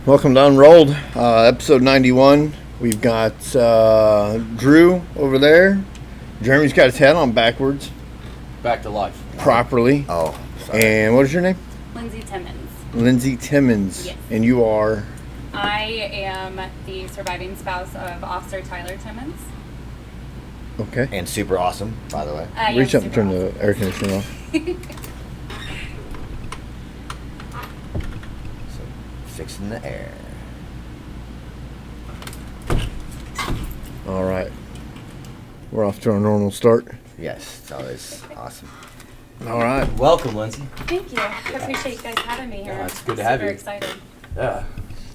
Welcome to Unrolled, episode 91. We've got Drew over there. Jeremy's got his hat on backwards. Back to life. Properly. Oh, sorry. And what is your name? Linsey Timmins. Linsey Timmins. Yes. And you are? I am the surviving spouse of Officer Tyler Timmins. Okay. And super awesome, by the way. Reach up and turn the air conditioner off. So, fixing the air. All right. We're off to our normal start. Yes, it's always awesome. All right. Welcome, Lindsay. Thank you. I appreciate you guys having me here. Yeah, it's good to have you. Super excited. Yeah.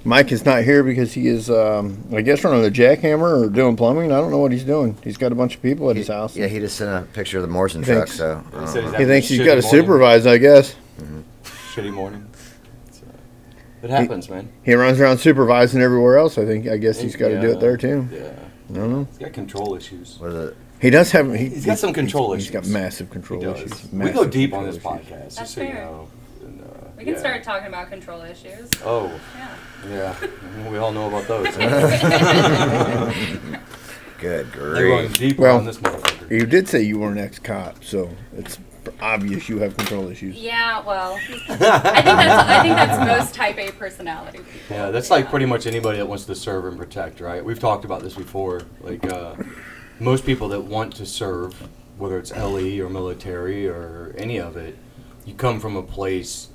Mike is not here because he is, I guess, running the jackhammer or doing plumbing. I don't know what he's doing. He's got a bunch of people at his house. Yeah, he just sent a picture of the Morrison He truck, thinks- so. He said he's He thinks he's Shitty got to morning. supervise, I guess. Shitty morning. It happens, man. He runs around supervising everywhere else. I guess he's got to do it there too. Yeah. I don't know. He's got control issues. What is it? He does have. He's got some control He's got issues. massive control He does. issues. We go Massive deep on this control issues. podcast, That's just so you fair. know. And, We can yeah. start talking about control issues. Oh, Yeah. yeah. We all know about those. Good They run grief. deeper Well, on this motherfucker. You did say you were an ex-cop, so it's obvious you have control issues. Yeah, well, I think that's most type A personality people. Yeah, that's like pretty much anybody that wants to serve and protect, right? We've talked about this before. Like, most people that want to serve, whether it's LE or military or any of it, you come from a place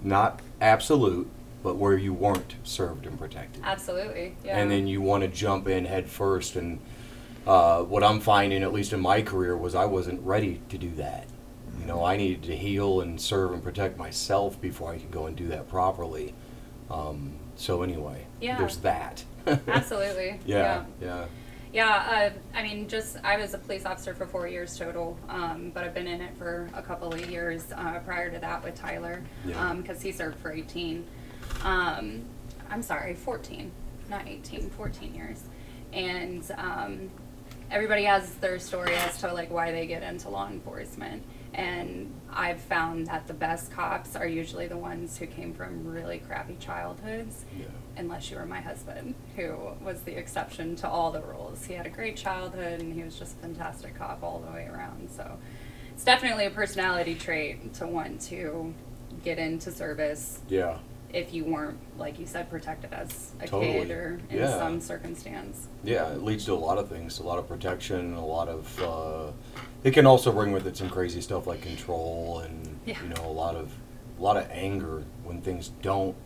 not absolute, but where you weren't served and protected. Absolutely. Yeah. And then you want to jump in head first. And what I'm finding, at least in my career, was I wasn't ready to do that. You know, I needed to heal and serve and protect myself before I could go and do that properly. So anyway, Yeah. there's that. Absolutely. Yeah. Yeah, I was a police officer for 4 years total, but I've been in it for a couple of years prior to that with Tyler, Yeah. because he served for 14, not 18, 14 years. And everybody has their story as to like why they get into law enforcement. And I've found that the best cops are usually the ones who came from really crappy childhoods, Yeah. unless you were my husband, who was the exception to all the rules. He had a great childhood, and he was just a fantastic cop all the way around. So it's definitely a personality trait to want to get into service Yeah. if you weren't, like you said, protected as a Totally. kid or in Yeah. some circumstance. Yeah, it leads to a lot of things, a lot of protection, a lot of. It can also bring with it some crazy stuff like control and Yeah. you know a lot of anger when things don't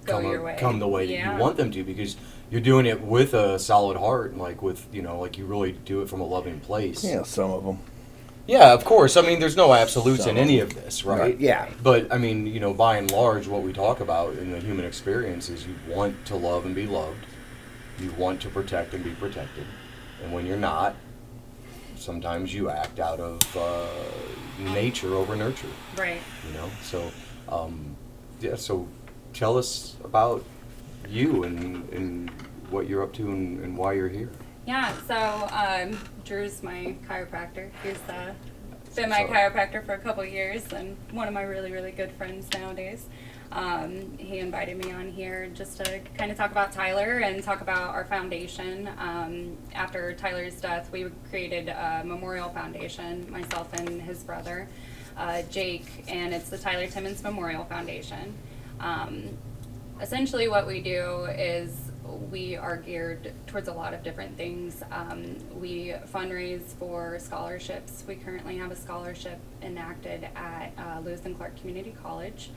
Go your way. come the way that Yeah. you want them to, because you're doing it with a solid heart, and like with like you really do it from a loving place. Yeah, some of them. Yeah, of course. I mean, there's no absolutes in any of this, right? Yeah. But I mean, by and large, what we talk about in the human experience is you want to love and be loved. You want to protect and be protected. And when you're not, sometimes you act out of nature over nurture. Right. So so tell us about you and what you're up to and why you're here. Yeah, so Drew's my chiropractor. He's been my So- chiropractor for a couple years and one of my really, really good friends nowadays. He invited me on here just to kind of talk about Tyler and talk about our foundation. After Tyler's death, we created a memorial foundation, myself and his brother, Jake, and it's the Tyler Timmins Memorial Foundation. Essentially what we do is we are geared towards a lot of different things. We fundraise for scholarships. We currently have a scholarship enacted at Lewis and Clark Community College,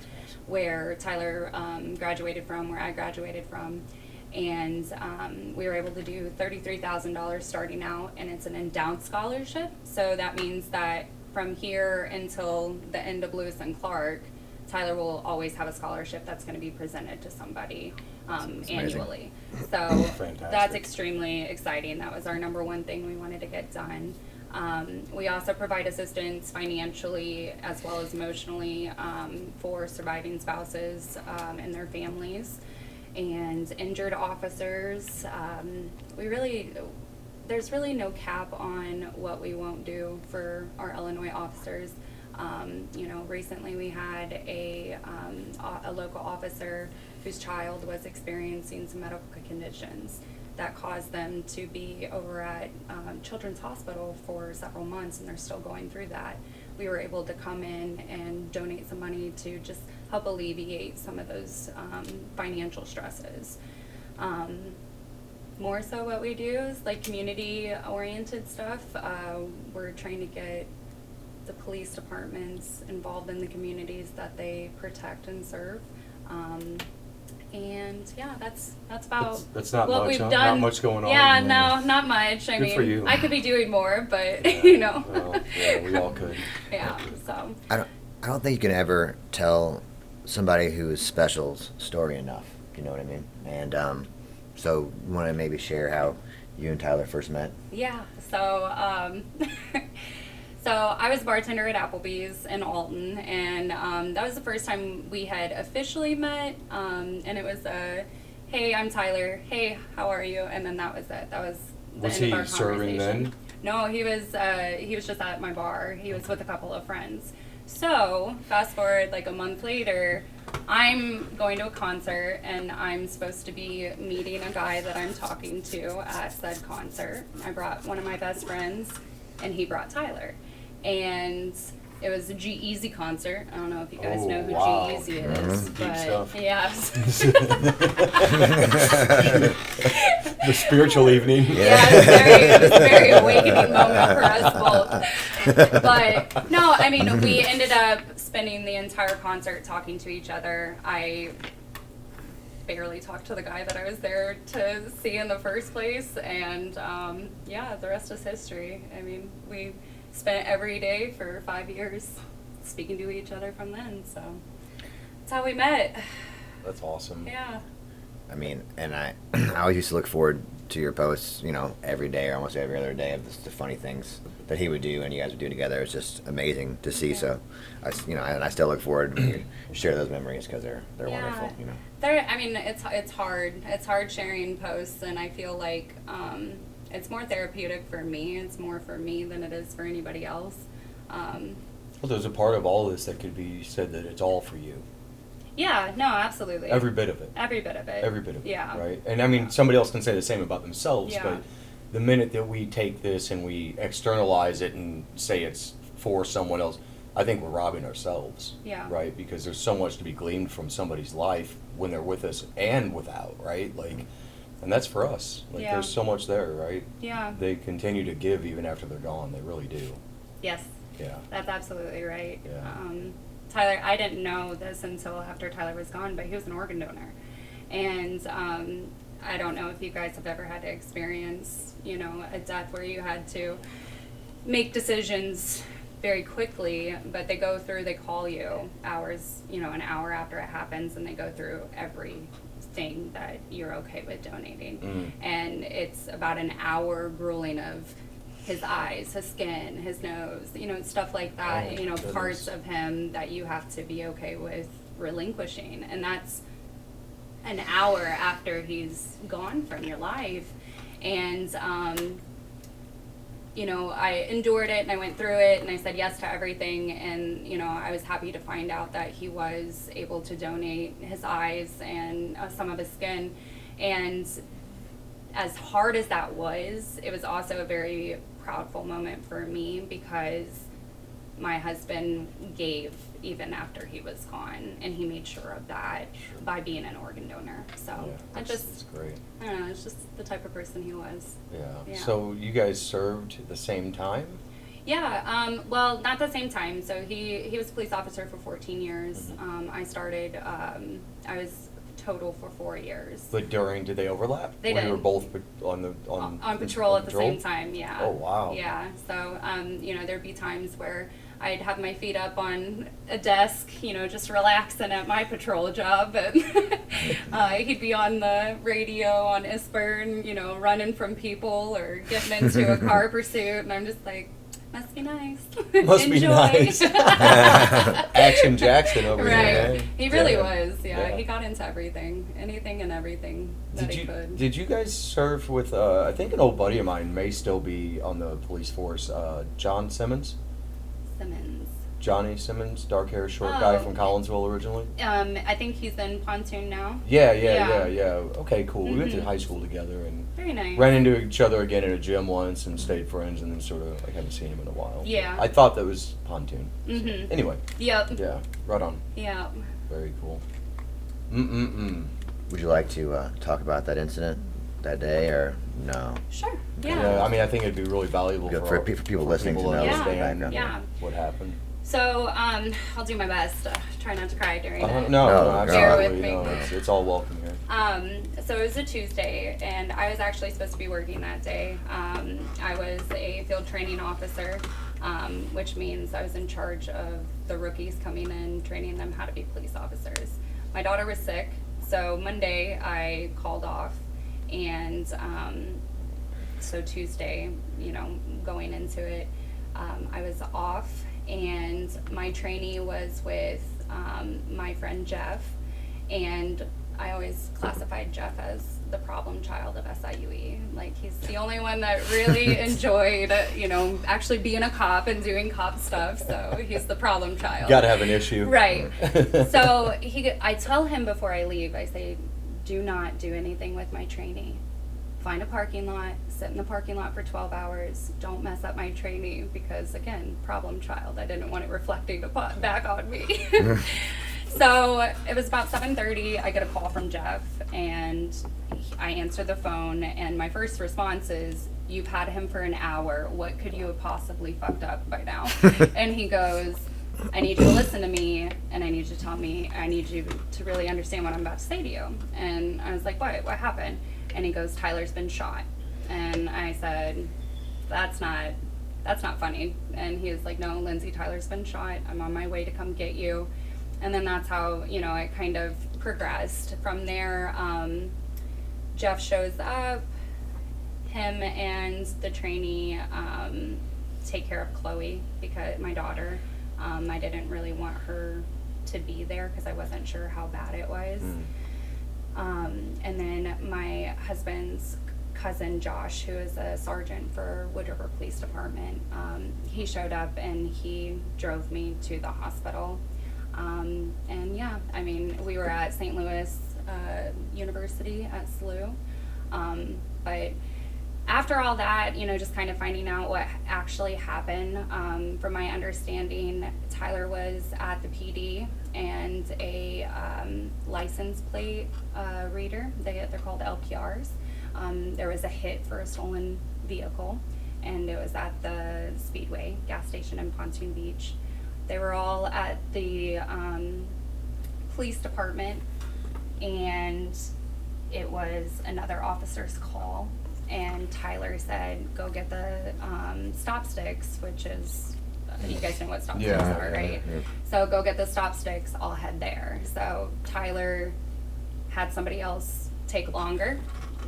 where Tyler graduated from, where I graduated from. And we were able to do $33,000 starting out, and it's an endowed scholarship. So that means that from here until the end of Lewis and Clark, Tyler will always have a scholarship that's going to be presented to somebody annually. So Fantastic. that's extremely exciting. That was our number one thing we wanted to get done. We also provide assistance financially as well as emotionally for surviving spouses and their families and injured officers. There's really no cap on what we won't do for our Illinois officers. Recently we had a local officer whose child was experiencing some medical conditions that caused them to be over at Children's Hospital for several months, and they're still going through that. We were able to come in and donate some money to just help alleviate some of those financial stresses. More so what we do is like community-oriented stuff. We're trying to get the police departments involved in the communities that they protect and serve. And yeah, that's about That's not what much, we've huh? done. Not much going on. Yeah, no, not much. I Good mean, for you. I could be doing more, but Yeah. you know. Well, yeah, we all could. Yeah, so. I don't think you can ever tell somebody who is special's story enough. You know what I mean? And so you want to maybe share how you and Tyler first met? Yeah, so so I was a bartender at Applebee's in Alton, and that was the first time we had officially met, and it was a, hey, I'm Tyler, hey, how are you? And then that was it. That was the Was end of he our serving conversation. then? No, he was just at my bar. He was with a couple of friends. So fast forward like a month later, I'm going to a concert, and I'm supposed to be meeting a guy that I'm talking to at said concert. I brought one of my best friends, and he brought Tyler. And it was a G-Eazy concert. I don't know if you guys Oh, know who wow. G-Eazy is, Deep but stuff. yes. The spiritual evening. Yeah, it was a very awakening moment for us both. But no, I mean, we ended up spending the entire concert talking to each other. I barely talked to the guy that I was there to see in the first place, and yeah, the rest is history. I mean, we spent every day for 5 years speaking to each other from then, so that's how we met. That's awesome. Yeah. I mean, and I always used to look forward to your posts, you know, every day or almost every other day of the funny things that he would do and you guys would do together. It's just amazing to see. Yeah. So, and I still look forward when you share those memories because they're Yeah. wonderful, you know. I mean, it's hard. It's hard sharing posts, and I feel like it's more therapeutic for me. It's more for me than it is for anybody else. Well, there's a part of all this that could be said that it's all for you. Yeah, no, absolutely. Every bit of it. Every bit of it. Every bit of it. Yeah. Right? And I mean, somebody else can say the same about themselves, Yeah. but the minute that we take this and we externalize it and say it's for someone else, I think we're robbing ourselves. Yeah. Right? Because there's so much to be gleaned from somebody's life when they're with us and without, right? Like, and that's for us. Like, Yeah. there's so much there, right? Yeah. They continue to give even after they're gone. They really do. Yes, Yeah. that's absolutely right. Yeah. Tyler, I didn't know this until after Tyler was gone, but he was an organ donor. And I don't know if you guys have ever had to experience, you know, a death where you had to make decisions very quickly, but they call you hours, you know, an hour after it happens, and they go through everything that you're okay with donating. And it's about an hour grueling of his eyes, his skin, his nose, you know, stuff like that, Oh, you know, goodness. parts of him that you have to be okay with relinquishing. And that's an hour after he's gone from your life. And, you know, I endured it and I went through it and I said yes to everything. And, you know, I was happy to find out that he was able to donate his eyes and some of his skin. And as hard as that was, it was also a very proudful moment for me because my husband gave even after he was gone, and he made sure of that by being an organ donor. So Yeah, that's great. I don't know, it's just the type of person he was. Yeah. Yeah. So you guys served at the same time? Yeah, well, not the same time. So he was a police officer for 14 years. I started, I was total for 4 years. But did they overlap? They When you were did. both on Patrol at the patrol? same time, yeah. Oh, wow. Yeah, so, you know, there'd be times where I'd have my feet up on a desk, you know, just relaxing at my patrol job, and he'd be on the radio on Ispern, you know, running from people or getting into a car pursuit, and I'm just like, must be nice. Must be Enjoy. nice. Action Jackson over Right. here. eh? He really Yeah. was, yeah. He got into everything, anything and everything that he could. Did you guys serve with, I think an old buddy of mine may still be on the police force, John Simmons? Simmons. Johnny Simmons, dark hair, short guy Oh. from Collinsville originally? I think he's in Pontoon now. Yeah. Yeah. Okay, cool. We went to Mhm. high school together and Very nice. ran into each other again in a gym once and stayed friends, and then sort of, I haven't seen him in a while. Yeah. I thought that was Pontoon. Mhm. Anyway, Yep. yeah, right on. Yep. Very cool. Would you like to talk about that incident that day, or no? Sure. Yeah. Yeah. I mean, I think it'd be really valuable Good for, for people listening to know the understand background. Yeah. what happened. So, I'll do my best. Try not to cry during it. No, No, absolutely. bear with me. No, it's all welcome here. So it was a Tuesday, and I was actually supposed to be working that day. I was a field training officer, which means I was in charge of the rookies coming in, training them how to be police officers. My daughter was sick, so Monday I called off, and so Tuesday, going into it, I was off, and my trainee was with my friend Jeff, and I always classified Jeff as the problem child of SIUE. Like, he's the only one that really enjoyed, actually being a cop and doing cop stuff, so he's the problem child. Got to have an issue. Right. So I tell him before I leave, I say, do not do anything with my trainee. Find a parking lot, sit in the parking lot for 12 hours. Don't mess up my trainee because, again, problem child. I didn't want it reflecting back on me. So it was about 7:30. I get a call from Jeff, and I answer the phone, and my first response is, "You've had him for an hour. What could you have possibly fucked up by now?" And he goes, "I need you to listen to me, and I need you to tell me, I need you to really understand what I'm about to say to you." And I was like, what happened? And he goes, "Tyler's been shot." And I said, that's not funny. And he was like, "No, Lindsay, Tyler's been shot. I'm on my way to come get you." And then that's how, it kind of progressed. From there, Jeff shows up. Him and the trainee take care of Chloe, because my daughter, I didn't really want her to be there because I wasn't sure how bad it was. And then my husband's cousin Josh, who is a sergeant for Wood River Police Department, he showed up and he drove me to the hospital. And yeah, I mean, we were at St. Louis University at SLU. But after all that, just kind of finding out what actually happened, from my understanding, Tyler was at the PD, and a license plate reader, they're called LPRs. There was a hit for a stolen vehicle, and it was at the Speedway gas station in Pontoon Beach. They were all at the police department, and it was another officer's call, and Tyler said, "Go get the stop sticks," which is, you guys know what stop sticks are, right? Yeah. So go get the stop sticks, I'll head there. So Tyler had somebody else take longer,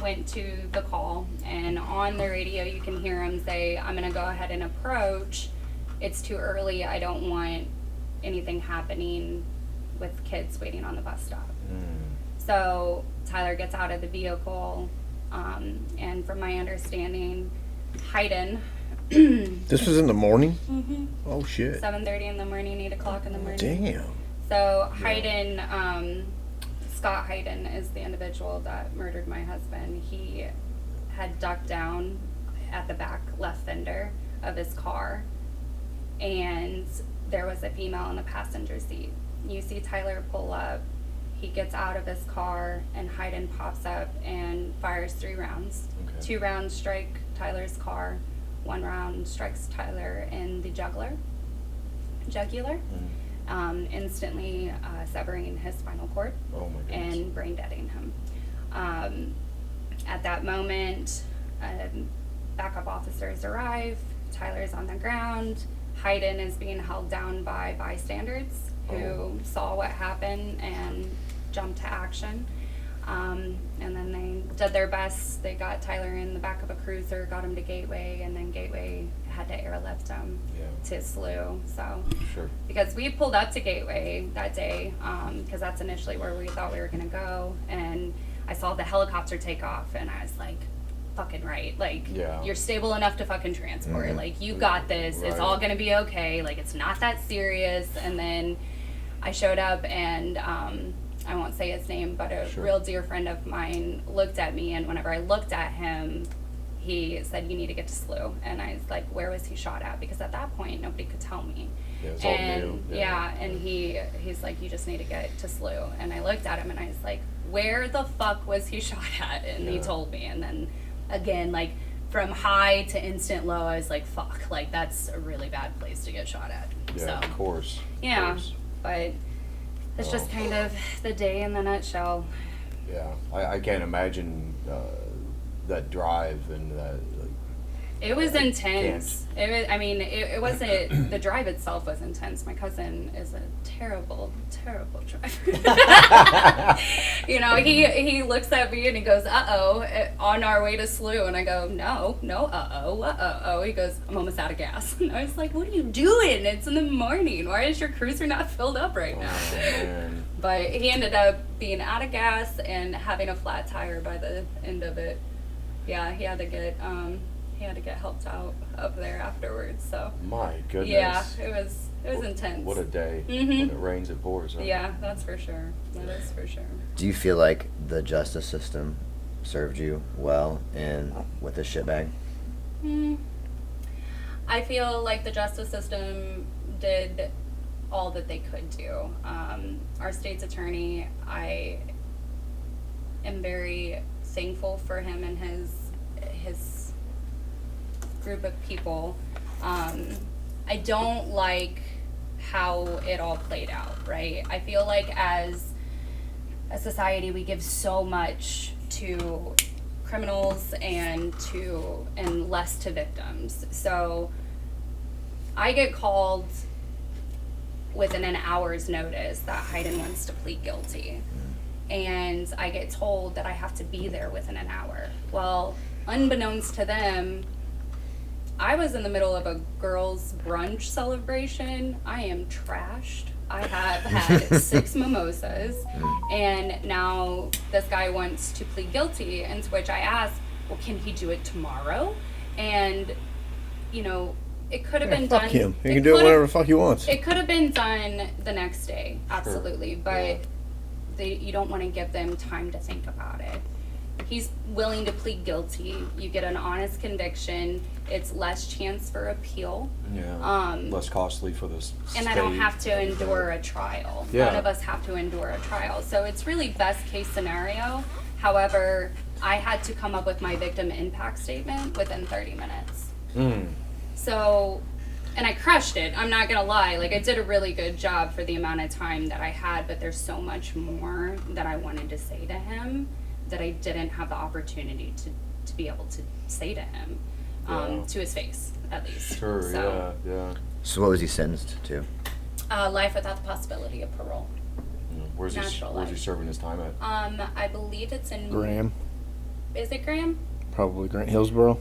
went to the call, and on the radio you can hear him say, "I'm gonna go ahead and approach. It's too early. I don't want anything happening with kids waiting on the bus stop." So Tyler gets out of the vehicle, and from my understanding, Hayden, This was in the morning? Oh, shit. 7:30 in the morning, 8 o'clock in the morning. Damn. So Hayden, Scott Hayden is the individual that murdered my husband. He had ducked down at the back left fender of his car, and there was a female in the passenger seat. You see Tyler pull up, he gets out of his car, and Hayden pops up and fires 3 rounds. Okay. 2 rounds strike Tyler's car, 1 round strikes Tyler in the jugular, instantly severing his spinal cord Oh my goodness. and brain deading him. At that moment, backup officers arrive. Tyler's on the ground. Hayden is being held down by bystanders who saw what happened and jumped to action. And then they did their best. They got Tyler in the back of a cruiser, got him to Gateway, and then Gateway had to airlift him to SLU. So, Sure. because we pulled up to Gateway that day, because that's initially where we thought we were going to go, and I saw the helicopter take off, and I was like, fucking right. Like, Yeah. you're stable enough to fucking transport. Mhm. Like, you got this. It's Right. all gonna be okay. Like, it's not that serious. And then I showed up, and I won't say his name, but a Sure. real dear friend of mine looked at me, and whenever I looked at him, he said, "You need to get to SLU." And I was like, "Where was he shot at?" Because at that point, nobody could tell me. Yeah, it's all And new. yeah, and he's like, "You just need to get to SLU." And I looked at him, and I was like, "Where the fuck was he shot at?" And he Yeah. told me. And then again, like, from high to instant low, I was like, "Fuck!" Like, that's a really bad place to get shot at. Yeah, So of course. yeah, Of course. but it's just kind of the day in the nutshell. Yeah, I can't imagine that drive and that. Like, It was I intense. It was. I mean, it wasn't. The drive itself was intense. My cousin is a terrible, terrible driver. You know, he looks at me and he goes, "Uh-oh," on our way to SLU, and I go, "No, uh-oh, what uh-oh?" He goes, "I'm almost out of gas." And I was like, "What are you doing? It's in the morning. Why is your cruiser not filled up right now?" oh, man. But he ended up being out of gas and having a flat tire by the end of it. Yeah, he had to get helped out up there afterwards. So My goodness. yeah, it was intense. What a day. Mhm. When it rains, it pours. Huh? Yeah, that's for sure. That is for sure. Do you feel like the justice system served you well in with this shitbag? I feel like the justice system did all that they could do. Our state's attorney, I am very thankful for him and his group of people. I don't like how it all played out, right? I feel like as a society we give so much to criminals and less to victims. So I get called within an hour's notice that Hayden wants to plead guilty. And I get told that I have to be there within an hour. Well, unbeknownst to them, I was in the middle of a girls' brunch celebration. I am trashed. I have had 6 mimosas, and now this guy wants to plead guilty, and to which I asked, well, can he do it tomorrow? And, you know, it could have been Fuck done. him. He can do it whenever the fuck he wants. It could have been done the next day, absolutely, Yeah. but you don't want to give them time to think about it. He's willing to plead guilty. You get an honest conviction. It's less chance for appeal. Yeah. Less costly for the And I don't have to endure a trial. Yeah. None of us have to endure a trial. So it's really best case scenario. However, I had to come up with my victim impact statement within 30 minutes. So, and I crushed it. I'm not going to lie. Like, I did a really good job for the amount of time that I had, but there's so much more that I wanted to say to him that I didn't have the opportunity to be able to say to him, Yeah. to his face, at least. Sure, So, yeah. So what was he sentenced to? life without the possibility of parole. Where's he Natural Where's he life. serving his time at? I believe it's in Graham. Is it Graham? Probably Graham. Hillsboro.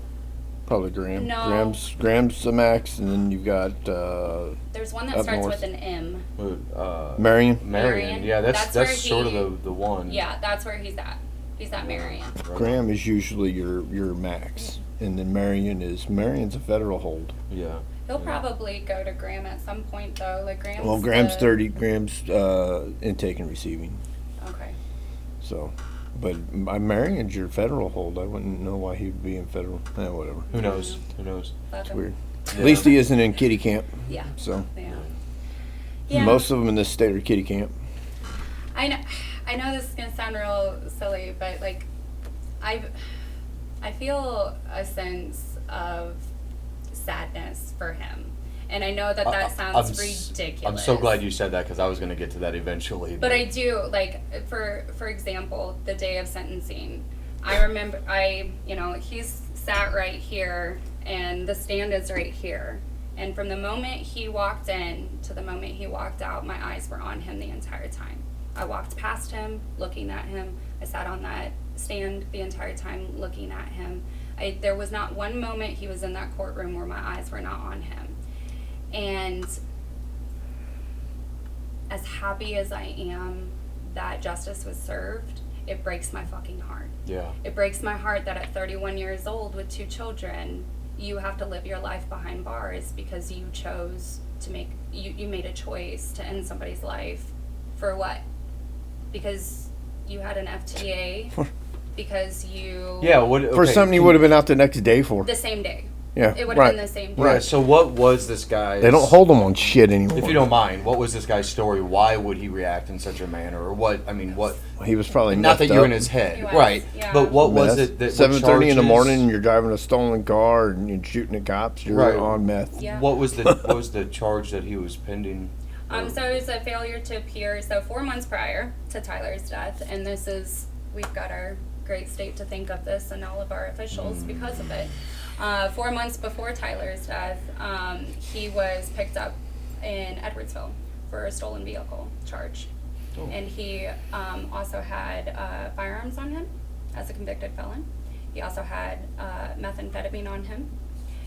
Probably Graham. No. Graham's the max, and then you've got There's one that Up starts north. with an M. Marion. Marion. Marion. Yeah, That's where that's sort he- of the one. Yeah, that's where he's at. He's at Marion. Right. Graham is usually your max, and then Marion's a federal hold. Yeah. He'll probably go to Graham at some point, though. Like Graham's. Well, Graham's the- 30. Graham's intake and receiving. Okay. So, but Marion's your federal hold. I wouldn't know why he'd be in federal. Whatever. Who knows? Who knows? That's It's weird. Yeah. At least he isn't in kitty camp. Yeah. So Yeah. Yeah. most of them in this state are kitty camp. I know this is gonna sound real silly, but like, I feel a sense of sadness for him, and I know that sounds ridiculous. I'm so glad you said that because I was going to get to that eventually. But I do, like, for example, the day of sentencing. I remember, he's sat right here, and the stand is right here. And from the moment he walked in to the moment he walked out, my eyes were on him the entire time. I walked past him, looking at him. I sat on that stand the entire time, looking at him. There was not one moment he was in that courtroom where my eyes were not on him. And as happy as I am that justice was served, it breaks my fucking heart. Yeah. It breaks my heart that at 31 years old with 2 children, you have to live your life behind bars because you chose to you made a choice to end somebody's life. For what? Because you had an FTA, because you... Yeah, what... For something he would have been out the next day for. The same day. Yeah, It would have been the same day. Right, so what was this guy's... They don't hold them on shit anymore. If you don't mind, what was this guy's story? Why would he react in such a manner? Or what, I mean, what... He was probably Not that messed you're up. in his head. He was, Right, yeah. but what was Meth. it that... 7:30 in the what morning, and charges- you're driving a stolen car and you're shooting at cops. You're Right. on meth. Yeah. What was the charge that he was pending? So it was a failure to appear. So 4 months prior to Tyler's death, and we've got our great state to thank of this and all of our officials because of it. 4 months before Tyler's death, he was picked up in Edwardsville for a stolen vehicle charge. Oh. And he also had firearms on him as a convicted felon. He also had methamphetamine on him.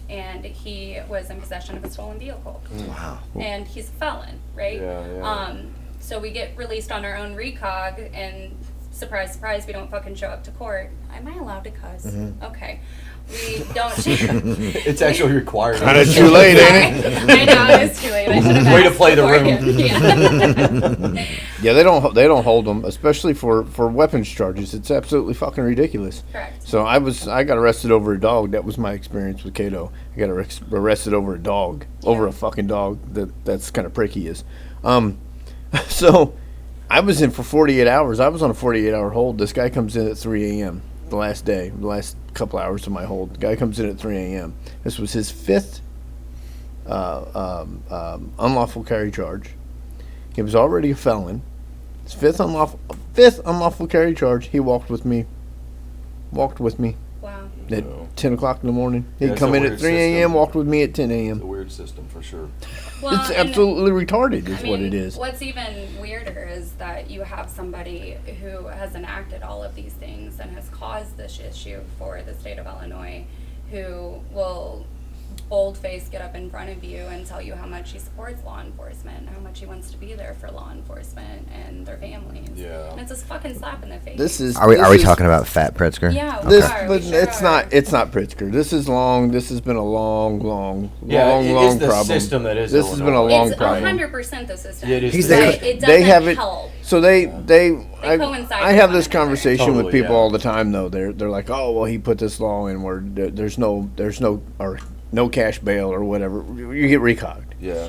And he was in possession of a stolen vehicle. Wow. And he's a felon, right? Yeah. So we get released on our own recog, and surprise, surprise, we don't fucking show up to court. Am I allowed to cuss? Okay. We don't. It's actually required. Kind of too late, ain't it? I know, it's too late. I should have Way to asked play the beforehand. room. Yeah. Yeah, they don't hold them, especially for weapons charges. It's absolutely fucking ridiculous. Correct. So I got arrested over a dog. That was my experience with Cato. I got arrested over a dog, over a fucking dog. That's kind of pricky is. So I was in for 48 hours. I was on a 48-hour hold. This guy comes in at 3 a.m. the last couple hours of my hold. The guy comes in at 3 a.m. This was his 5th unlawful carry charge. He was already a felon. His fifth unlawful carry charge. He walked with me. Wow. At 10 o'clock in the morning. He'd Yeah, it's come a in at weird 3 a.m., system. walked with me at 10 It's a a.m. weird system for sure. Well, It's and- absolutely retarded is I what mean, it is. What's even weirder is that you have somebody who has enacted all of these things and has caused this issue for the state of Illinois, who will bold-faced get up in front of you and tell you how much he supports law enforcement, how much he wants to be there for law enforcement and their families. Yeah. And it's a fucking slap in the face. This is. Are we this is- talking about Fat Pritzker? Yeah, we This, are. but we sure it's are. not. It's not Pritzker. This is long. This has been a long Yeah, it long is the problem. system that is This has been a Illinois. long It's problem. 100% the system. Yeah, it is He's the the- But system. it doesn't They have it. help. So I coincide I with have one this another. conversation with Totally, people yeah. all the time though. They're like, oh well, he put this law in where there's no or no cash bail or whatever. You get recogged. Yeah.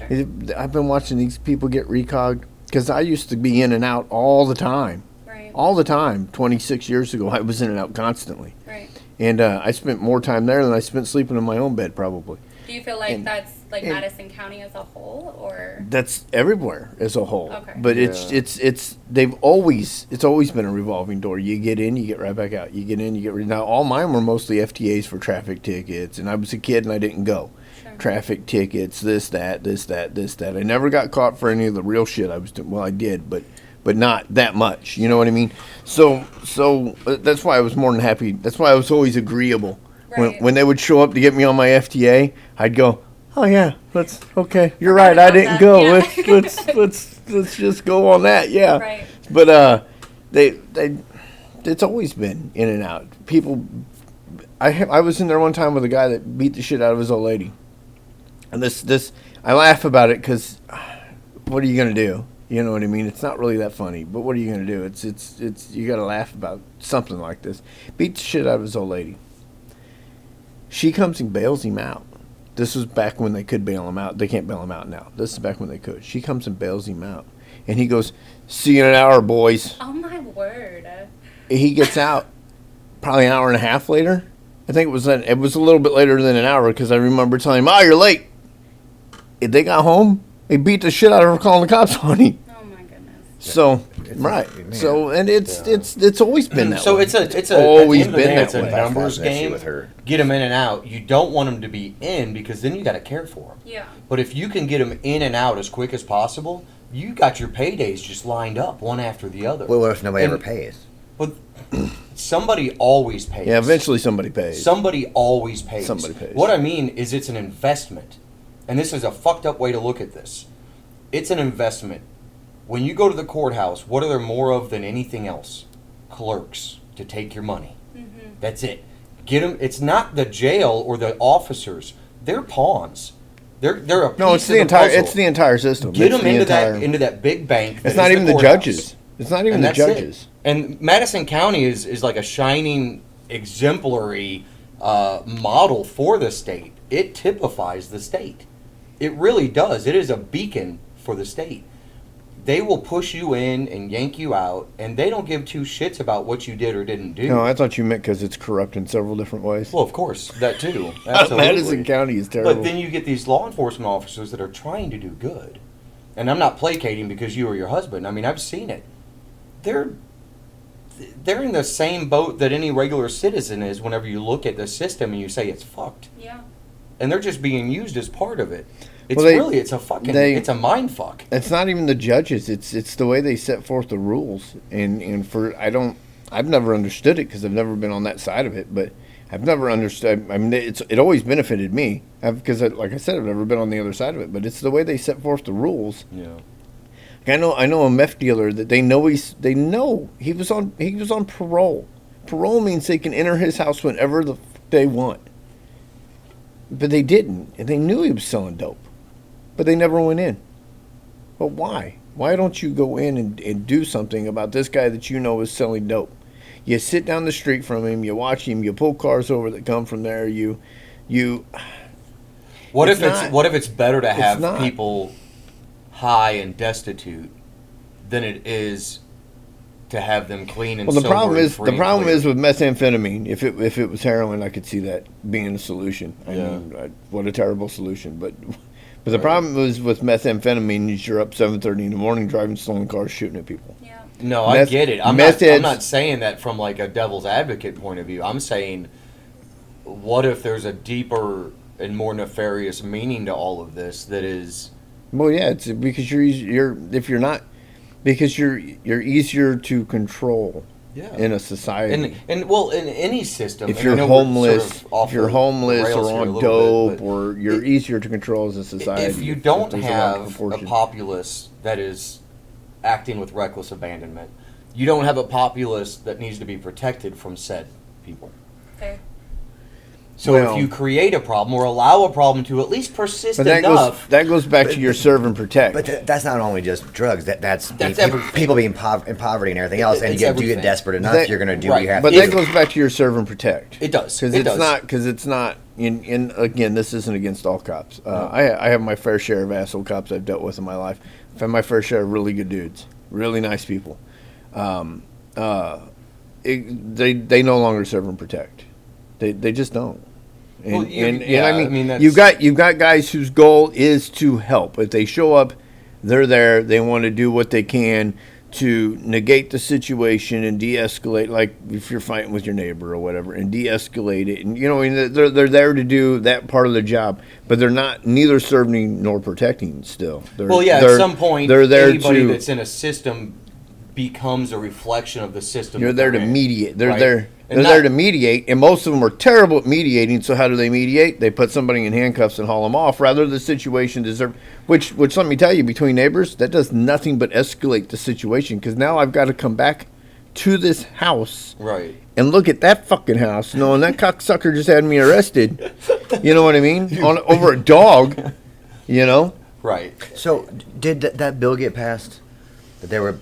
I've been watching these people get recogged because I used to be in and out all the time. Right, All the time. 26 years ago, I was in and out constantly, right. and I spent more time there than I spent sleeping in my own bed probably. Do you feel like And- that's like and- Madison County as a whole, or? That's everywhere as a whole. Okay. But Yeah. it's always been a revolving door. You get in, you get right back out. You get in, you get now. All mine were mostly FTAs for traffic tickets, and I was a kid and I didn't go. Sure. Traffic tickets, this, that. I never got caught for any of the real shit I was doing. Well, I did, but not that much. You know what I mean? So that's why I was more than happy. That's why I was always agreeable. Right. When they would show up to get me on my FTA, I'd go, oh yeah, okay. You're Forgot right. I about didn't that, go. yeah. Let's just go on that. Yeah. Right. But it's always been in and out. People, I was in there one time with a guy that beat the shit out of his old lady, and this I laugh about it because what are you gonna do? You know what I mean? It's not really that funny, but what are you gonna do? It's you gotta laugh about something like this. Beat the shit out of his old lady. She comes and bails him out. This was back when they could bail him out. They can't bail him out now. This is back when they could. She comes and bails him out. And he goes, see you in an hour, boys. Oh my word. He gets out probably an hour and a half later. I think it was a little bit later than an hour because I remember telling him, you're late. If they got home, they beat the shit out of her calling the cops on him. Oh my goodness. So, It's right. man. So, and it's always been that So way. it's a always at the end of the been day, that it's a way. numbers That's an issue game. with her. Get them in and out. You don't want them to be in because then you got to care for them. Yeah. But if you can get them in and out as quick as possible, you got your paydays just lined up one after the other. Well, what if nobody And- ever pays? But somebody always pays. Yeah, eventually somebody pays. Somebody always pays. Somebody pays. What I mean is it's an investment. And this is a fucked up way to look at this. It's an investment. When you go to the courthouse, what are there more of than anything else? clerks to take your money. That's it. Get them. It's not the jail or the officers. They're pawns. They're a piece No, it's of the entire. puzzle. It's the entire system. Get It's them the into entire, into that big bank. It's not even the courthouse. judges. It's not even And the that's it. judges. And Madison County is like a shining, exemplary model for the state. It typifies the state. It really does. It is a beacon for the state. They will push you in and yank you out, and they don't give two shits about what you did or didn't do. No, I thought you meant because it's corrupt in several different ways. Well, of course, that too. Absolutely. Madison County is terrible. But then you get these law enforcement officers that are trying to do good. And I'm not placating because you or your husband. I mean, I've seen it. They're in the same boat that any regular citizen is whenever you look at the system and you say it's fucked. Yeah. And they're just being used as part of it. It's Well, it's a fucking, it's a mind fuck. It's not even the judges. It's the way they set forth the rules. I've never understood it because I've never been on that side of it. But I've never understood. I mean, it always benefited me because, like I said, I've never been on the other side of it. But it's the way they set forth the rules. Yeah. I know a meth dealer that they know he was on parole. Parole means they can enter his house whenever they want. But they didn't, and they knew he was selling dope. But they never went in. But why? Why don't you go in and do something about this guy that you know is selling dope? You sit down the street from him, you watch him, you pull cars over that come from there, What if it's better to have not. people high and destitute than it is to have them clean and Well, the sober problem and is free and clear? with methamphetamine. If it was heroin, I could see that being a solution. I mean, what a terrible solution. But the problem is with methamphetamine is you're up 7:30 in the morning driving stolen cars, shooting at people. Yeah. No, I get it. I'm meth heads- not saying that from like a devil's advocate point of view. I'm saying, what if there's a deeper and more nefarious meaning to all of this that is? Well, yeah, it's because you're easier to control in a society. And well, in any system. If and I you're know we're homeless, sort of off if you're the homeless rails or here a on little dope, bit, but or you're easier to control as a society. if you don't there's a lack of have a proportion. populace that is acting with reckless abandonment, you don't have a populace that needs to be protected from said people. Fair. So Well- if you create a problem or allow a problem to at least persist But that enough, goes back to your serve and protect. But that's not only just drugs. That's everything. people being in poverty and everything else. And It's you everything. get desperate enough, That- you're going to do right. what you have But to that do. goes back to your serve and protect. it does. Because it's not. In again, this isn't against all cops. I have my fair share of asshole cops I've dealt with in my life. I've had my fair share of really good dudes, really nice people. They no longer serve and protect. They just don't. And, Well, I mean, that's- you've got guys whose goal is to help. If they show up, they're there. They want to do what they can to negate the situation and de-escalate. Like if you're fighting with your neighbor or whatever, and de-escalate it. And they're there to do that part of the job, but they're not neither serving nor protecting. Still, at some point, they're there anybody to. that's in a system becomes a reflection of the system. You're that there they're to in, mediate. They're right? there. And They're there to mediate, and most of them are terrible at mediating. So how do they mediate? They put somebody in handcuffs and haul them off. Rather, the situation deserves. Which let me tell you, between neighbors, that does nothing but escalate the situation. Because now I've got to come back to this house Right. and look at that fucking house, knowing that cocksucker just had me arrested. You know what I mean? Over a dog. You know. Right. So did that bill get passed? That they were,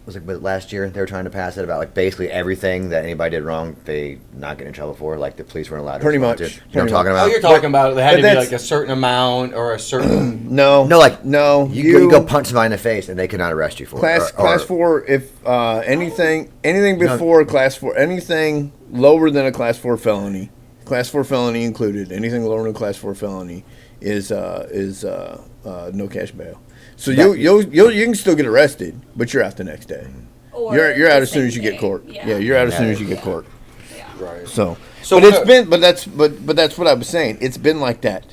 was it last year? They were trying to pass it about like basically everything that anybody did wrong, they not get in trouble for. Like the police weren't allowed to Pretty respond much. to. You know what I'm talking Oh, about? you're talking about it had but to be that's- like a certain amount or a certain. No. No. You go punch somebody in the face and they could not arrest you for it. Class 4, if anything before class 4, anything lower than a class 4 felony, class 4 felony included, anything lower than a class 4 felony is no cash bail. So you can still get arrested, but you're out the next day. Or You're out the as soon same as you get day. court. Yeah. Yeah, you're out as soon as you get court. Yeah. Right. So So but what- that's what I was saying. It's been like that.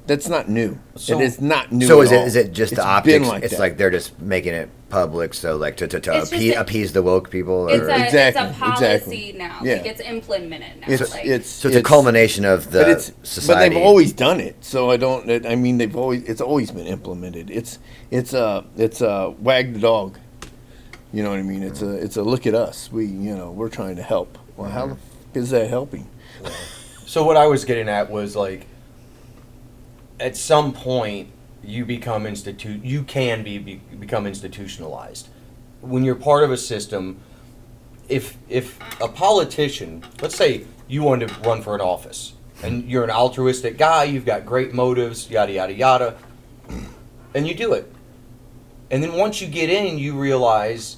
That's not new. So- it is not new. So at all. is it just the It's optics? been like It's that. like they're just making it public, so like to It's just a- appease the woke people. It's Or, a Exactly, policy exactly. now. Yeah. It gets implemented now. It's like, so it's a culmination of the but society. they've always done it. So I mean, it's always been implemented. It's wag the dog. You know what I mean? It's a look at us. We're trying to help. Well, how the f- is that helping? So what I was getting at was like, at some point, you become become institutionalized. When you're part of a system, if a politician, let's say you wanted to run for an office, and you're an altruistic guy, you've got great motives, yada yada yada, and you do it, and then once you get in, you realize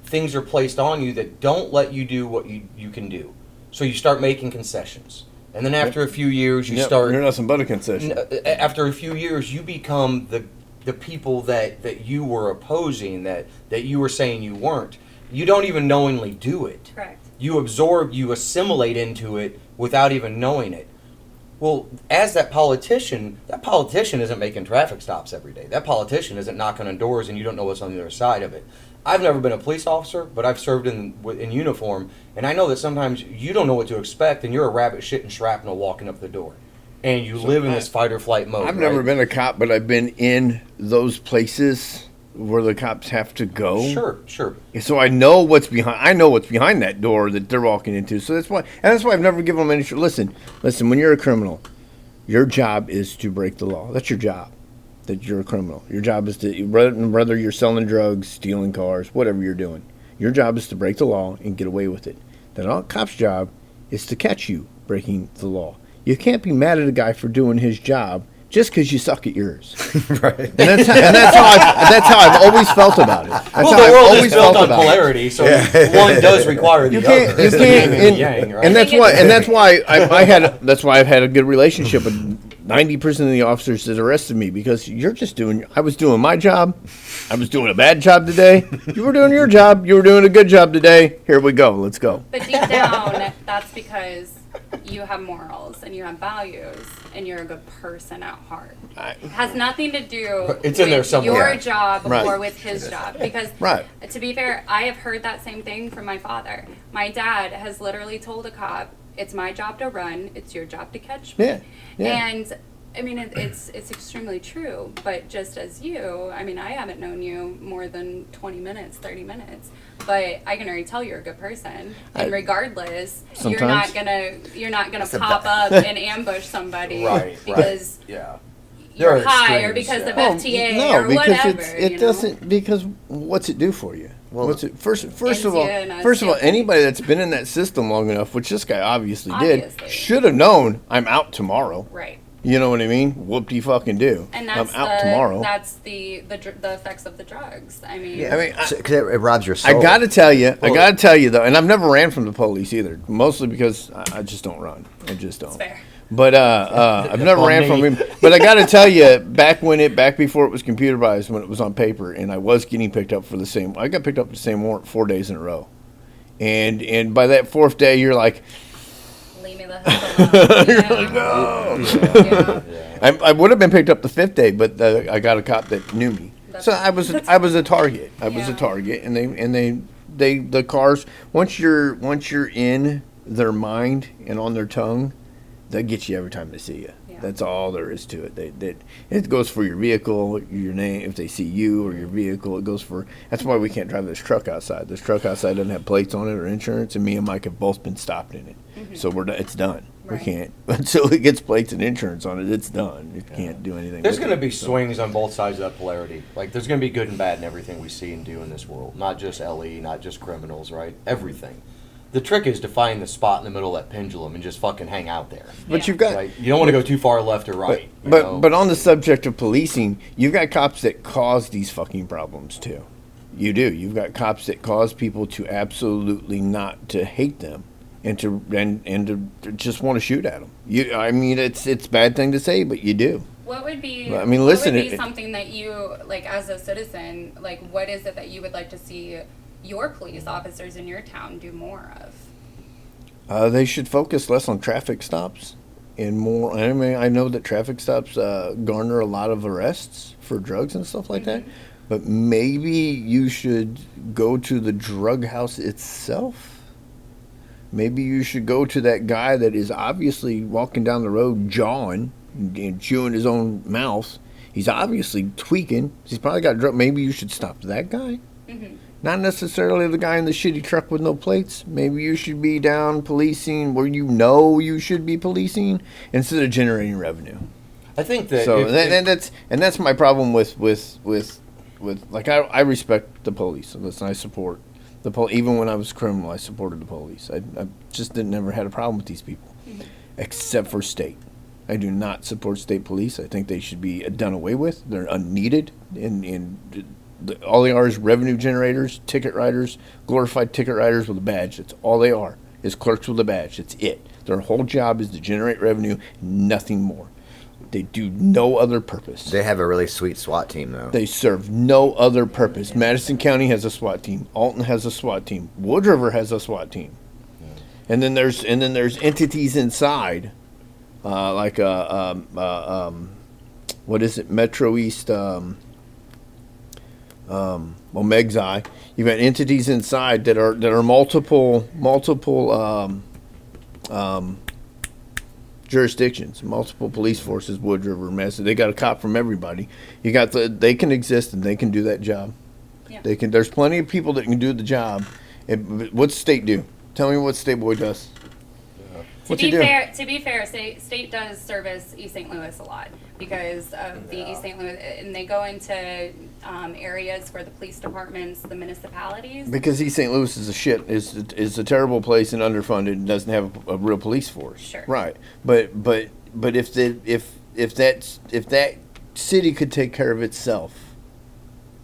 things are placed on you that don't let you do what you can do. So you start making concessions. And then after a few years, You're nothing but a concession. After a few years, you become the people that you were opposing, that you were saying you weren't. You don't even knowingly do it. Correct. You absorb, you assimilate into it without even knowing it. Well, as that politician isn't making traffic stops every day. That politician isn't knocking on doors and you don't know what's on the other side of it. I've never been a police officer, but I've served in uniform, and I know that sometimes you don't know what to expect, and you're a rabbit shitting shrapnel walking up the door, and you live in this fight or flight mode. I've never been a cop, but I've been in those places where the cops have to go. Sure. So I know what's behind. I know what's behind that door that they're walking into. So that's why I've never given them any. Listen. When you're a criminal, your job is to break the law. That's your job. That you're a criminal. Your job is to, whether you're selling drugs, stealing cars, whatever you're doing, your job is to break the law and get away with it. Then a cop's job is to catch you breaking the law. You can't be mad at a guy for doing his job just because you suck at yours. Right. And that's how I've always felt about it. That's how The I've world always is built felt on about it. polarity, so one does require the other. You can't, Yin and yang, right? and that's why I've had a good relationship with 90% of the officers that arrested me, because I was doing my job. I was doing a bad job today. You were doing your job. You were doing a good job today. Here we go. Let's go. But deep down, that's because you have morals and you have values and you're a good person at heart. It has nothing to do It's in there with somewhere. your job Right. or with his job. Because to be fair, I have heard that same thing from my father. My dad has literally told a cop, "It's my job to run, it's your job to catch me." Yeah. And I mean, it's extremely true, but just as you, I mean, I haven't known you more than 20 minutes, 30 minutes, but I can already tell you're a good person. And regardless, you're not gonna pop up and ambush somebody because you're high or because of FTA or whatever. It doesn't, because what's it do for you? Well, first of all, anybody that's been in that system long enough, which this guy obviously did, should have known I'm out tomorrow. Right. You know what I mean? Whoop-de-fucking-do. And I'm out tomorrow. That's the effects of the drugs. I mean, because it robs your soul. I gotta tell you though, and I've never ran from the police either. Mostly because I just don't run. I just don't. it's fair. But I've never ran from him. But I gotta tell you, back before it was computerized, when it was on paper, and I was getting picked up for the same. I got picked up for the same warrant 4 days in a row, and by that fourth day, you're like, Leave me the hell alone. no. I would have been picked up the fifth day, but I got a cop that knew me, so I was a target. I was a target, and the cars, once you're in their mind and on their tongue, they get you every time they see you. Yeah. That's all there is to it. It goes for your vehicle, your name. If they see you or your vehicle, it goes for. That's why we can't drive this truck outside. This truck outside doesn't have plates on it or insurance, and me and Mike have both been stopped in it. Mm-hmm. So it's done. Right. We can't until it gets plates and insurance on it. It's done. It can't do anything. There's going to be swings on both sides of that polarity. Like there's going to be good and bad in everything we see and do in this world. Not just LE, not just criminals, right? Everything. The trick is to find the spot in the middle of that pendulum and just fucking hang out there. But you've got you don't want to go too far left or right. But on the subject of policing, you've got cops that cause these fucking problems too. You do. You've got cops that cause people to absolutely not to hate them and to just want to shoot at them. I mean, it's a bad thing to say, but you do. What would be? I mean, listen. What would be something that you like as a citizen? Like, what is it that you would like to see your police officers in your town do more of? They should focus less on traffic stops and more. I mean, I know that traffic stops garner a lot of arrests for drugs and stuff like that, but maybe you should go to the drug house itself. Maybe you should go to that guy that is obviously walking down the road jawing and chewing his own mouth. He's obviously tweaking. He's probably got drug. Maybe you should stop that guy. Mm-hmm. Not necessarily the guy in the shitty truck with no plates. Maybe you should be down policing where you know you should be policing instead of generating revenue. I think that So that's my problem with like I respect the police. Listen, I support the police. Even when I was criminal, I supported the police. I just didn't never had a problem with these people, except for state. I do not support state police. I think they should be done away with. They're unneeded. All they are is revenue generators, ticket writers, glorified ticket writers with a badge. That's all they are. Is clerks with a badge. That's it. Their whole job is to generate revenue, nothing more. They do no other purpose. They have a really sweet SWAT team, though. They serve no other purpose. Madison County has a SWAT team. Alton has a SWAT team. Wood River has a SWAT team. And then there's entities inside, like what is it? Metro East, Megzi. You've got entities inside that are multiple jurisdictions, multiple police forces. Wood River, Madison. They got a cop from everybody. They can exist and they can do that job. Yeah. They can. There's plenty of people that can do the job. What's state do? Tell me what State Boy does. To be fair, state does service East St. Louis a lot because of the East St. Louis, and they go into areas where the police departments, the municipalities. Because East St. Louis is a terrible place and underfunded and doesn't have a real police force. Sure. Right. But if that city could take care of itself,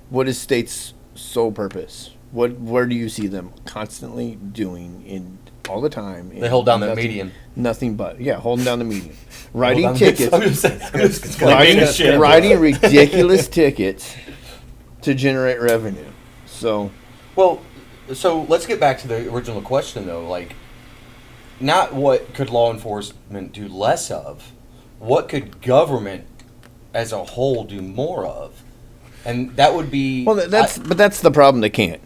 what is state's sole purpose? Where do you see them constantly doing all the time? They hold down that median. Nothing but holding down the median, writing tickets, Writing writing ridiculous tickets to generate revenue. So let's get back to the original question though. Like, not what could law enforcement do less of, what could government as a whole do more of, and that would be. Well, that's the problem. They can't.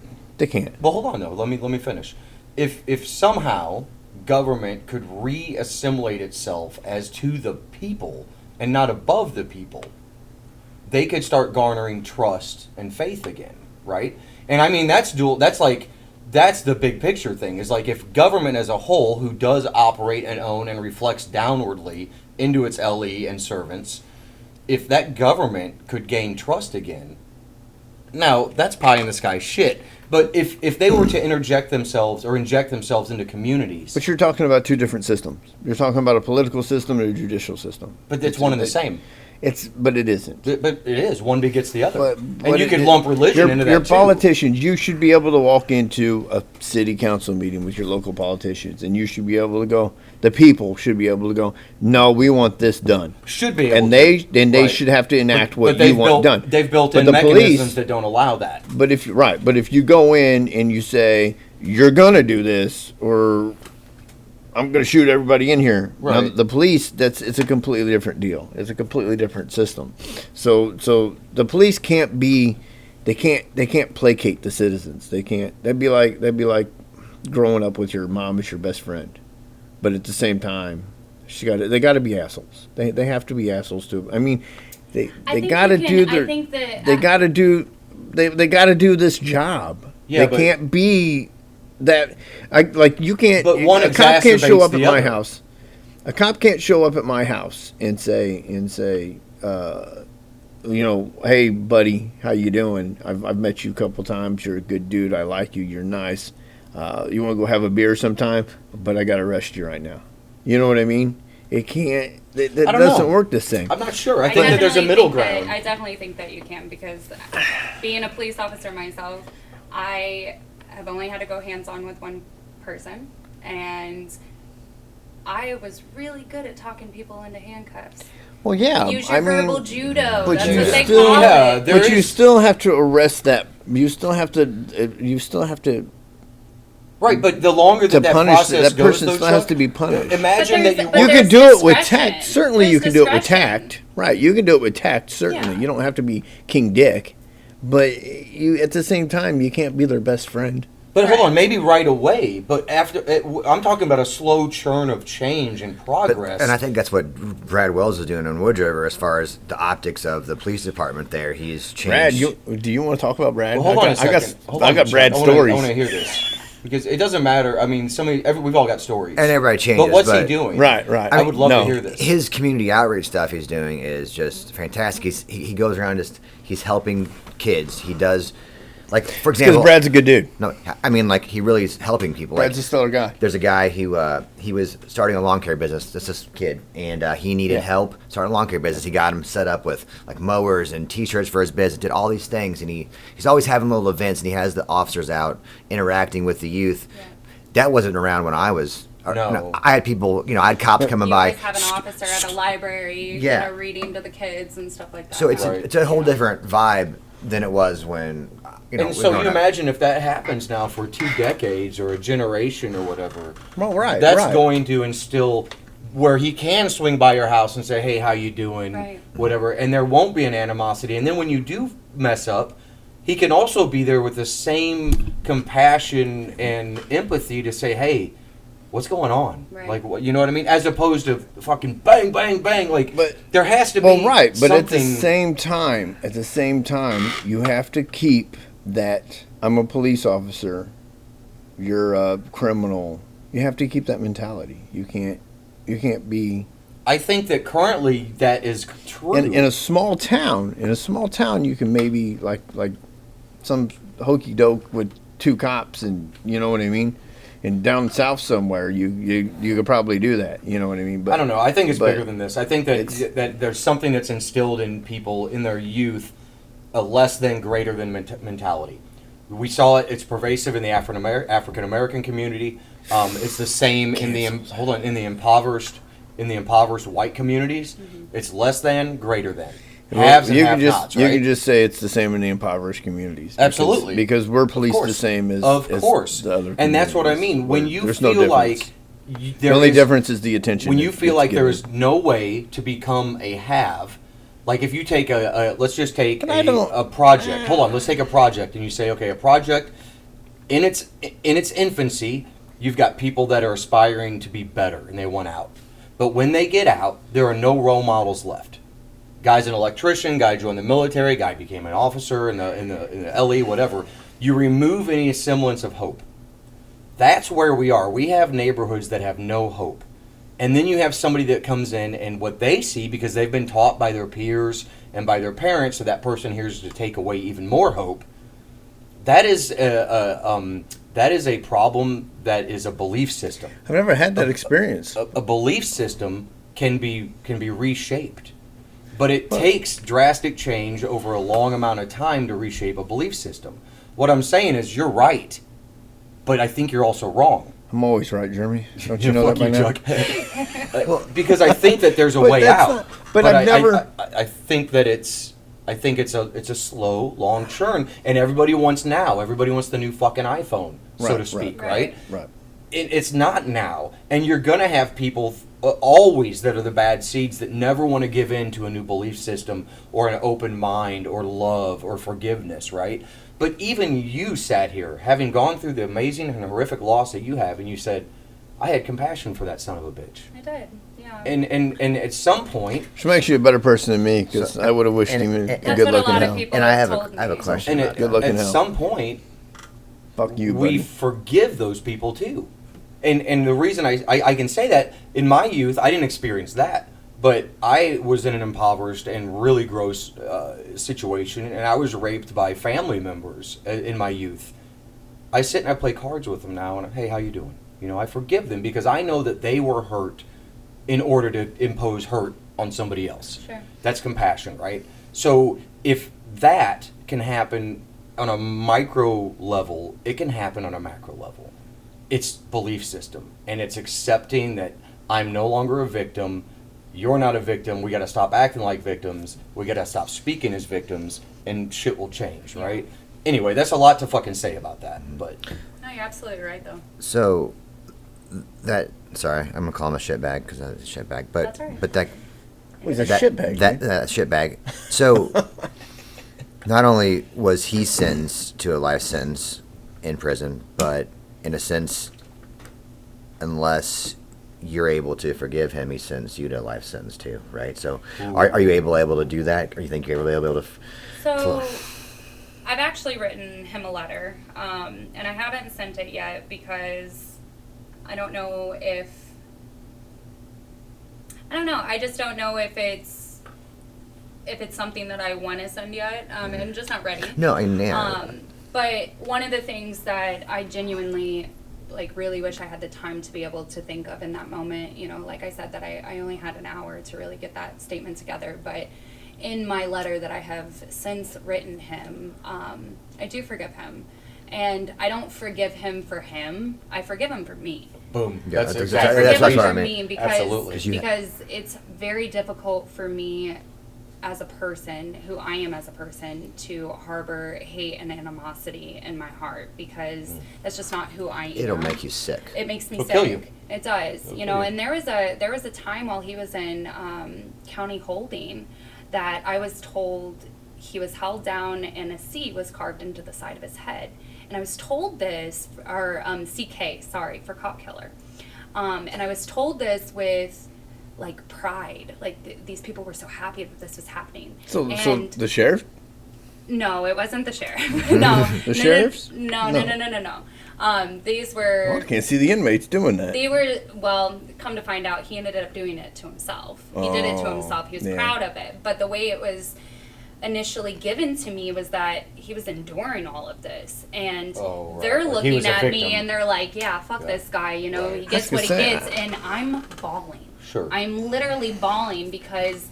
Well, hold on though. Let me finish. If somehow government could re-assimilate itself as to the people and not above the people, they could start garnering trust and faith again, right? And I mean that's the big picture thing. Is like if government as a whole, who does operate and own and reflects downwardly into its LE and servants, if that government could gain trust again, now that's pie in the sky shit. But if they were to inject themselves into communities, But you're talking about two different systems. You're talking about a political system and a judicial system. but it's one and the same. But it isn't. But it is. One begets the other. But And you could lump religion into that your too. politicians, you should be able to walk into a city council meeting with your local politicians, and you should be able to go. The people should be able to go. No, we want this done. Should be able And to. they Right. should have to enact But what they've you want done. They've built But in the mechanisms police, that don't allow that. But if you go in and you say you're gonna do this, or I'm gonna shoot everybody in here. Now, Right. the police, it's a completely different deal. It's a completely different system. So the police can't be, they can't placate the citizens. They can't. That'd be like growing up with your mom as your best friend, but at the same time, they got to be assholes. They have to be assholes too. I mean, they got to do their. They got to do. They got to do this job. Yeah, they but- can't be that. You can't. But one a cop can't show exacerbates up at the my other. house. A cop can't show up at my house and say, hey buddy, how you doing? I've met you a couple times. You're a good dude. I like you. You're nice. You want to go have a beer sometime? But I got to arrest you right now. You know what I mean? It can't. That I don't doesn't know. work. This thing. I'm not sure. I think that there's a middle ground. I definitely think that you can because being a police officer myself, I have only had to go hands-on with one person, and I was really good at talking people into handcuffs. Well, yeah. Use your verbal judo. but That's you what they still- call yeah, it. there But you is- still have to arrest that. You still have to. Right, but the longer To that punish process that goes, person though, still has Chuck, to be punished. Imagine But that you. there's- You but can there's do it with discretion. tact. Certainly, There's you can do it with discretion. tact. Right? You can do it with tact. Certainly, Yeah. you don't have to be King Dick, but you at the same time you can't be their best friend. But hold on, Correct. maybe right away. But I'm talking about a slow churn of change and progress. And I think that's what Brad Wells is doing on Wood River as far as the optics of the police department there. He's changed. Brad, do you want to talk about Brad? Well, hold on a second. I got Brad's stories. I want to hear this. Because it doesn't matter. I mean, we've all got stories. And everybody changes. But what's he doing? Right. I would love to hear this. His community outreach stuff he's doing is just fantastic. He goes around he's helping kids. He does, like, for example. Because Brad's a good dude. No, I mean, like, he really is helping people. Brad's like, a stellar guy. There's a guy who he was starting a lawn care business. This kid, and he needed help starting a lawn care business. He got him set up with like mowers and T-shirts for his business. Did all these things, and he's always having little events, and he has the officers out interacting with the youth. Yeah. That wasn't around when I was. No. I had people, I had cops coming You by. always have an officer at a library, Yeah. reading to the kids and stuff like that. So it's Right. it's a whole different vibe than it was when And so you imagine if that happens now for 2 decades or a generation or whatever. Well, right. That's right. going to instill where he can swing by your house and say, "Hey, how you doing?" Right. Whatever, and there won't be an animosity. And then when you do mess up, he can also be there with the same compassion and empathy to say, "Hey, what's going on?" Right. Like, what, you know what I mean? As opposed to fucking bang, bang, bang. Like, But- there has to be Well, right, but something. at the same time, you have to keep that. I'm a police officer. You're a criminal. You have to keep that mentality. You can't be I think that currently that is true. in a small town. In a small town, you can maybe like some hokey doke with 2 cops, and you know what I mean. And down south somewhere, you could probably do that. You know what I mean. But I don't know. I think it's but bigger than this. I think that there's something that's instilled in people in their youth, a less than greater than mentality. We saw it. It's pervasive in the African American community. It's the same in the impoverished white communities. It's less than, greater than. Haves and have-nots, You right? can just say it's the same in the impoverished communities. Absolutely. Because we're policed the same as of course. as the other and that's what I communities, mean. When where you there's no feel difference. like The only difference is the attention. when you feel it's like there given. is no way to become a have, like if you take let's just take But I don't- a project. Hold on, let's take a project, and you say, okay, a project in its infancy, you've got people that are aspiring to be better and they want out. But when they get out, there are no role models left. Guy's an electrician, guy joined the military, guy became an officer in the LE, whatever. You remove any semblance of hope. That's where we are. We have neighborhoods that have no hope. And then you have somebody that comes in, and what they see, because they've been taught by their peers and by their parents, so that person here is to take away even more hope. That is a problem. That is a belief system. I've never had that experience. A belief system can be reshaped, but it takes drastic change over a long amount of time to reshape a belief system. What I'm saying is, you're right, but I think you're also wrong. I'm always right, Jeremy. Don't you know that by now? Well, because I think that there's a But way that's out. not- but I've never- I think that it's a slow, long churn, and everybody wants now. Everybody wants the new fucking iPhone, so Right, to speak, right. Right. It's not now, and you're gonna have people always that are the bad seeds that never want to give in to a new belief system or an open mind or love or forgiveness, right? But even you sat here, having gone through the amazing and horrific loss that you have, and you said, I had compassion for that son of a bitch. I did, yeah. And at some point, Which makes you a better person than me, because I would have wished and- him and- a That's good what a luck in lot of hell. people And I have told a me. question and about Good luck at in hell. some point, Fuck you, we buddy. forgive those people too. And the reason I can say that, in my youth, I didn't experience that. But I was in an impoverished and really gross situation, and I was raped by family members in my youth. I sit and I play cards with them now, and hey, how you doing? You know, I forgive them because I know that they were hurt in order to impose hurt on somebody else. Sure. That's compassion, right? So if that can happen on a micro level, it can happen on a macro level. It's belief system, and it's accepting that I'm no longer a victim. You're not a victim. We got to stop acting like victims. We got to stop speaking as victims, and shit will change, right? Anyway, that's a lot to fucking say about that, but No, you're absolutely right, though. So sorry, I'm gonna call him a shitbag because I'm a shitbag. But That's all right. but that He's a that shitbag. that shitbag. So not only was he sentenced to a life sentence, in prison, but in a sense, unless you're able to forgive him, he sentenced you to a life sentence too, right? So are you able to do that? Or you think you're able to? So I've actually written him a letter, and I haven't sent it yet because I don't know. I just don't know if it's something that I want to send yet. I'm just not ready. No, I know. But one of the things that I genuinely really wish I had the time to be able to think of in that moment, like I said, that I only had an hour to really get that statement together. But in my letter that I have since written him, I do forgive him. And I don't forgive him for him. I forgive him for me. Boom. Yeah, That's that's exactly I forgive what him I for mean. me because, Absolutely. because it's very difficult for me as a person, who I am as a person, to harbor hate and animosity in my heart because that's just not who I am. It'll make you sick. It makes me It'll sick. kill you. It does. It'll You kill know, you. and there was a time while he was in county holding that I was told he was held down and a C was carved into the side of his head. And I was told this, or CK, sorry, for cop killer. And I was told this with pride. These people were so happy that this was happening. So And the sheriff? no, it wasn't the sheriff. No. The sheriffs? No. These Well, were... I can't see the inmates doing that. They were, well, come to find out, he ended up doing it to himself. He did it to himself. He was proud of it. But the way it was initially given to me was that he was enduring all of this. And they're Like he was looking a at me victim. and they're like, yeah, fuck this guy. He gets what he That's gets. sad. And I'm bawling. Sure. I'm literally bawling because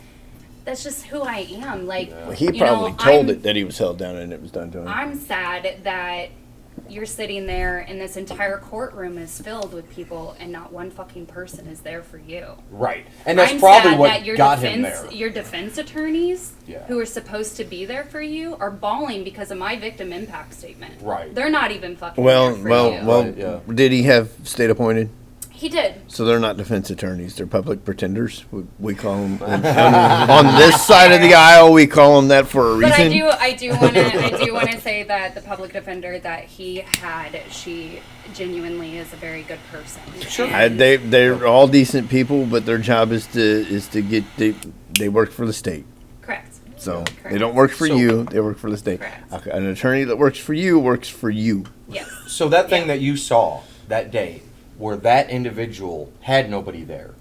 that's just who I am. Well, he probably told it that he was held down and it was done to him. I'm sad that you're sitting there and this entire courtroom is filled with people and not one fucking person is there for you. Right. And that's I'm probably sad what that your got him there. Your defense attorneys Yeah. who are supposed to be there for you are bawling because of my victim impact statement. Right. They're not even fucking Well, there for well, you. well. Right, yeah. Did he have state appointed? He did. So they're not defense attorneys; they're public pretenders. We call them on this side of the aisle. We call them that for a But reason. I do want to say that the public defender that he had, she genuinely is a very good person. Sure. And They're all decent people, but their job is to get they work for the state. correct. So Correct. they don't work for So- you; they work for the state. Correct. Okay, an attorney that works for you works for you. Yes. So that thing Yeah. that you saw that day, where that individual had nobody there,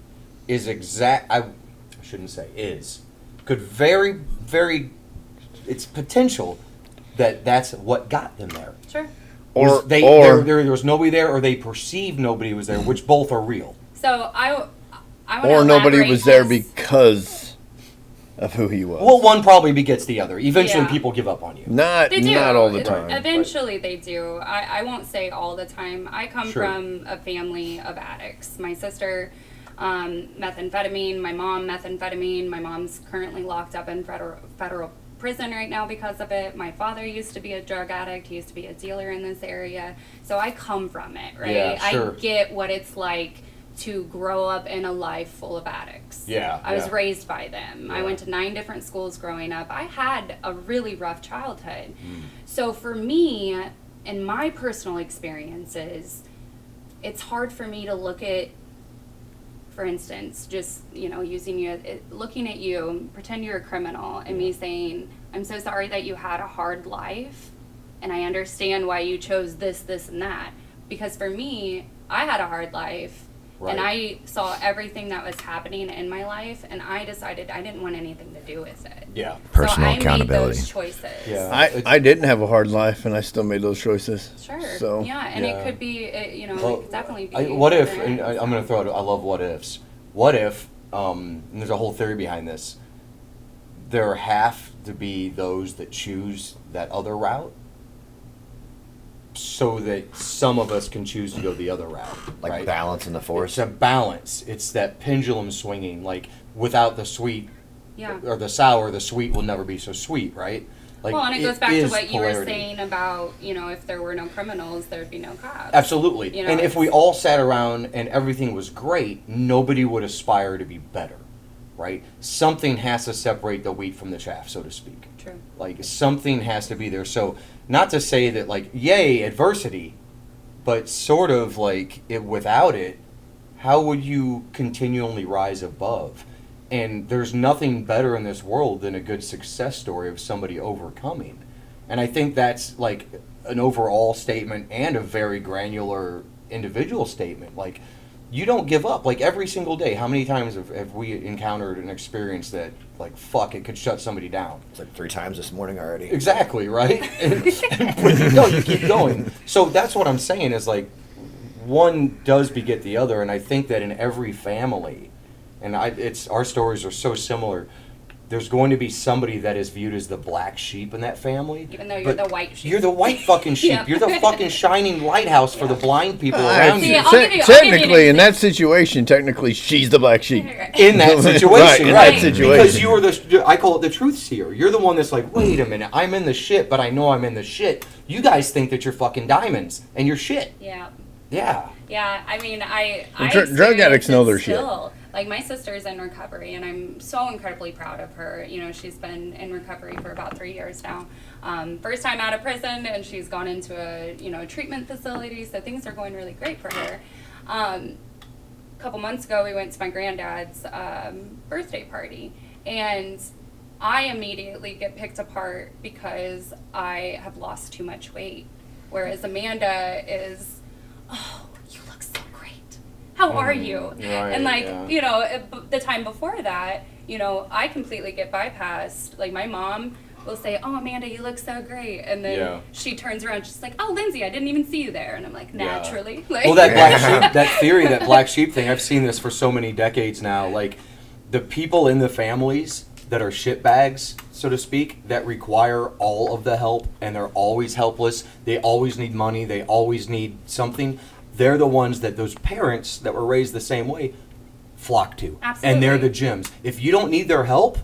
is I shouldn't say is, could very, it's potential that that's what got them there. Sure. Or There was nobody there, or they perceived nobody was there, which both are real. So I want or nobody was there because of who he was. Well, one probably begets the other. Eventually, Yeah. people give up on you. Not They do. all the time. Eventually they do. I won't say all the time. I come Sure. from a family of addicts. My sister, methamphetamine. My mom, methamphetamine. My mom's currently locked up in federal prison right now because of it. My father used to be a drug addict. He used to be a dealer in this area. So I come from it, right? Yeah, sure. I get what it's like to grow up in a life full of addicts. Yeah, I was yeah. raised by them. I Yeah. went to 9 different schools growing up. I had a really rough childhood. Mm. So for me, in my personal experiences, it's hard for me to look at, for instance, just, using you, looking at you, pretend you're a criminal, and me saying, I'm so sorry that you had a hard life, and I understand why you chose this, this, and that. Because for me, I had a hard life, and I saw everything that was happening in my life, and I decided I didn't want anything to do with it. Yeah. Personal so I accountability. made those choices. Yeah. I didn't have a hard life, and I still made those choices. Sure. So Yeah, and Yeah. it could be, it could definitely be. What if, different. and I'm going to throw it, I love what ifs. What if, and there's a whole theory behind this, there have to be those that choose that other route so that some of us can choose to go the other route. Like right? balance in the force. It's a balance. It's that pendulum swinging. Like without the sweet Yeah. or the sour, the sweet will never be so sweet, right? Like Well, and it goes back to is what you were polarity. saying about, if there were no criminals, there'd be no cops. Absolutely. You know, And if it's- we all sat around and everything was great, nobody would aspire to be better, right? Something has to separate the wheat from the chaff, so to speak. True. Like, something has to be there. So, not to say that, like, yay, adversity, but sort of like, without it, how would you continually rise above? And there's nothing better in this world than a good success story of somebody overcoming. And I think that's like an overall statement and a very granular individual statement. Like, you don't give up. Like, every single day, how many times have we encountered an experience that, like, fuck, it could shut somebody down? It's like 3 times this morning already. Exactly, right? But you keep going. So that's what I'm saying is, like, one does beget the other, and I think that in every family, and our stories are so similar, there's going to be somebody that is viewed as the black sheep in that family. Even though you're the white sheep. You're the white fucking sheep. Yeah. You're the fucking shining lighthouse for the blind people Actually, around you. I'll give you- technically, in that situation, technically, she's the black sheep. In that situation, in right? that situation. Because you are I call it the truth seer. You're the one that's like, wait a minute, I'm in the shit, but I know I'm in the shit. You guys think that you're fucking diamonds, and you're shit. Yeah. Yeah. Yeah, I mean, I drug addicts know their shit. shit. Like, my sister's in recovery, and I'm so incredibly proud of her. You know, she's been in recovery for about 3 years now. First time out of prison, and she's gone into a treatment facility, so things are going really great for her. A couple months ago, we went to my granddad's birthday party, and I immediately get picked apart because I have lost too much weight, whereas Amanda is, oh, you look so great. How are you? Right, And like, yeah. the time before that, I completely get bypassed. Like, my mom will say, oh, Amanda, you look so great. And then she turns around, she's like, oh, Lindsay, I didn't even see you there. And I'm like, naturally. Yeah. Like, Well, that black sheep, that theory, that black sheep thing, I've seen this for so many decades now. Like, the people in the families that are shitbags, so to speak, that require all of the help, and they're always helpless, they always need money, they always need something, they're the ones that those parents that were raised the same way flock to. Absolutely. And they're the gems. If you don't need their help,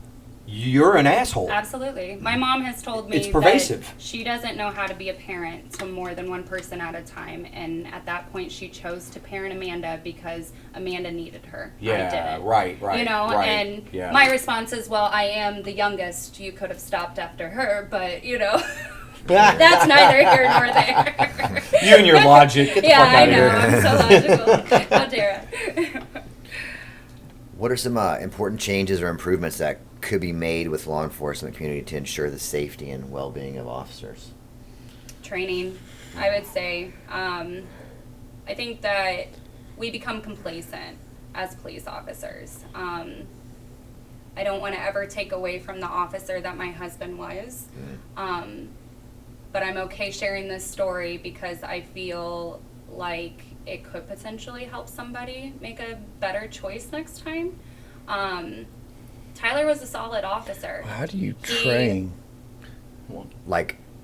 you're an asshole. Absolutely. My mom has told me It's pervasive. that she doesn't know how to be a parent to more than one person at a time. And at that point, she chose to parent Amanda because Amanda needed her. I Yeah, didn't. right. Right. And yeah. my response is, well, I am the youngest. You could have stopped after her, but, that's neither here nor there. You and your logic. Get the fuck out of here. I'm so logical. How dare I? What are some important changes or improvements that could be made with law enforcement community to ensure the safety and well-being of officers? Training, I would say. I think that we become complacent as police officers. I don't want to ever take away from the officer that my husband was. But I'm okay sharing this story because I feel like it could potentially help somebody make a better choice next time. Tyler was a solid officer. How do you train?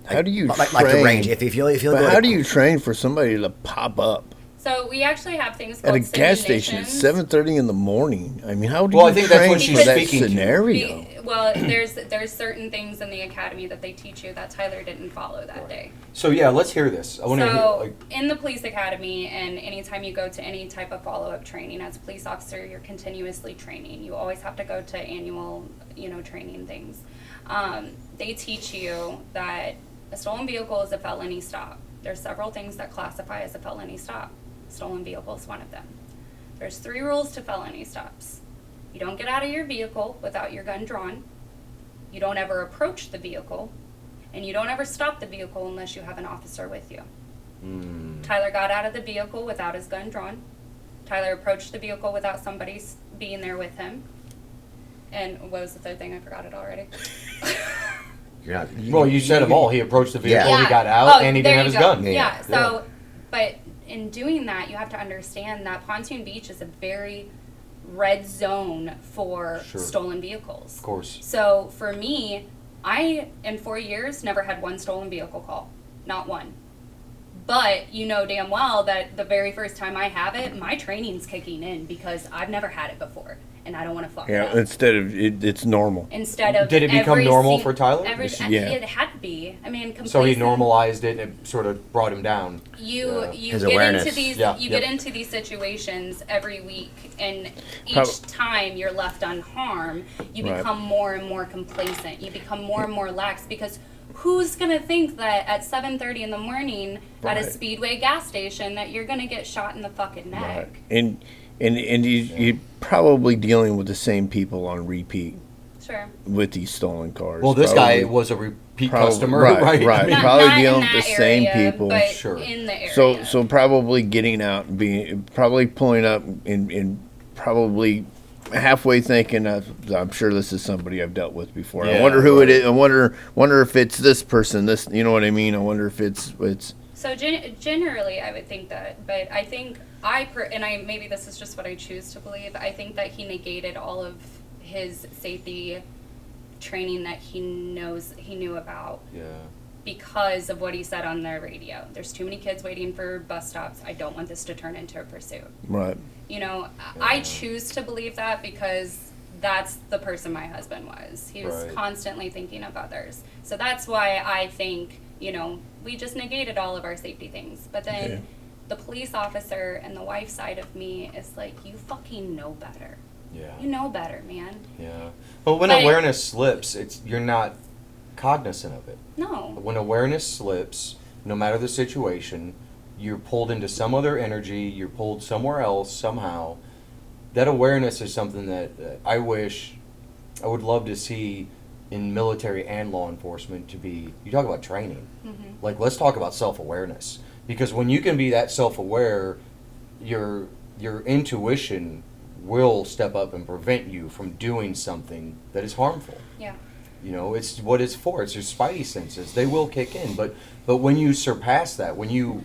How do you like train? the range? If you feel But how do you train for somebody to pop up So we actually have things at called a gas station at simulations. 7:30 in the morning? I mean, how do Well, you I think that's train what she's for that speaking to. scenario? Well, there's certain things in the academy that they teach you that Tyler didn't follow that day. So yeah, let's hear this. I want to So hear. in the police academy, and anytime you go to any type of follow-up training as a police officer, you're continuously training. You always have to go to annual, training things. They teach you that a stolen vehicle is a felony stop. There's several things that classify as a felony stop. Stolen vehicle is one of them. There's 3 rules to felony stops. You don't get out of your vehicle without your gun drawn. You don't ever approach the vehicle. And you don't ever stop the vehicle unless you have an officer with you. Tyler got out of the vehicle without his gun drawn. Tyler approached the vehicle without somebody being there with him. And what was the third thing? I forgot it already. You're not. Well, you said them all. He approached the vehicle, Yeah. he got out, Oh, and he there didn't have you his go. gun. Yeah. So, but in doing that, you have to understand that Pontoon Beach is a very red zone for Sure. stolen vehicles. Of course. So for me, I, in 4 years, never had one stolen vehicle call. Not one. But you know damn well that the very first time I have it, my training's kicking in because I've never had it before, and I don't want to fuck it up. Instead of it's normal. Instead of Did it become normal for Tyler? Yeah. It had to be. I mean, So he complacent- normalized it and it sort of brought him down. You His get awareness. into these Yeah, you yep. get into these situations every week, and each Prob- time you're left unharmed, you Right. become more and more complacent. You become more and more lax because who's gonna think that at 7:30 in the morning at a Right. Speedway gas station that you're gonna get shot in the fucking neck? Right. And you're probably dealing with the same people on repeat Sure. with these stolen cars. Well, this Probably- guy was a repeat probably- customer, right, right? right. I mean, Probably not dealing in with the that same area, people. but Sure. in the area. So probably getting out and probably pulling up and probably halfway thinking, I'm sure this is somebody I've dealt with before. I Yeah, wonder who right. it is. I wonder if it's this person. This, you know what I mean? I wonder if it's. So generally, I would think that, but I think maybe this is just what I choose to believe. I think that he negated all of his safety training that he knew about yeah. because of what he said on the radio. There's too many kids waiting for bus stops. I don't want this to turn into a pursuit. Right. You know, I choose to believe that because that's the person my husband was. He was Right. constantly thinking of others. So that's why I think, you know, we just negated all of our safety things. But then Okay. the police officer and the wife side of me is like, you fucking know better. Yeah. You know better, man. Yeah. But when But- awareness slips, you're not cognizant of it. No. When awareness slips, no matter the situation, you're pulled into some other energy, you're pulled somewhere else somehow. That awareness is something that I would love to see in military and law enforcement to be, you talk about training. Mm-hmm. Like, let's talk about self-awareness. Because when you can be that self-aware, your intuition will step up and prevent you from doing something that is harmful. Yeah. You know, it's what it's for. It's your spidey senses. They will kick in. But when you surpass that, when you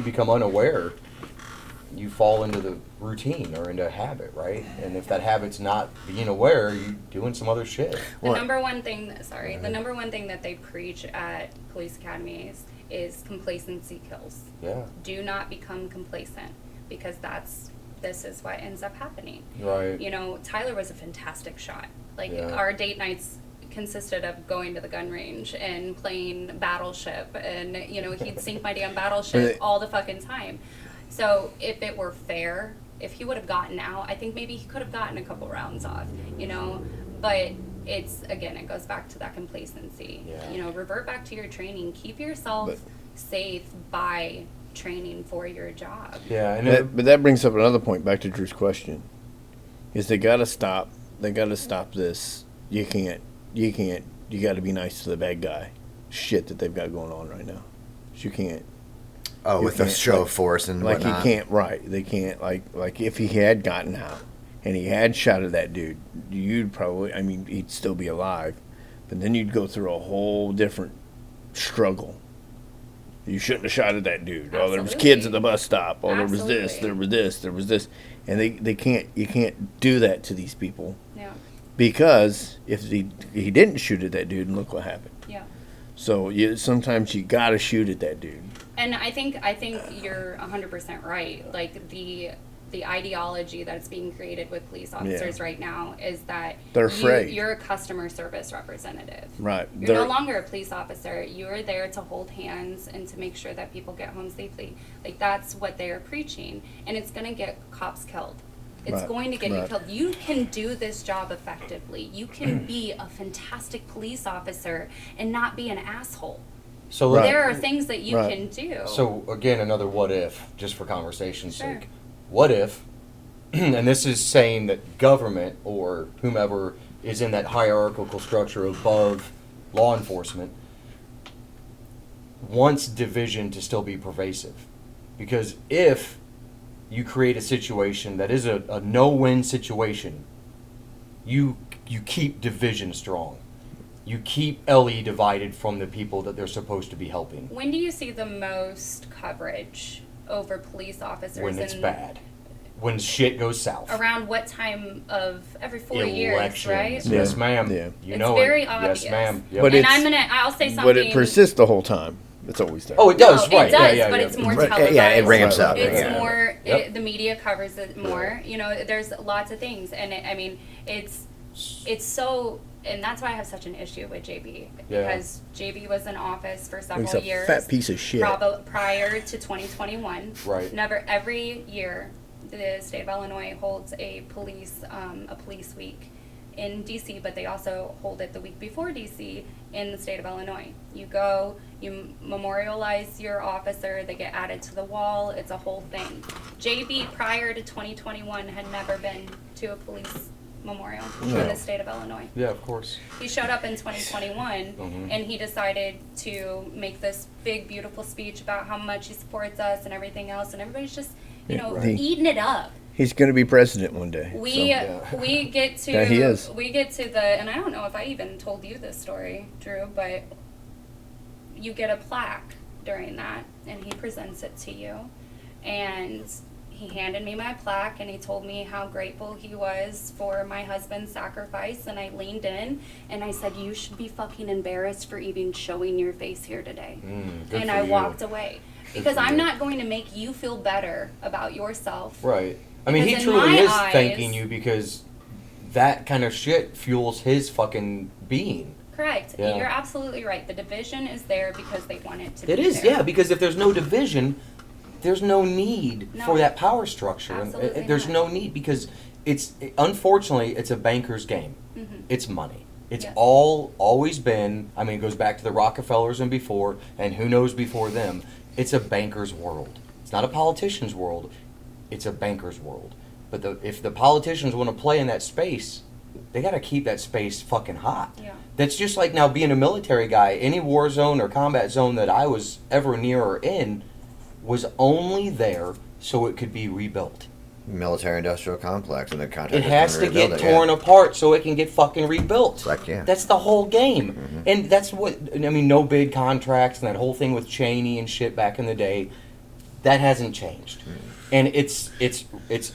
become unaware, you fall into the routine or into a habit, right? And if that habit's not being aware, you're doing some other shit. The number one thing that they preach at police academies is complacency kills. Yeah. Do not become complacent because this is what ends up happening. Right. You know, Tyler was a fantastic shot. Like, Yeah. our date nights consisted of going to the gun range and playing Battleship, and, you know, he'd sink my damn Battleship all the fucking time. So if it were fair, if he would have gotten out, I think maybe he could have gotten a couple rounds off, you know, but it goes back to that complacency. Yeah. You know, revert back to your training, keep yourself safe by training for your job. Yeah. And But that brings up another point. Back to Drew's question: is they got to stop? They got to stop this. You can't. You got to be nice to the bad guy. Shit that they've got going on right now. You can't. Oh, You with the can't, show like- of force and Like whatnot. he can't. Right. They can't. Like if he had gotten out and he had shot at that dude, you'd probably. I mean, he'd still be alive, but then you'd go through a whole different struggle. You shouldn't have shot at that dude. Oh, there was kids at the bus stop. Oh, there was this. Absolutely. There was this. There was this. And they can't. You can't do that to these people. Yeah. Because if he didn't shoot at that dude, and look what happened. Yeah. So sometimes you gotta shoot at that dude. And I think you're 100% right. Like the ideology that's being created with police officers right now is that They're afraid. You're a customer service representative. Right. You're no longer a police officer. You are there to hold hands and to make sure that people get home safely. Like, that's what they are preaching, and it's going to get cops killed. It's Right, going to get you right. killed. You can do this job effectively. You can be a fantastic police officer and not be an asshole. so Right. There are things that you Right. can do. So again, another what if, just for conversation's Sure. sake. What if, and this is saying that government or whomever is in that hierarchical structure above law enforcement wants division to still be pervasive. Because if you create a situation that is a no-win situation, you keep division strong. You keep LE divided from the people that they're supposed to be helping. When do you see the most coverage over police officers? When it's in- bad. When shit goes south. Around what time of every 4 years, Elections. right? Yeah. Yes, ma'am. Yeah. You It's know very it. obvious. Yes, ma'am. Yep. But And it's- I'll say something. But it persists the whole time. It's always there. Oh, it does, No, right? it does, yeah, but yeah. it's more Right, televised. yeah, it ramps up. It's Yeah. more. Yep. The media covers it more. You know, there's lots of things, and it's so, and that's why I have such an issue with JB, Yeah. because JB was in office for several He's a years. fat piece of shit. Prior to 2021. Right. Never every year, the state of Illinois holds a police week in DC, but they also hold it the week before DC in the state of Illinois. You go, you memorialize your officer, they get added to the wall, it's a whole thing. JB prior to 2021 had never been to a police memorial in No. the state of Illinois. Yeah, of course. He showed up in 2021 Mhm. and he decided to make this big beautiful speech about how much he supports us and everything else, and everybody's just, Right. eating it up. He's going to be president one day. We so. we get to Yeah, he is. we get to the, and I don't know if I even told you this story, Drew, but you get a plaque during that, and he presents it to you, and he handed me my plaque, and he told me how grateful he was for my husband's sacrifice, and I leaned in and I said, "You should be fucking embarrassed for even showing your face here today." Good And for I you. walked away Good because for I'm you. not going to make you feel better about yourself. Right. I mean, he Because in truly my is eyes- thanking you because that kind of shit fuels his fucking being. Correct. Yeah. You're absolutely right. The division is there because they want it to It be is, there. yeah, because if there's no division, there's no need No. for that power structure. And Absolutely there's not. no need because unfortunately, it's a banker's game. Mhm. It's money. It's Yes. always been, I mean, it goes back to the Rockefellers and before, and who knows before them. It's a banker's world. It's not a politician's world. It's a banker's world. But if the politicians want to play in that space, they got to keep that space fucking hot. Yeah. That's just like now being a military guy. Any war zone or combat zone that I was ever near or in was only there so it could be rebuilt. Military-industrial complex, and the contractor's It has gonna to get rebuild it, torn yeah. apart so it can get fucking rebuilt. Correct, yeah. That's the whole game. Mhm. And that's what, I mean, no bid contracts and that whole thing with Cheney and shit back in the day, that hasn't changed. And it's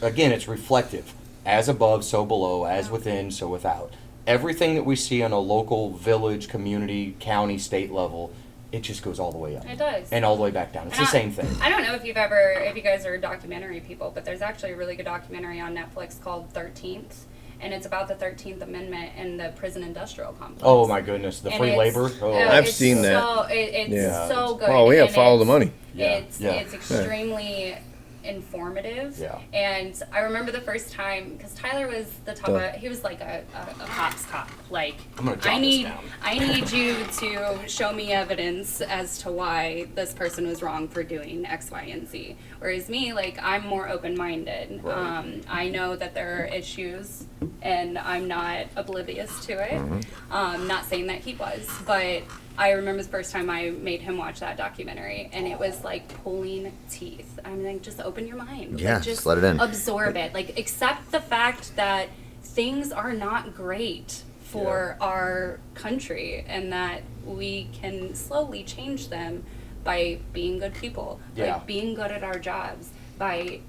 again, it's reflective. As above, so below, as within, so without. Everything that we see on a local, village, community, county, state level, it just goes all the way up. It does. And all the way back down. It's the same thing. I don't know if you guys are documentary people, but there's actually a really good documentary on Netflix called 13th, and it's about the 13th Amendment and the prison industrial complex. Oh my goodness, the And free it's- labor. Oh. I've it's seen that. It's Yeah. so good. Oh, yeah, and follow the it's- money. Yeah, It's yeah. it's extremely informative. Yeah. And I remember the first time, because Tyler was the top of, he was like a cop's cop. Like, I'm gonna jot I this need down. I need you to show me evidence as to why this person was wrong for doing X, Y, and Z. Whereas me, like, I'm more open-minded. Right. I know that there are issues, and I'm not oblivious to it. Not saying that he was, but I remember the first time I made him watch that documentary, and it was like pulling teeth. I'm like, just open your mind. Yeah, Like, just let it in. Absorb it. Like, accept the fact that things are not great for our country, and that we can slowly change them by being good people, Yeah. by being good at our jobs, by,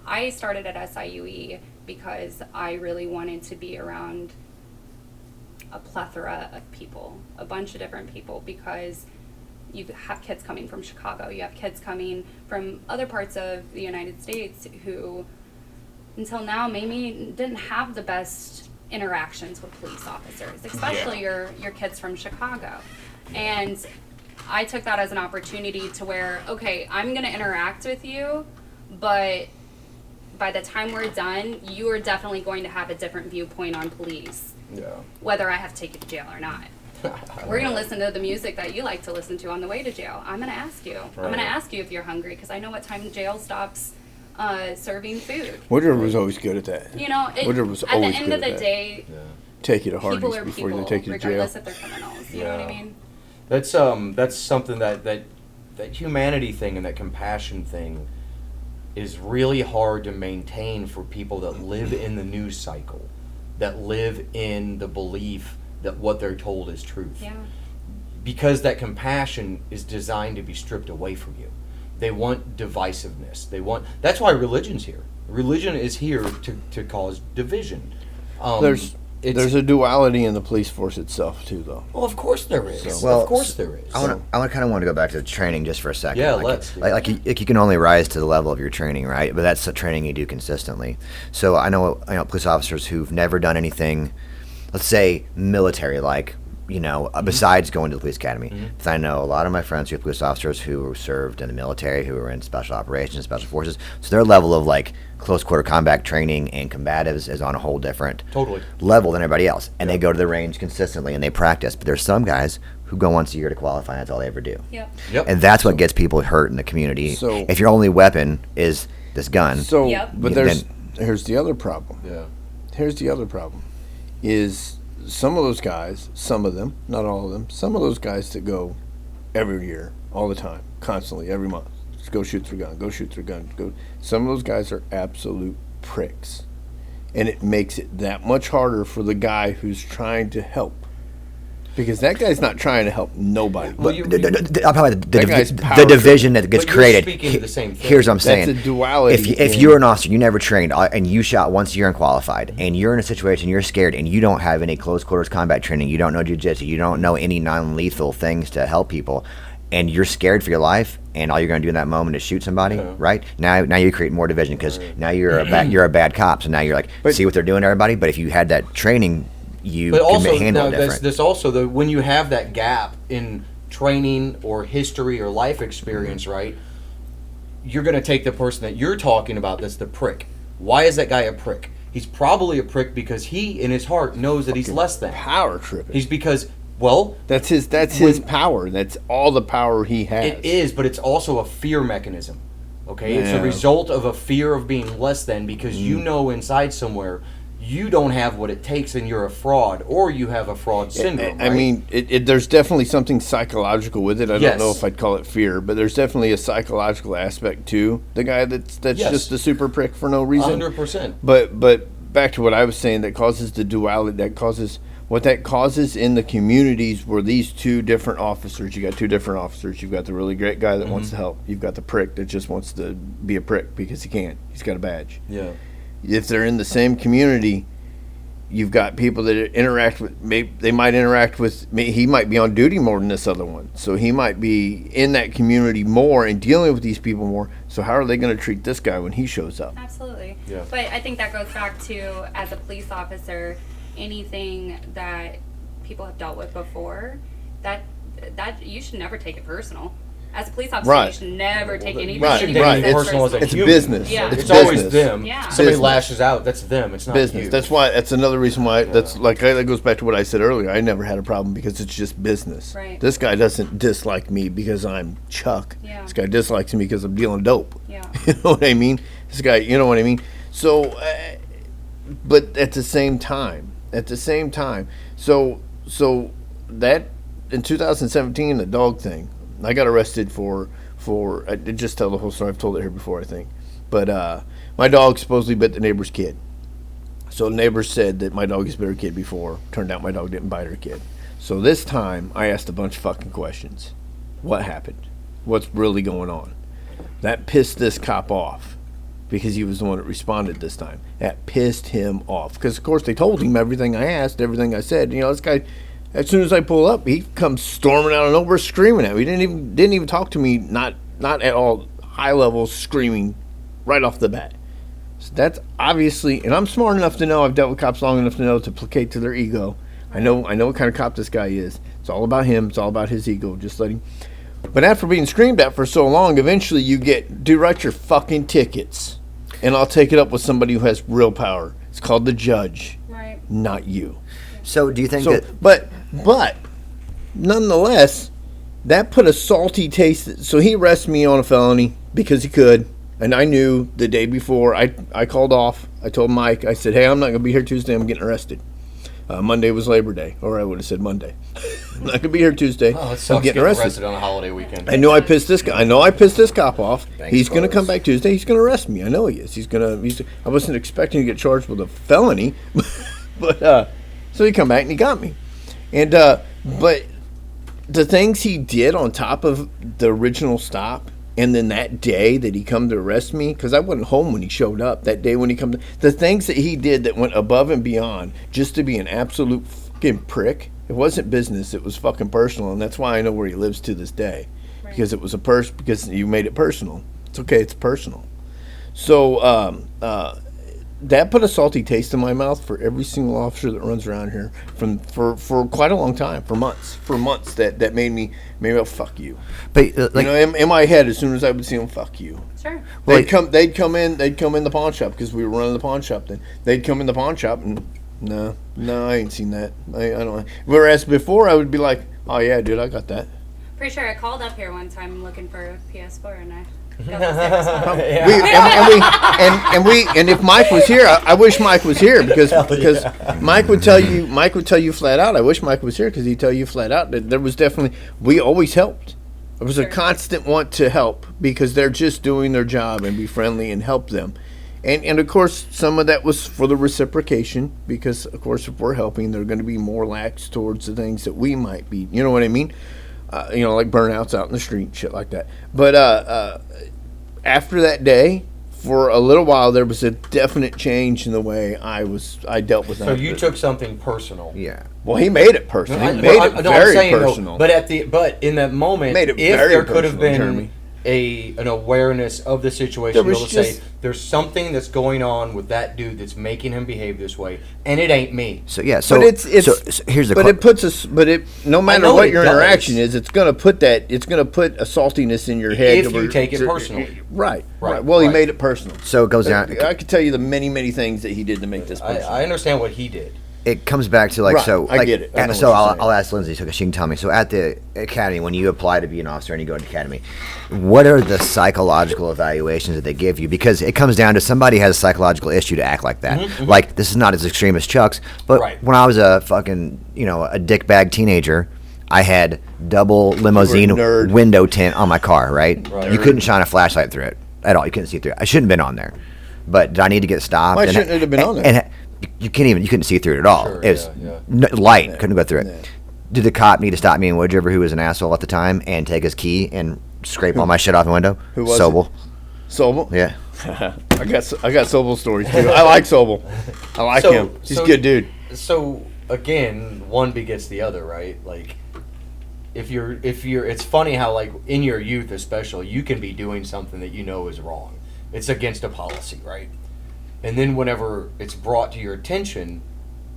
I started at SIUE because I really wanted to be around a plethora of people, a bunch of different people, because you have kids coming from Chicago, you have kids coming from other parts of the United States who, until now, maybe didn't have the best interactions with police officers, especially your kids from Chicago. And I took that as an opportunity to where, okay, I'm going to interact with you, but by the time we're done, you are definitely going to have a different viewpoint on police, Yeah. whether I have to take you to jail or not. We're going to listen to the music that you like to listen to on the way to jail. I'm going to ask you. I'm going to Right. ask you if you're hungry, because I know what time jail stops serving food. Woodward was always good at that. At Woodward was the always end good of the at that. day, Take you to people Hardee's are before people, they take you to jail. regardless if they're criminals. You know what I Yeah. mean? That's something that humanity thing and that compassion thing is really hard to maintain for people that live in the news cycle, that live in the belief that what they're told is truth. Yeah. Because that compassion is designed to be stripped away from you. They want divisiveness. That's why religion's here. Religion is here to cause division. There's There's a duality in the police force itself too, though. Well, of course there is. Well, of course there is. I kind of want to go back to training just for a second. Yeah, like, let's. Like you can only rise to the level of your training, right? But that's the training you do consistently. So I know police officers who've never done anything, let's say military-like, besides going to the police academy. Because I know a lot of my friends who are police officers who served in the military, who were in special operations, special forces. So their level of like close quarter combat training and combatives is on a whole different level than everybody else. And they go to the range consistently and they practice. But there's some guys who go once a year to qualify, and that's all they ever do. Yep. And that's what gets people hurt in the community. So, if your only weapon is this gun. So, Yep. but here's the other problem. Yeah. Here's the other problem, is some of those guys, some of them, not all of them, some of those guys that go every year, all the time, constantly, every month, just go shoot their gun, go shoot their gun, go. Some of those guys are absolute pricks, and it makes it that much harder for the guy who's trying to help. Because that guy's not trying to help nobody. Well, I'll probably the the division that gets created. Speaking the same thing. Here's what I'm saying. That's a duality. If you're an officer, you never trained, and you shot once a year and qualified, and you're in a situation, you're scared, and you don't have any close quarters combat training, you don't know jiu-jitsu, you don't know any non-lethal things to help people, and you're scared for your life, and all you're going to do in that moment is shoot somebody, right? Now you create more division because now you're a bad cop, so now you're like, see what they're doing to everybody. But if you had that training, you can handle it different. There's also when you have that gap in training or history or life experience, right? You're going to take the person that you're talking about that's the prick. Why is that guy a prick? He's probably a prick because he, in his heart, knows that he's less than. Power tripping. He's because, that's his power. That's all the power he has. It is, but it's also a fear mechanism. Okay? Yeah. It's a result of a fear of being less than because you know inside somewhere you don't have what it takes and you're a fraud, or you have a fraud syndrome. I mean, there's definitely something psychological with it. I Yes. don't know if I'd call it fear, but there's definitely a psychological aspect to the guy that's Yes. just a super prick for no reason. 100%. But back to what I was saying, that causes the duality. What that causes in the communities where these two different officers, you got two different officers. You've got the really great guy that wants to help. You've got the prick that just wants to be a prick because he can't. He's got a badge. Yeah. If they're in the same community, you've got people that interact with. Maybe they might interact with. He might be on duty more than this other one, so he might be in that community more and dealing with these people more. So how are they going to treat this guy when he shows up? Absolutely. Yeah. But I think that goes back to, as a police officer, anything that people have dealt with before, that you should never take it personal. As a police officer, Right. you should never take anything. Right, Shouldn't right. take it personal as a It's human. business. Yeah. It's business. always them. Yeah. Somebody Business. lashes out, that's them. It's not Business. you. That's another reason why. That's like that goes back to what I said earlier. I never had a problem because it's just business. Right. This guy doesn't dislike me because I'm Chuck. Yeah. This guy dislikes me because I'm dealing dope. Yeah. You know what I mean? This guy, you know what I mean? So, but at the same time, so that in 2017, the dog thing, I got arrested for I did just tell the whole story. I've told it here before, I think. But my dog supposedly bit the neighbor's kid. So the neighbors said that my dog has bit her kid before. Turned out my dog didn't bite her kid. So this time, I asked a bunch of fucking questions. What happened? What's really going on? That pissed this cop off because he was the one that responded this time. That pissed him off because, of course, they told him everything I asked, everything I said. You know, this guy, as soon as I pull up, he comes storming out of nowhere screaming at me. He didn't even talk to me, not at all high level, screaming right off the bat. So that's obviously, and I'm smart enough to know, I've dealt with cops long enough to know to placate to their ego. I know what kind of cop this guy is. It's all about him. It's all about his ego. Just let him. But after being screamed at for so long, eventually you get, dude, write your fucking tickets, and I'll take it up with somebody who has real power. It's called the judge, Right. not you. So do you think So, that? but nonetheless, that put a salty taste. So he arrested me on a felony because he could, and I knew the day before. I called off. I told Mike. I said, "Hey, I'm not gonna be here Tuesday. I'm getting arrested." Monday was Labor Day, or I would have said Monday. I'm not gonna be here Tuesday. Oh, it I'm sucks getting arrested. on a holiday weekend. I know I pissed this guy. I know I pissed this cop off. Thanks, He's going to come fellas. back Tuesday. He's going to arrest me. I know he is. I wasn't expecting to get charged with a felony, but so he come back and he got me. And but the things he did on top of the original stop And then that day that he come to arrest me, because I wasn't home when he showed up, that day when he come to, the things that he did that went above and beyond just to be an absolute fucking prick, it wasn't business, it was fucking personal. And that's why I know where he lives to this day. Right. Because it was because you made it personal. It's okay, it's personal. So that put a salty taste in my mouth for every single officer that runs around here for quite a long time, for months that made me oh, fuck you. But in my head, as soon as I would see them, fuck you. Sure. They'd come in the pawn shop because we were running the pawn shop then. They'd come in the pawn shop and no, I ain't seen that. I don't. Whereas before I would be like, oh yeah, dude, I got that. Pretty sure I called up here one time looking for a PS4 and I. And if Mike was here, I wish Mike was here because Mike would tell you flat out. I wish Mike was here because he'd tell you flat out that there was definitely, we always helped. There was a constant want to help because they're just doing their job and be friendly and help them. And of course, some of that was for the reciprocation because, of course, if we're helping, they're going to be more lax towards the things that we might be. You know what I mean? Like burnouts out in the street, shit like that. But after that day, for a little while, there was a definite change in the way I dealt with that. So you took something personal. Yeah. Well, he made it personal. He made it very personal. But in that moment, if there could have been an awareness of the situation, you'll say there's something that's going on with that dude that's making him behave this way, and it ain't me. So yeah, so here's the. But it puts us. But no matter what your interaction is, it's gonna put a saltiness in your head if you take it personally. Right. Well, he made it personal. So it goes down. I could tell you the many things that he did to make this personal. I understand what he did. It comes back to I get it. I'll ask Linsey so she can tell me. So at the academy, when you apply to be an officer and you go to the academy, what are the psychological evaluations that they give you? Because it comes down to somebody has a psychological issue to act like that. Mm-hmm. Like, this is not as extreme as Chuck's, but when I was a fucking, a dickbag teenager, I had double limousine window tint on my car, right? You couldn't shine a flashlight through it at all. You couldn't see through it. I shouldn't have been on there. But did I need to get stopped? Why shouldn't it have been on there? And you couldn't see through it at all. Sure, it was light, couldn't go through it. Yeah. Did the cop need to stop me in Wood River, who was an asshole at the time, and take his key and scrape all my shit off the window? Who was Sobel. Sobel? Yeah. I got Sobel stories too. I like Sobel. I like him. He's a good dude. So again, one begets the other, right? Like if you're it's funny how, like, in your youth especially, you can be doing something that you know is wrong. It's against a policy, right? And then whenever it's brought to your attention,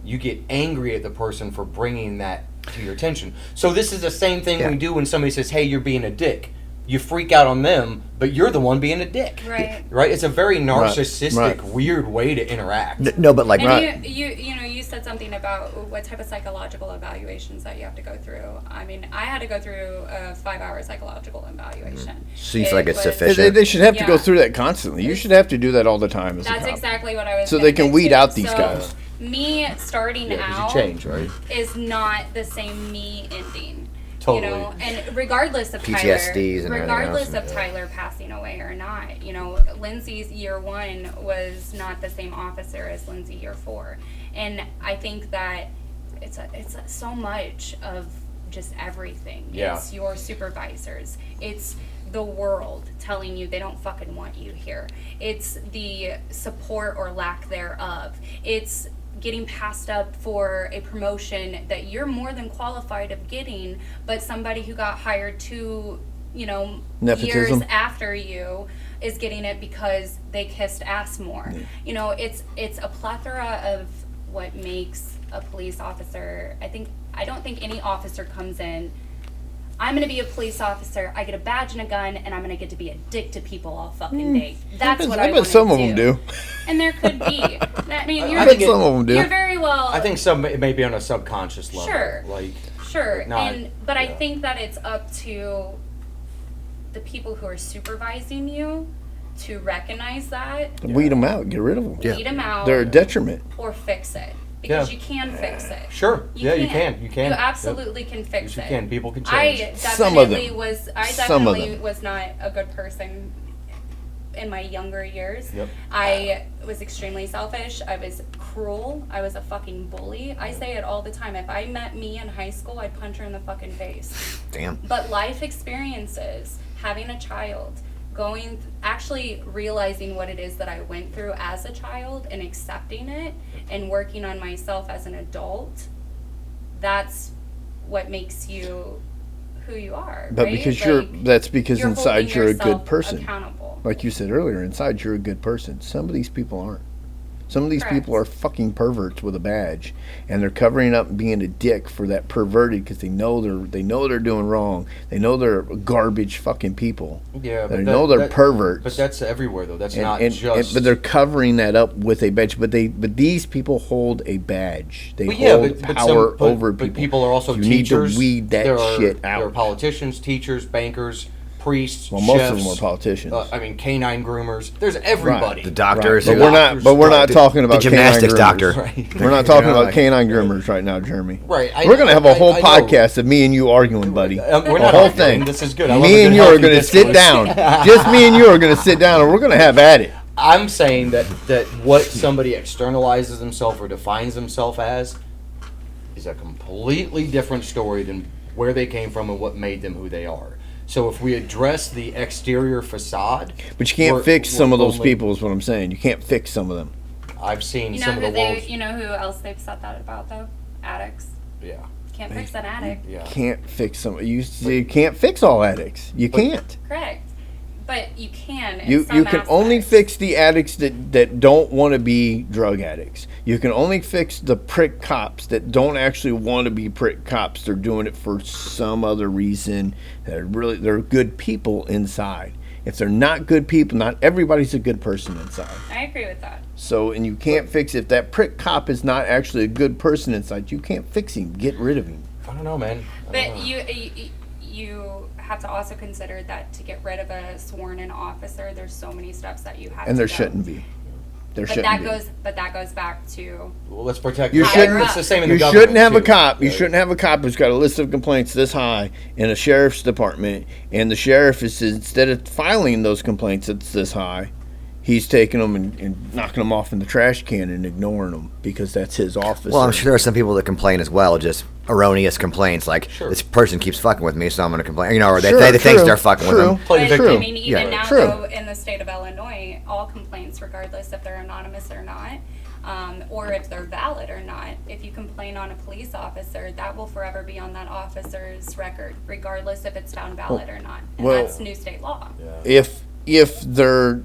you get angry at the person for bringing that to your attention. So this is the same thing we do when somebody says, hey, you're being a dick. You freak out on them, but you're the one being a dick. Right. Right? It's a very narcissistic, weird way to interact. No, but like... And you said something about what type of psychological evaluations that you have to go through. I mean, I had to go through a 5-hour psychological evaluation. Mm-hmm. So you feel like it's sufficient? They should have to go through that constantly. You should have to do that all the time as a cop. That's exactly what I was So they can weed out these guys. Me starting out is not the same me ending. Totally. And regardless of PTSDs Tyler passing away or not, Linsey's year 1 was not the same officer as Linsey year 4, and I think that it's so much of just everything. Yeah. It's your supervisors. It's the world telling you they don't fucking want you here. It's the support or lack thereof. It's getting passed up for a promotion that you're more than qualified of getting, but somebody who got hired 2 years after you is getting it because they kissed ass more. Yeah. It's a plethora of what makes a police officer. I don't think any officer comes in, I'm going to be a police officer, I get a badge and a gun, and I'm going to get to be a dick to people all fucking day. That's what I want to do. I bet some of them do. And there could be. I mean, I bet some of them do. You're very well... I think some may be on a subconscious level. Sure. Sure. But I think that it's up to the people who are supervising you to recognize that. Weed them out. Get rid of them. Weed them out. They're a detriment. Or fix it. Because you can fix it. Sure. You can. You absolutely can fix it. You can. People can change. I definitely was not a good person in my younger years. Yep. I was extremely selfish. I was cruel. I was a fucking bully. I say it all the time. If I met me in high school, I'd punch her in the fucking face. Damn. But life experiences, having a child, actually realizing what it is that I went through as a child and accepting it and working on myself as an adult, that's what makes you who you are. But right? because Like, that's because inside holding you're a good yourself person. accountable. Like you said earlier, inside you're a good person. Some of these people aren't. Some of these Correct. people are fucking perverts with a badge, and they're covering up and being a dick for that perverted because they know they're doing wrong. They know they're garbage fucking people. Yeah, They know they're perverts. But that's everywhere though. That's And- not and- just. but they're covering that up with a badge. But these people hold a badge. They Well, yeah, hold but power but over But people. people are also You teachers. need to weed that There are- shit There are out. politicians, teachers, bankers, priests, Well, most chefs, of them are politicians. I mean, canine groomers. There's everybody. The doctors. But who- we're not. But we're not the- talking about the gymnastics canine groomers. doctor. Right. We're not talking You know, about like- canine groomers right now, Jeremy. Right. We're gonna have a whole I know. podcast of me and you arguing, buddy. We're The not whole arguing. thing. This is good. I love a Me good, and you are healthy gonna sit discourse. down. Just me and you are gonna sit down, and we're gonna have at it. I'm saying that what somebody externalizes themselves or defines themselves as is a completely different story than where they came from and what made them who they are. So if we address the exterior facade, But you can't we're- fix some we're of those only- people. Is what I'm saying. You can't fix some of them. I've seen You know some of who the world's. you know who else they've said that about though? Addicts. Yeah. Can't fix an addict. Yeah. Can't fix some. You can't fix all addicts. You can't. Correct. But you can. In You some can only aspects. fix the addicts that don't want to be drug addicts. You can only fix the prick cops that don't actually want to be prick cops. They're doing it for some other reason. They're good people inside. If they're not good people, not everybody's a good person inside. I agree with that. So, and you can't fix if that prick cop is not actually a good person inside. You can't fix him. Get rid of him. I don't know, man. I don't But know. you have to also consider that to get rid of a sworn-in officer, there's so many steps that you have. And to there go. shouldn't be. There But shouldn't that goes back to Well, let's protect. You the- shouldn't- It's the same in You the government, shouldn't have a too. cop. You Right. shouldn't have a cop who's got a list of complaints this high in a sheriff's department, and the sheriff is, instead of filing those complaints that's this high, he's taking them and knocking them off in the trash can and ignoring them because that's his office. Well, I'm sure there are some people that complain as well, just erroneous complaints, like Sure. this person keeps fucking with me, so I'm going to complain. You know, or they, Sure, they think true, they're fucking with true. them. Play the But, victim. I mean, even Yeah. now, True. though, in the state of Illinois, all complaints, regardless if they're anonymous or not, or if they're valid or not, if you complain on a police officer, that will forever be on that officer's record, regardless if it's found valid or not. And well- that's new state law. if they're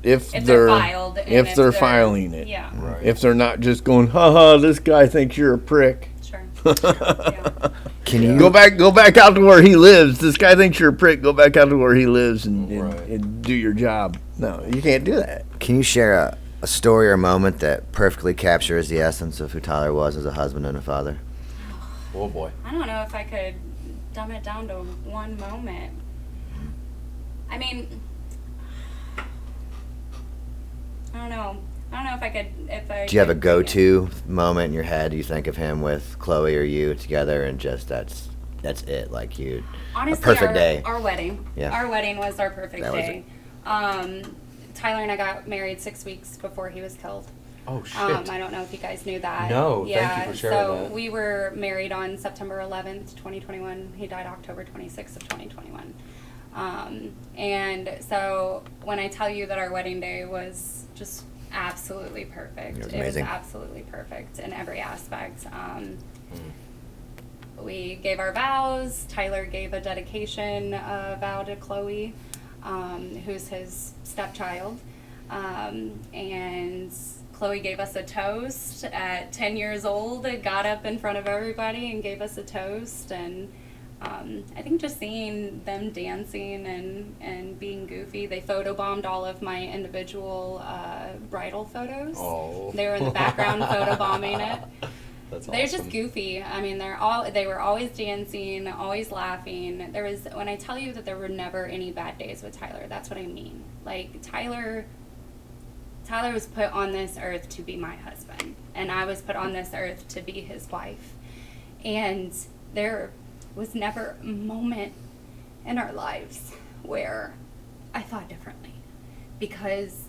filed and if if they're they're- filing it, Yeah, Right. if they're not just going, haha, this guy thinks you're a prick. sure. Yeah. Can you Go back out to where he lives. This guy thinks you're a prick. Go back out to where he lives and Right. and do your job. No, you can't do that. Can you share a story or a moment that perfectly captures the essence of who Tyler was as a husband and a father? Oh boy. I don't know if I could dumb it down to one moment. I mean, I don't know. I don't know if I could. Do you have a could- go-to moment in your head? You think of him with Chloe or you together, and just that's it. Like you, Honestly, a perfect our, day. Our wedding. Yeah. Our wedding was our perfect That was day. Tyler and I got married 6 weeks before he was killed. Oh shit. I don't know if you guys knew that. No, thank you for sharing so that. we were married on September 11th, 2021. He died October 26th of 2021. And so when I tell you that our wedding day was just absolutely perfect, It was it was amazing. absolutely perfect in every aspect. We gave our vows. Tyler gave a dedication vow to Chloe, who's his stepchild. And Chloe gave us a toast at 10 years old. Got up in front of everybody and gave us a toast. And I think just seeing them dancing and being goofy, they photobombed all of my individual bridal photos. Oh. They were in the background photobombing it. That's They're awesome. just goofy. I mean, they were always dancing, always laughing. When I tell you that there were never any bad days with Tyler, that's what I mean. Like Tyler was put on this earth to be my husband, and I was put on this earth to be his wife. And there was never a moment in our lives where I thought differently, because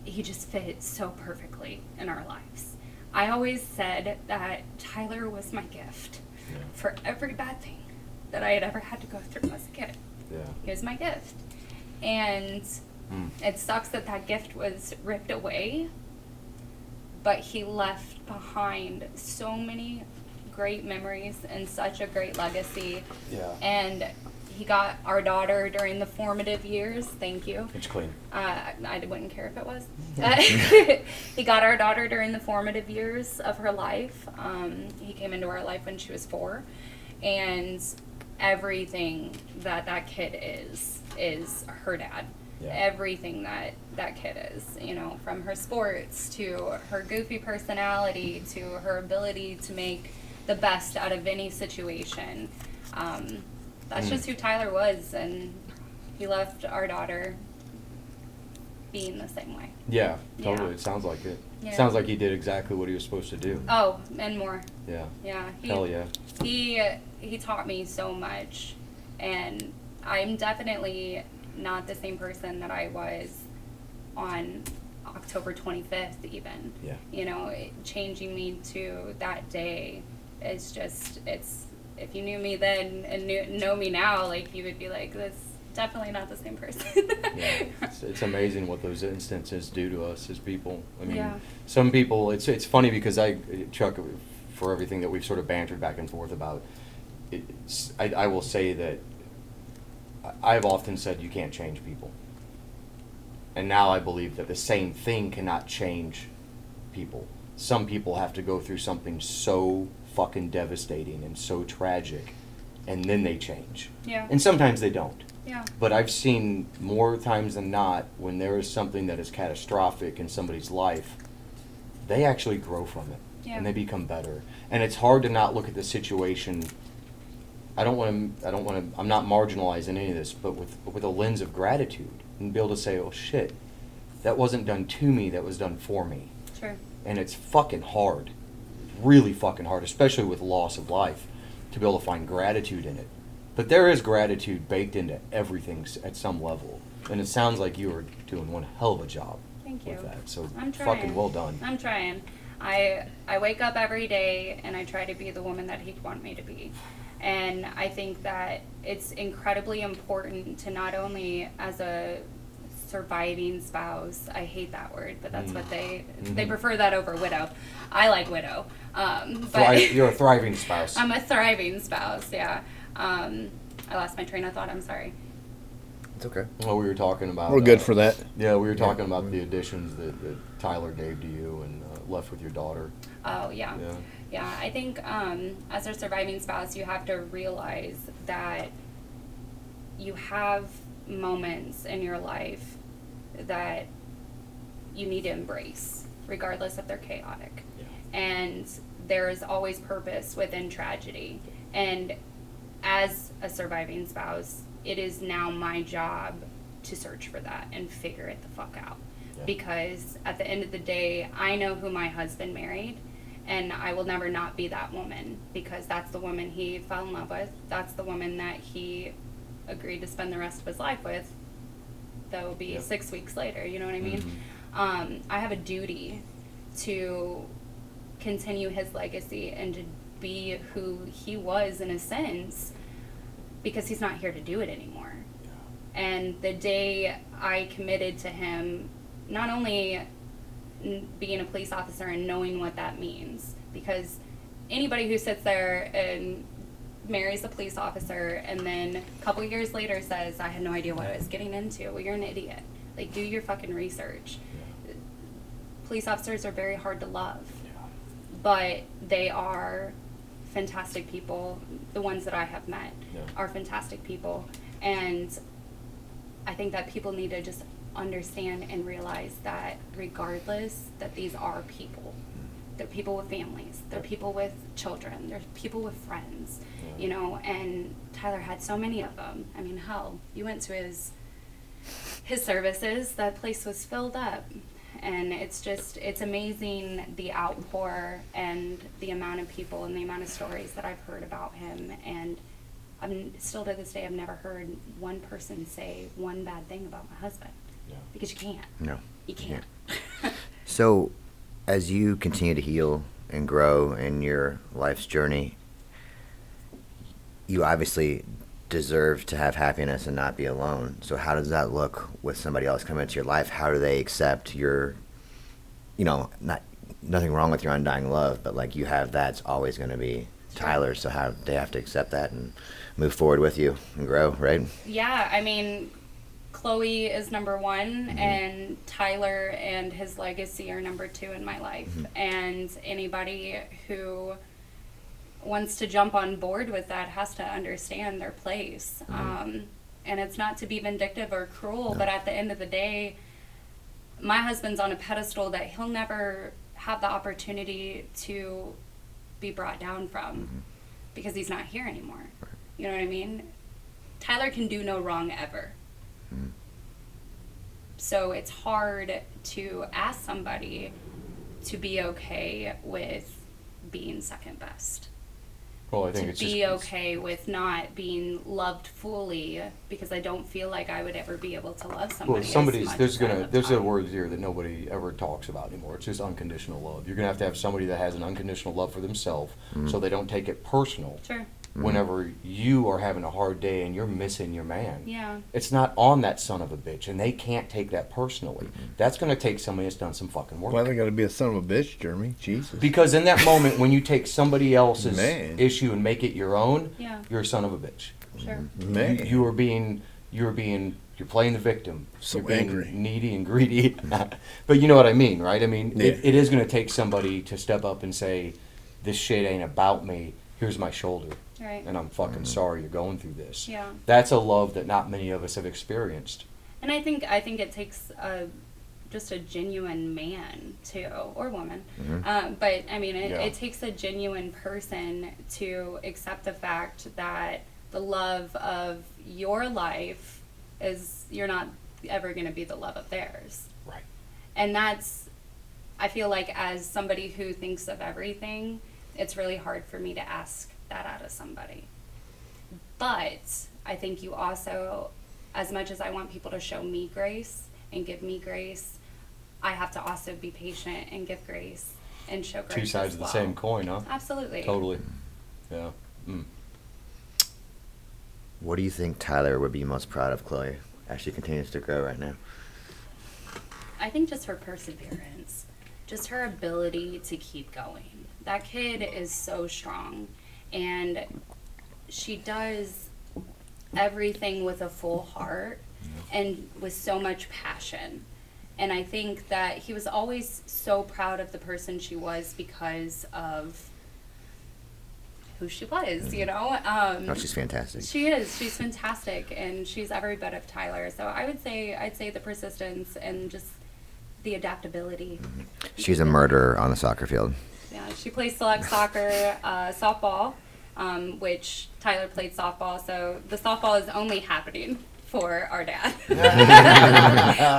he just fit so perfectly in our lives. I always said that Tyler was my gift for every bad thing that I had ever had to go through as a kid. Yeah. He was my gift. And It sucks that that gift was ripped away, but he left behind so many great memories and such a great legacy. Yeah. And he got our daughter during the formative years. Thank you. It's clean. I wouldn't care if it was. He got our daughter during the formative years of her life. He came into our life when she was 4. And everything that that kid is her dad. Yeah. Everything that that kid is, you know, from her sports to her goofy personality to her ability to make the best out of any situation. That's just who Tyler was, and he left our daughter being the same way. Yeah, totally. Yeah. It sounds like it. Yeah. Sounds like he did exactly what he was supposed to do. Oh, and more. Yeah. Yeah. Hell yeah. He taught me so much, and I'm definitely not the same person that I was on October 25th even. Yeah. You know, changing me to that day is just, it's, if you knew me then and know me now, like, you would be like, that's definitely not the same person. Yeah, it's amazing what those instances do to us as people. I mean, Yeah. some people, it's funny because Chuck, for everything that we've sort of bantered back and forth about, I will say that I've often said you can't change people. And now I believe that the same thing cannot change people. Some people have to go through something so fucking devastating and so tragic, and then they change. Yeah. And sometimes they don't. Yeah. But I've seen more times than not when there is something that is catastrophic in somebody's life, they actually grow from it. Yeah. And they become better. And it's hard to not look at the situation. I'm not marginalizing any of this, but with a lens of gratitude and be able to say, oh shit, that wasn't done to me, that was done for me. Sure. And it's fucking hard, really fucking hard, especially with loss of life, to be able to find gratitude in it. But there is gratitude baked into everything at some level. And it sounds like you are doing one hell of a job Thank you. with that. So I'm trying. fucking well done. I'm trying. I wake up every day and I try to be the woman that he'd want me to be. And I think that it's incredibly important to not only as a surviving spouse, I hate that word, but that's what they prefer that over widow. I like widow. But You're a thriving spouse. I'm a thriving spouse, yeah. I lost my train of thought, I'm sorry. It's okay. Well, we were talking about... We're good for that. Yeah, we were talking about the additions that Tyler gave to you and left with your daughter. Oh, yeah. Yeah, I think as a surviving spouse, you have to realize that you have moments in your life that you need to embrace, regardless if they're chaotic. Yeah. And there is always purpose within tragedy. And as a surviving spouse, it is now my job to search for that and figure it the fuck out. Yeah. Because at the end of the day, I know who my husband married, and I will never not be that woman, because that's the woman he fell in love with. That's the woman that he agreed to spend the rest of his life with. That will be 6 weeks later, you know what I mean? I have a duty to continue his legacy and to be who he was in a sense, because he's not here to do it anymore. And the day I committed to him, not only being a police officer and knowing what that means, because anybody who sits there and marries a police officer and then a couple years later says, I had no idea what I was getting into, well, you're an idiot. Like, do your fucking research. Police officers are very hard to love, but they are fantastic people. The ones that I have met are fantastic people, and I think that people need to just understand and realize that regardless, that these are people. They're people with families. They're people with children. They're people with friends, you know, and Tyler had so many of them. I mean, hell, you went to his services, that place was filled up. And it's just, it's amazing the outpour and the amount of people and the amount of stories that I've heard about him. And I'm still to this day, I've never heard one person say one bad thing about my husband. Yeah. Because you can't. No. You can't. So, as you continue to heal and grow in your life's journey, you obviously deserve to have happiness and not be alone. So how does that look with somebody else coming into your life? How do they accept your, nothing wrong with your undying love, but like you have that's always going to be Tyler. So how they have to accept that and move forward with you and grow, right? Yeah, I mean, Chloe is number one, and Tyler and his legacy are number two in my life. And anybody who wants to jump on board with that has to understand their place. And it's not to be vindictive or cruel, but at the end of the day, my husband's on a pedestal that he'll never have the opportunity to be brought down from because he's not here anymore. You know what I mean? Tyler can do no wrong ever. So it's hard to ask somebody to be okay with being second best. Well, I think To it's be just, okay with not being loved fully, because I don't feel like I would ever be able to love somebody. there's a word here that nobody ever talks about anymore. It's just unconditional love. You're gonna have to have somebody that has an unconditional love for themselves, so they don't take it personal. Sure. Whenever you are having a hard day and you're missing your man, Yeah. it's not on that son of a bitch, and they can't take that personally. That's gonna take somebody that's done some fucking work. Why they got to be a son of a bitch, Jeremy? Jesus. Because in that moment, when you take somebody else's Man. issue and make it your own, Yeah. you're a son of a bitch. Sure. Man. You're playing the victim. So you're being angry. needy and greedy. But you know what I mean, right? I mean, Yeah. it is going to take somebody to step up and say, this shit ain't about me. Here's my shoulder. Right. And I'm fucking sorry you're going through this. Yeah. That's a love that not many of us have experienced. And I think it takes just a genuine man too, or woman. But I mean, Yeah. it takes a genuine person to accept the fact that the love of your life is, you're not ever going to be the love of theirs. Right. And that's, I feel like as somebody who thinks of everything, it's really hard for me to ask that out of somebody. But I think you also, as much as I want people to show me grace and give me grace, I have to also be patient and give grace and show grace. Two sides as of the well. same coin, huh? Absolutely. Totally. Yeah. What do you think Tyler would be most proud of Chloe as she continues to grow right now? I think just her perseverance, just her ability to keep going. That kid is so strong, and she does everything with a full heart and with so much passion. And I think that he was always so proud of the person she was because of who she was, you know? Oh, she's fantastic. She is. She's fantastic, and she's every bit of Tyler. So I'd say the persistence and just the adaptability. She's a murderer on the soccer field. Yeah, she plays select soccer, softball, which Tyler played softball, so the softball is only happening for our dad.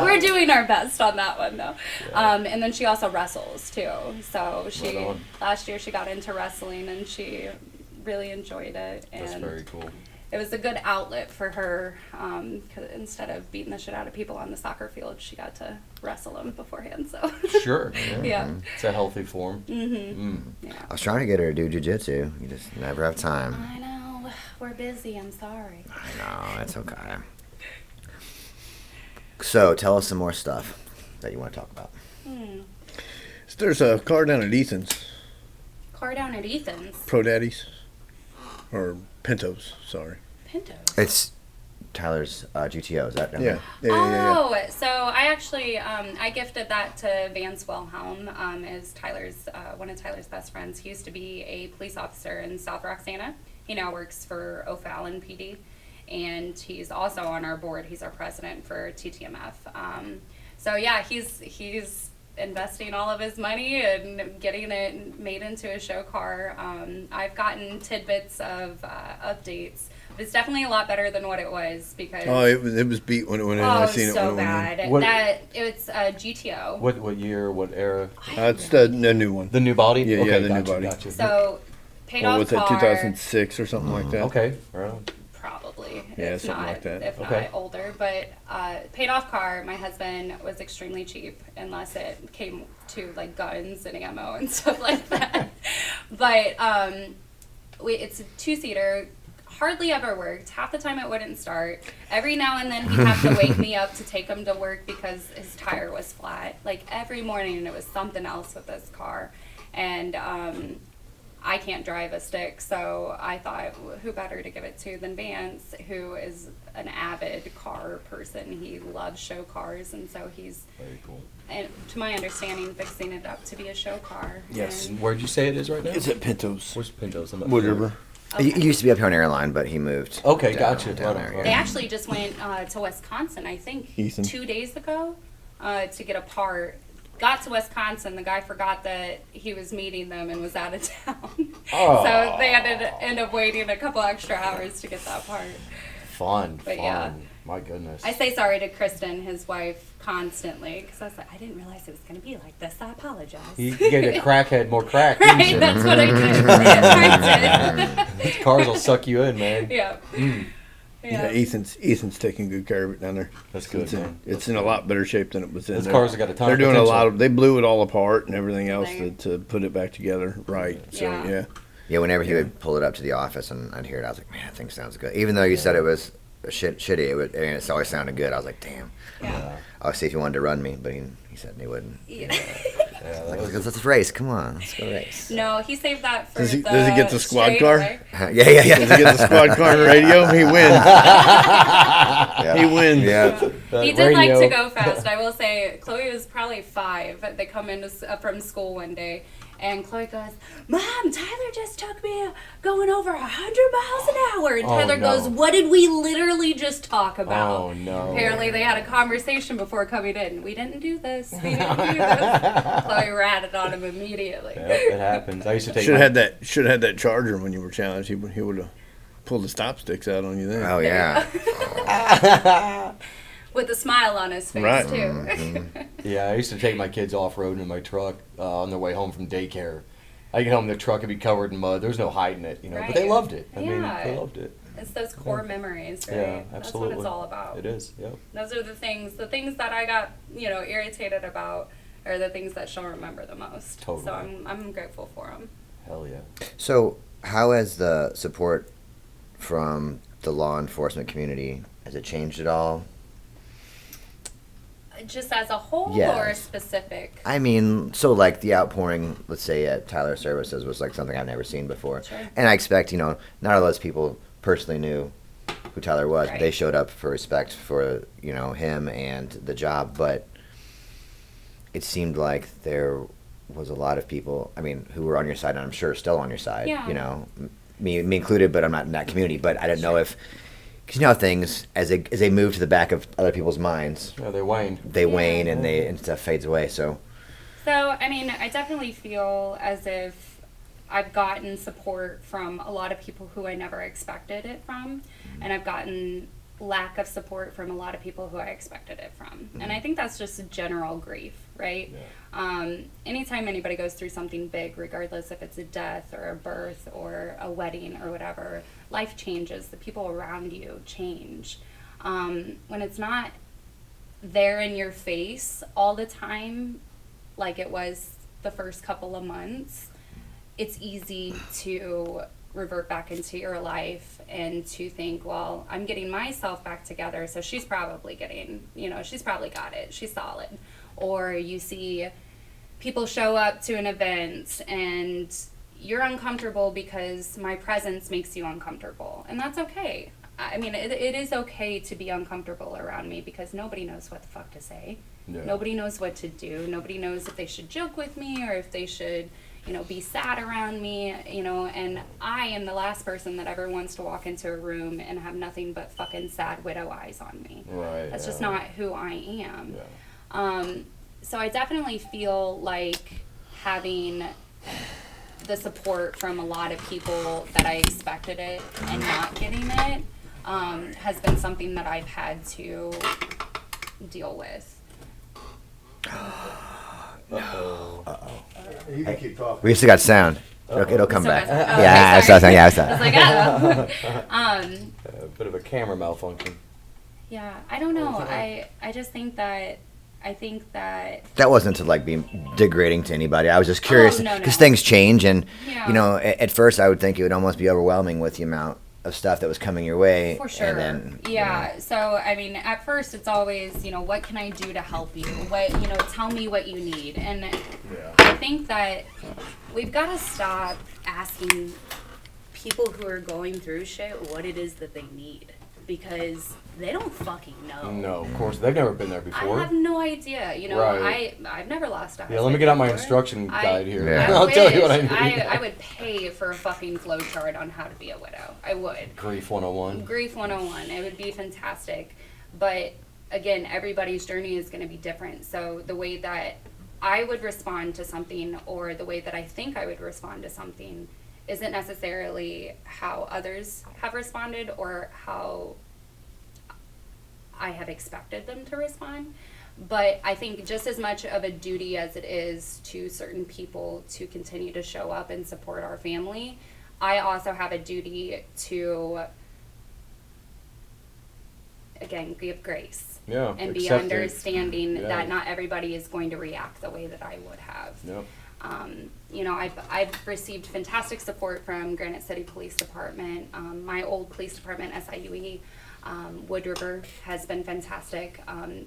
We're doing our best on that one, though. And then she also wrestles, too. So last year she got into wrestling, and she really enjoyed it. And That's very cool. it was a good outlet for her, 'cause instead of beating the shit out of people on the soccer field, she got to wrestle them beforehand, so. Sure. Yeah. It's a healthy form. Yeah. I was trying to get her to do jiu-jitsu. You just never have time. I know. We're busy. I'm sorry. I know, that's okay. So, tell us some more stuff that you want to talk about. There's a car down at Ethan's. Car down at Ethan's. Pro Daddies. Or Pintos, sorry. Pintos. It's Tyler's GTO, is that down Yeah. there? Yeah. Oh, so I actually I gifted that to Vance Wilhelm, is Tyler's one of Tyler's best friends. He used to be a police officer in South Roxana. He now works for O'Fallon PD, and he's also on our board. He's our president for TTMF. So yeah, he's investing all of his money and getting it made into a show car. I've gotten tidbits of updates. It's definitely a lot better than what it was because It was beat when it went in. I seen it so when it went bad. What- It's a GTO. What year, what era? in. It's the new one. The new body? Yeah, okay, the new body. Gotcha. So paid What off was that, car. 2006 or something like that? Okay, right on. Probably. Yeah, if something not, like that. If Okay. not older, but paid off car. My husband was extremely cheap unless it came to like guns and ammo and stuff like that. But it's a 2-seater, hardly ever worked. Half the time it wouldn't start. Every now and then he'd have to wake me up to take him to work because his tire was flat. Like every morning it was something else with this car. And I can't drive a stick, so I thought, who better to give it to than Vance, who is an avid car person. He loves show cars, and so he's, Very cool. and to my understanding, fixing it up to be a show car. Yes. And- Where'd you say it is right now? It's at Pintos. Where's Pintos? I'm not Wood sure. River. He used to be up here on Airline, but he moved. Okay, down- gotcha. down Right on, there, right They yeah. actually just went to Wisconsin, I think, Ethan. 2 days ago to get a part. Got to Wisconsin, the guy forgot that he was meeting them and was out of town. Oh. So they had to end up waiting a couple extra hours to get that part. Fun, But fun. yeah. My goodness. I say sorry to Kristen, his wife, constantly, because I was like, I didn't realize it was going to be like this. I apologize. You gave a crackhead more crack, didn't Right, you? that's what I did. I did. These cars will suck you in, man. Yeah. Yeah, Ethan's taking good care of it down there. That's good, It's in, man. it's in a lot better shape than it was in. Those They're- cars have got a ton They're of doing a potential. lot of. They blew it all apart and everything else Right. to put it back together right. So Yeah. yeah. Yeah, whenever he would pull it up to the office and I'd hear it, I was like, man, that thing sounds good. Even though you said it was shitty, it always sounded good. I was like, damn. Yeah. I'll see if he wanted to run me, but he said he wouldn't. Yeah. Yeah, Like, that was- let's race. Come on, let's go race. No, he saved that for Does he- the does he get the squad straightaway. car? Yeah. Does he get the squad car and radio? He wins. Yeah. He wins. Yeah. that He did like radio- to go fast. I will say, Chloe was probably 5. They come in from school one day, and Chloe goes, "Mom, Tyler just took me going over 100 miles an hour." And Oh, Tyler no. goes, "What did we literally just talk about?" Oh, no. Apparently, they had a conversation before coming in. We didn't do this. We didn't do this. Chloe ratted on him immediately. Yep, it happens. I used to take Should my- have had that. Should have had that Charger when you were challenged. He would have pulled the stop sticks out on you then. Oh yeah. With a smile on his face, Right. too. Yeah, I used to take my kids off-roading in my truck on their way home from daycare. I get home, the truck would be covered in mud. There was no hiding it, you know. But they Right. loved it. I mean, Yeah. they loved it. It's those core memories, right? Yeah, That's absolutely. what it's all about. It is, yep. Those are the things that I got, irritated about are the things that she'll remember the most. Totally. So I'm grateful for them. Hell yeah. So, how has the support from the law enforcement community, has it changed at all? Just as a whole Yes. or specific? I mean, so like the outpouring, let's say at Tyler Services was like something I've never seen before. Sure. And I expect, not all those people personally knew who Tyler was, but they Right. showed up for respect for, him and the job. But it seemed like there was a lot of people, who were on your side, and I'm sure still on your side, Yeah. me included, but I'm not in that community. But I didn't know if, because how things, as they move to the back of other people's minds, Yeah, they waned. they wane and stuff fades away. So, So, I definitely feel as if I've gotten support from a lot of people who I never expected it from, and I've gotten lack of support from a lot of people who I expected it from. And I think that's just general grief, right? Anytime anybody goes through something big, regardless if it's a death or a birth or a wedding or whatever, life changes. The people around you change. When it's not there in your face all the time, like it was the first couple of months, it's easy to revert back into your life and to think, well, I'm getting myself back together, so she's probably she's probably got it, she's solid. Or you see people show up to an event and you're uncomfortable because my presence makes you uncomfortable, and that's okay. It is okay to be uncomfortable around me because nobody knows what the fuck to say. Yeah. Nobody knows what to do. Nobody knows if they should joke with me or if they should, be sad around me, and I am the last person that ever wants to walk into a room and have nothing but fucking sad widow eyes on me. Right. That's just yeah. not who I am. Yeah. So I definitely feel like having the support from a lot of people that I expected it and not getting it has been something that I've had to deal with. You can keep talking. we still got sound. It'll come Still back. got sound. Oh, Yeah, okay, that's sorry. what I was I was like, A bit of a camera malfunction. yeah, I don't know. I just think that That wasn't to like be degrading to anybody. I was just curious no, because no. things change, and Yeah. at first I would think it would almost be overwhelming with the amount of stuff that was coming your way. For sure. And then, yeah. So, I mean, at first it's always, what can I do to help you? Tell me what you need. And I think that we've got to stop asking people who are going through shit what it is that they need. Because they don't fucking know. No, of course. They've never been there before. I have no idea. Right. I've never lost a husband. Yeah, let me get out my before. instruction guide here. Yeah. I'll tell you what I need. I would pay for a fucking flowchart on how to be a widow. I would. Grief 101. Grief 101. It would be fantastic. But again, everybody's journey is going to be different. So the way that I would respond to something, or the way that I think I would respond to something, isn't necessarily how others have responded or how I have expected them to respond. But I think just as much of a duty as it is to certain people to continue to show up and support our family, I also have a duty to, again, give grace. Yeah, And be accept it. understanding Yeah. that not everybody is going to react the way that I would have. Yep. I've received fantastic support from Granite City Police Department. My old police department, SIUE, Wood River, has been fantastic.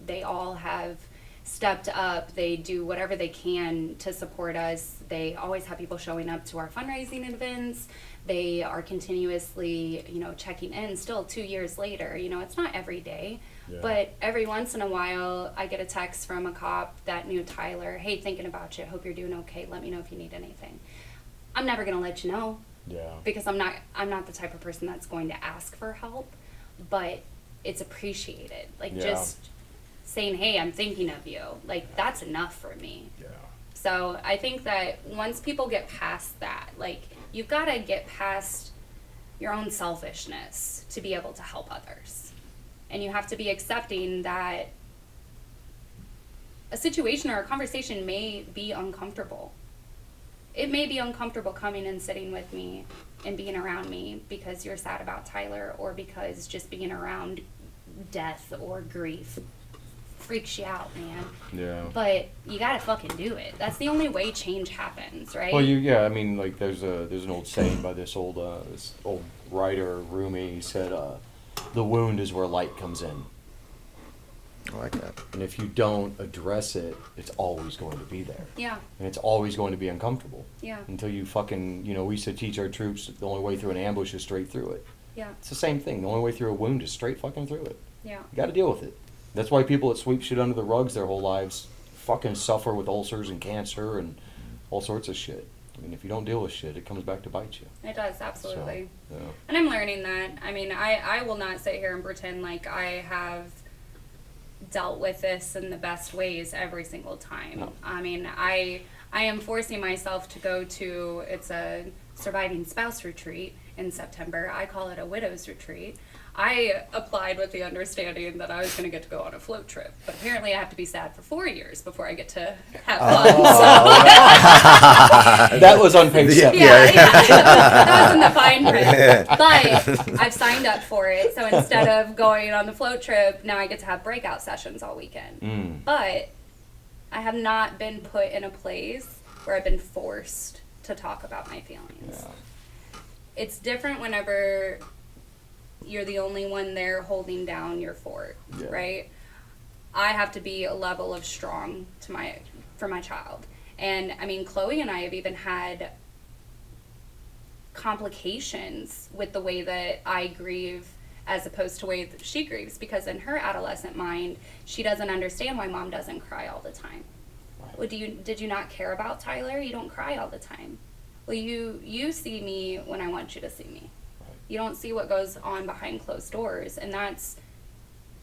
They all have stepped up. They do whatever they can to support us. They always have people showing up to our fundraising events. They are continuously, checking in still 2 years later. It's not every day. Yeah. But every once in a while, I get a text from a cop that knew Tyler. Hey, thinking about you. Hope you're doing okay. Let me know if you need anything. I'm never gonna let you know, Yeah. because I'm not the type of person that's going to ask for help. But it's appreciated. Yeah. Just saying, hey, I'm thinking of you. That's enough for me. Yeah. So I think that once people get past that, you've got to get past your own selfishness to be able to help others. And you have to be accepting that a situation or a conversation may be uncomfortable. It may be uncomfortable coming and sitting with me and being around me because you're sad about Tyler, or because just being around death or grief freaks you out, man. Yeah. But you gotta fucking do it. That's the only way change happens, right? Well, there's an old saying by this old writer, Rumi. He said, "The wound is where light comes in." I like that. And if you don't address it, it's always going to be there. Yeah, And it's always going to be uncomfortable. yeah, Until you fucking, we used to teach our troops the only way through an ambush is straight through it. yeah, It's the same thing. The only way through a wound is straight fucking through it. yeah. You gotta deal with it. That's why people that sweep shit under the rugs their whole lives fucking suffer with ulcers and cancer and all sorts of shit. I mean, if you don't deal with shit, it comes back to bite you. It does, absolutely. So, yeah. And I'm learning that. I mean, I will not sit here and pretend like I have dealt with this in the best ways every single time. No. I mean, I am forcing myself to go to, it's a surviving spouse retreat in September. I call it a widow's retreat. I applied with the understanding that I was going to get to go on a float trip, but apparently I have to be sad for 4 years before I get to have fun. That was on page 7. Yeah. That was in the fine print. But I've signed up for it, so instead of going on the float trip, now I get to have breakout sessions all weekend. Mm. But I have not been put in a place where I've been forced to talk about my feelings. Yeah. It's different whenever you're the only one there holding down your fort, Yeah. right? I have to be a level of strong for my child. And I mean, Chloe and I have even had complications with the way that I grieve as opposed to the way that she grieves, because in her adolescent mind, she doesn't understand why mom doesn't cry all the time. Right. Well, did you not care about Tyler? You don't cry all the time. Well, you see me when I want you to see me. You don't see what goes on behind closed doors, and that's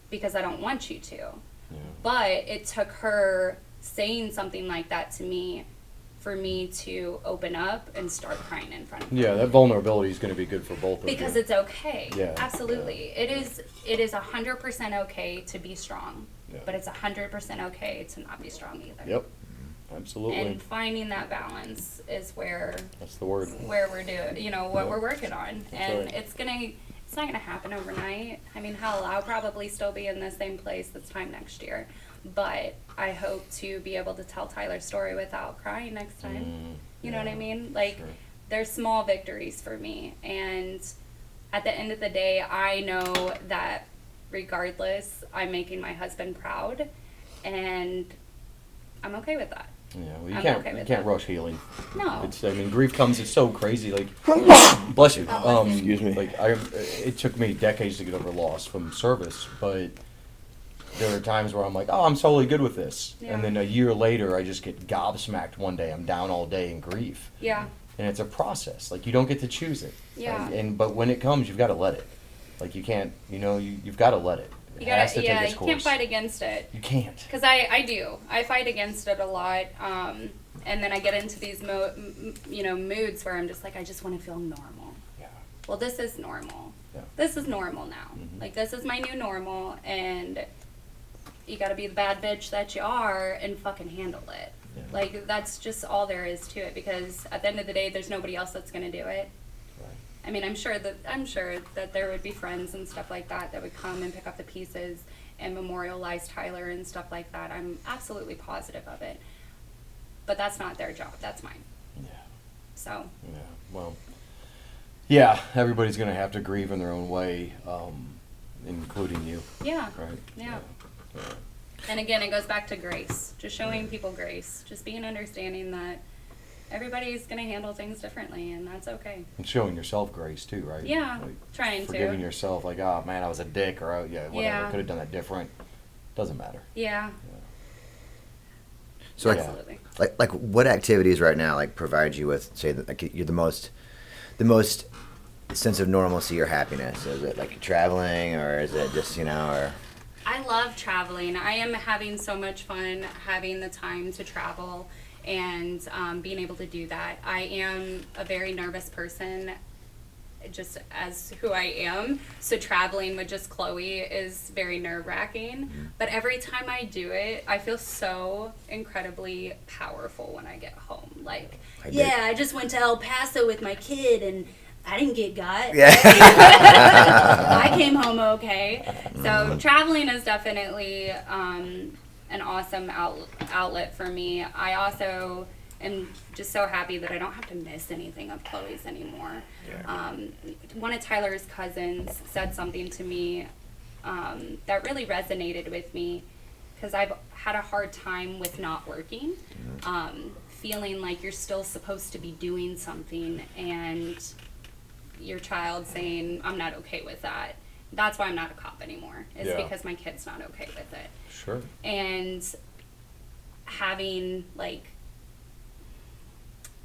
because I don't want you to. Yeah. But it took her saying something like that to me for me to open up and start crying in front of her. Yeah, that vulnerability is going to be good for both of you. Because it's okay. Yeah. Absolutely. Yeah. It is 100% okay to be strong, Yeah. but it's 100% okay to not be strong either. Yep. Absolutely. And finding that balance is where That's the word. we're doing, what Yep. we're working on. That's And right. it's not gonna happen overnight. I mean, hell, I'll probably still be in the same place this time next year. But I hope to be able to tell Tyler's story without crying next time. You know what I mean? Sure. There's small victories for me, and at the end of the day, I know that regardless, I'm making my husband proud, and I'm okay with that. Yeah, well, you I'm can't okay you with can't that. rush healing. No. It's grief comes. It's so crazy. Like, bless you. Excuse me. Like it took me decades to get over loss from service, but there are times where I'm like, oh, I'm totally good with this, Yeah. and then a year later, I just get gobsmacked one day. I'm down all day in grief, Yeah. and it's a process. Like, you don't get to choose it. Yeah. But when it comes, you've got to let it. Like, you can't. You've got to let it. It You has to take yeah, its you course. can't fight against it. You can't. Because I do. I fight against it a lot. And then I get into these moods where I'm just like, I just want to feel normal. Yeah. Well, this is normal. Yeah. This is normal now. Mhm. Like, this is my new normal, and you got to be the bad bitch that you are and fucking handle it. Yeah. Like, that's just all there is to it, because at the end of the day, there's nobody else that's going to do it. Right. I mean, I'm sure that there would be friends and stuff like that would come and pick up the pieces and memorialize Tyler and stuff like that. I'm absolutely positive of it. But that's not their job. That's mine. Yeah. So. Yeah. Well. Yeah. Everybody's gonna have to grieve in their own way, including you. Yeah. Right. Yeah. And again, it goes back to grace. Just showing people grace. Just being understanding that everybody's going to handle things differently, and that's okay. And showing yourself grace too, right? Yeah, Like, trying to. forgiving yourself, like, oh man, I was a dick, or oh, yeah, whatever. Yeah. Could have done that different. Doesn't matter. Yeah. So Absolutely. like what activities right now like provide you with, say, that like you're the most sense of normalcy or happiness? Is it like traveling, or is it just or? I love traveling. I am having so much fun having the time to travel and being able to do that. I am a very nervous person, just as who I am. So traveling with just Chloe is very nerve-wracking. But every time I do it, I feel so incredibly powerful when I get home. Like, I just went to El Paso with my kid and I didn't get got. Yeah. I came home okay. So traveling is definitely an awesome outlet for me. I also am just so happy that I don't have to miss anything of Chloe's anymore. Yeah. One of Tyler's cousins said something to me that really resonated with me, because I've had a hard time with not working, feeling like you're still supposed to be doing something, and your child saying, I'm not okay with that. That's why I'm not a cop anymore. It's Yeah. because my kid's not okay with it. Sure. And having, like,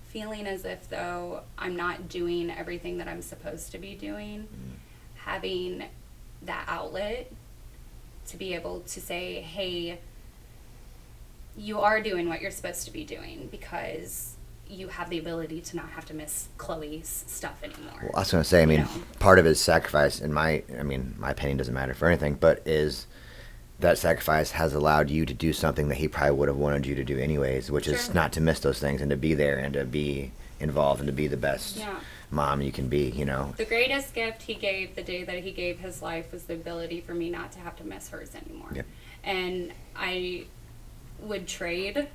feeling as if though I'm not doing everything that I'm supposed to be doing, having that outlet to be able to say, hey, you are doing what you're supposed to be doing, because you have the ability to not have to miss Chloe's stuff anymore. Well, I was going to say, I mean, part of his sacrifice, my opinion doesn't matter for anything, but is that sacrifice has allowed you to do something that he probably would have wanted you to do anyways, which is not to miss those things and to be there and to be involved and to be the best mom you can be, The greatest gift he gave the day that he gave his life was the ability for me not to have to miss hers anymore. Yep. And I would trade,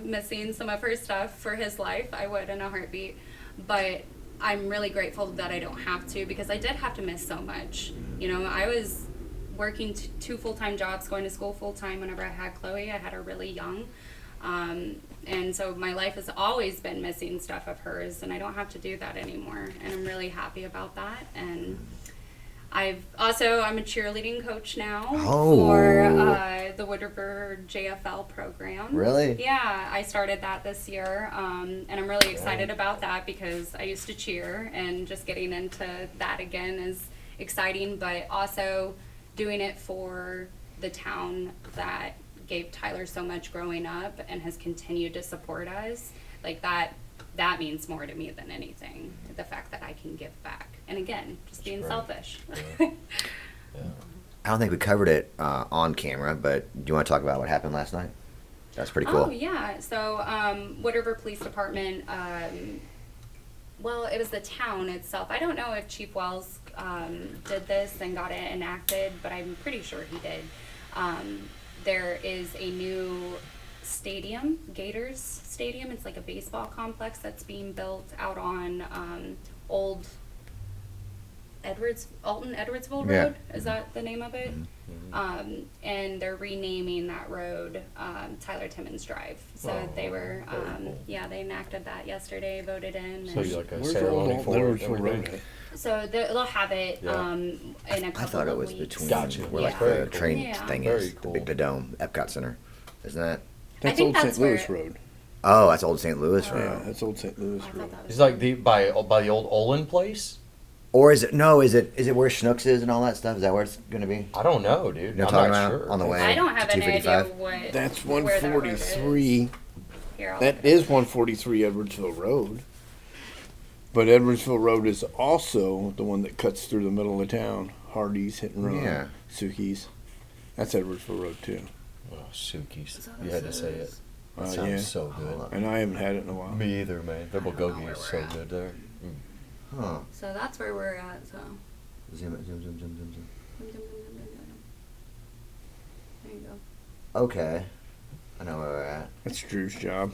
missing some of her stuff for his life. I would in a heartbeat. But I'm really grateful that I don't have to, because I did have to miss so much. I was working 2 full-time jobs, going to school full-time whenever I had Chloe. I had her really young. And so my life has always been missing stuff of hers, and I don't have to do that anymore. And I'm really happy about that. And I'm a cheerleading coach now for the Wood River JFL program. Really? Yeah, I started that this year, and I'm really excited about that, because I used to cheer, and just getting into that again is exciting, but also doing it for the town that gave Tyler so much growing up and has continued to support us. Like, that means more to me than anything, the fact that I can give back. And again, just being selfish. Yeah. I don't think we covered it on camera, but do you want to talk about what happened last night? That's pretty cool. Oh, yeah. So, Wood River Police Department, well, it was the town itself. I don't know if Chief Wells did this and got it enacted, but I'm pretty sure he did. There is a new stadium, Gators Stadium. It's like a baseball complex that's being built out on Old Alton Edwardsville Yeah. Road. Is that the name of it? And they're renaming that road Tyler Timmins Drive. So they were, they enacted that yesterday, voted in. So and- you like a Where's ceremony Old for it and Edwardsville Road everything? So they'll have it Yeah. in a couple I thought it of was weeks. between Gotcha. where like Yeah. the train Yeah. thing Very is, cool. the dome, Epcot Center. Isn't that? That's think Old that's St. Louis where- Road. Oh, that's Old St. Louis Road. Yeah, that's Old St. Louis I Road. thought that was It's like by the old Olin place. Or is it is it where Schnucks is and all that stuff? Is that where it's gonna be? I don't know, dude. You know I'm what I'm not talking about? sure. On the way I don't have to any idea 255? what. That's where that road is. 143. Here, I'll That look it is 143 Edwardsville Road. But Edwardsville Road is also the one that cuts through the middle of town. Hardee's, Hit and Run, Yeah. Suki's. That's Edwardsville Road too. Oh, Suki's. Is that You what had it to say it. says? That Yeah. sounds so Hold good. up. And I haven't had it in a while. Me either, man. Their I don't know bulgogi where is we're so at. good there. Huh. So that's where we're at. So. Zoom it, zoom, zoom, zoom, zoom, zoom. There you go. Okay. I know where we're at. That's Drew's job.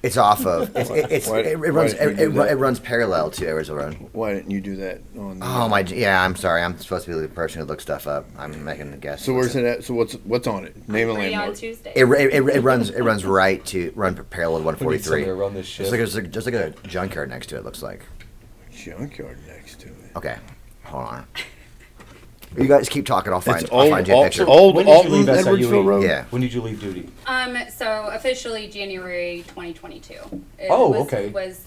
It's off of. Why It runs. didn't you do that? It runs parallel to Edwardsville Road. Why didn't you do that on the Oh my! Yeah, I'm sorry. I'm supposed to be the person who looks stuff up. I'm making a guess. So where's it at? So what's on it? Name a Free on landmark. Tuesday. It runs right to parallel to We need somebody 143. to run this shit. Just like a junkyard next to it. Looks like. Junkyard next to it. Okay, hold on. You guys keep talking. I'll find. It's I'll find you a picture. old When did you Alton leave SIUE? Edwardsville Road? Yeah. When did you leave duty? So officially January 2022. It Oh, was, okay. Was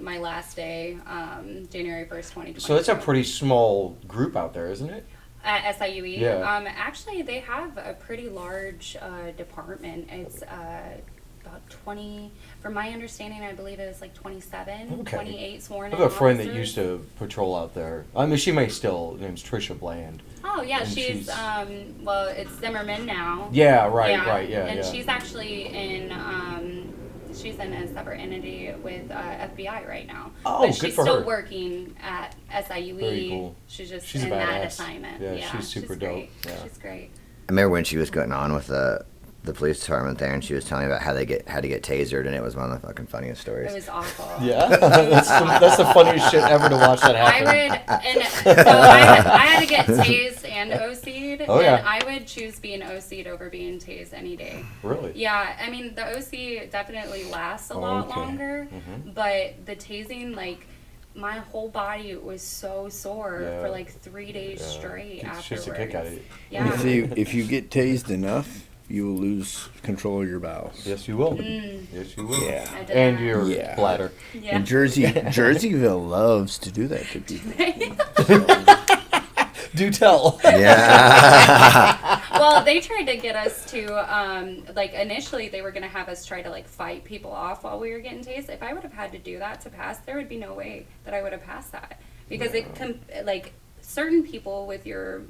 my last day, January 1st, 2022. So it's a pretty small group out there, isn't it? At SIUE. Yeah. Actually, they have a pretty large department. It's about 20. From my understanding, I believe it was like 27, Okay. 28 sworn I in have a friend that officers. used to patrol out there. I mean, she may still. Her name's Trisha Bland. Oh yeah, and she's well, it's Zimmerman now. Yeah, right, yeah. And she's actually she's in a separate entity with FBI right now. Oh, but good she's for still her. working at SIUE. Very cool. She's just She's a in that badass. assignment. Yeah, she's super great. dope. Yeah. She's great. I remember when she was going on with the police department there, and she was telling me about how they had to get tasered, and it was one of the fucking funniest stories. It was awful. Yeah, that's the funniest shit ever to watch that I happen. would, and so I had to get tased and OC'd, Oh, yeah. and I would choose being OC'd over being tased any day. Really? Yeah, I mean, the OC definitely lasts a lot Okay. longer, but the tasing, like, my whole body was so sore Yeah. for like 3 days Yeah. straight It's afterwards. just a kick out of it. Yeah. If you get tased enough, you will lose control of your bowels. Yes, you will. Yes, you will. Yeah. I did And that. your Yeah. bladder. Yeah. And Jerseyville loves to do that to people. Do tell. Yeah. Well, they tried to get us to, like, initially they were going to have us try to, like, fight people off while we were getting tased. If I would have had to do that to pass, there would be no way that I would have passed that. Because like, certain people with your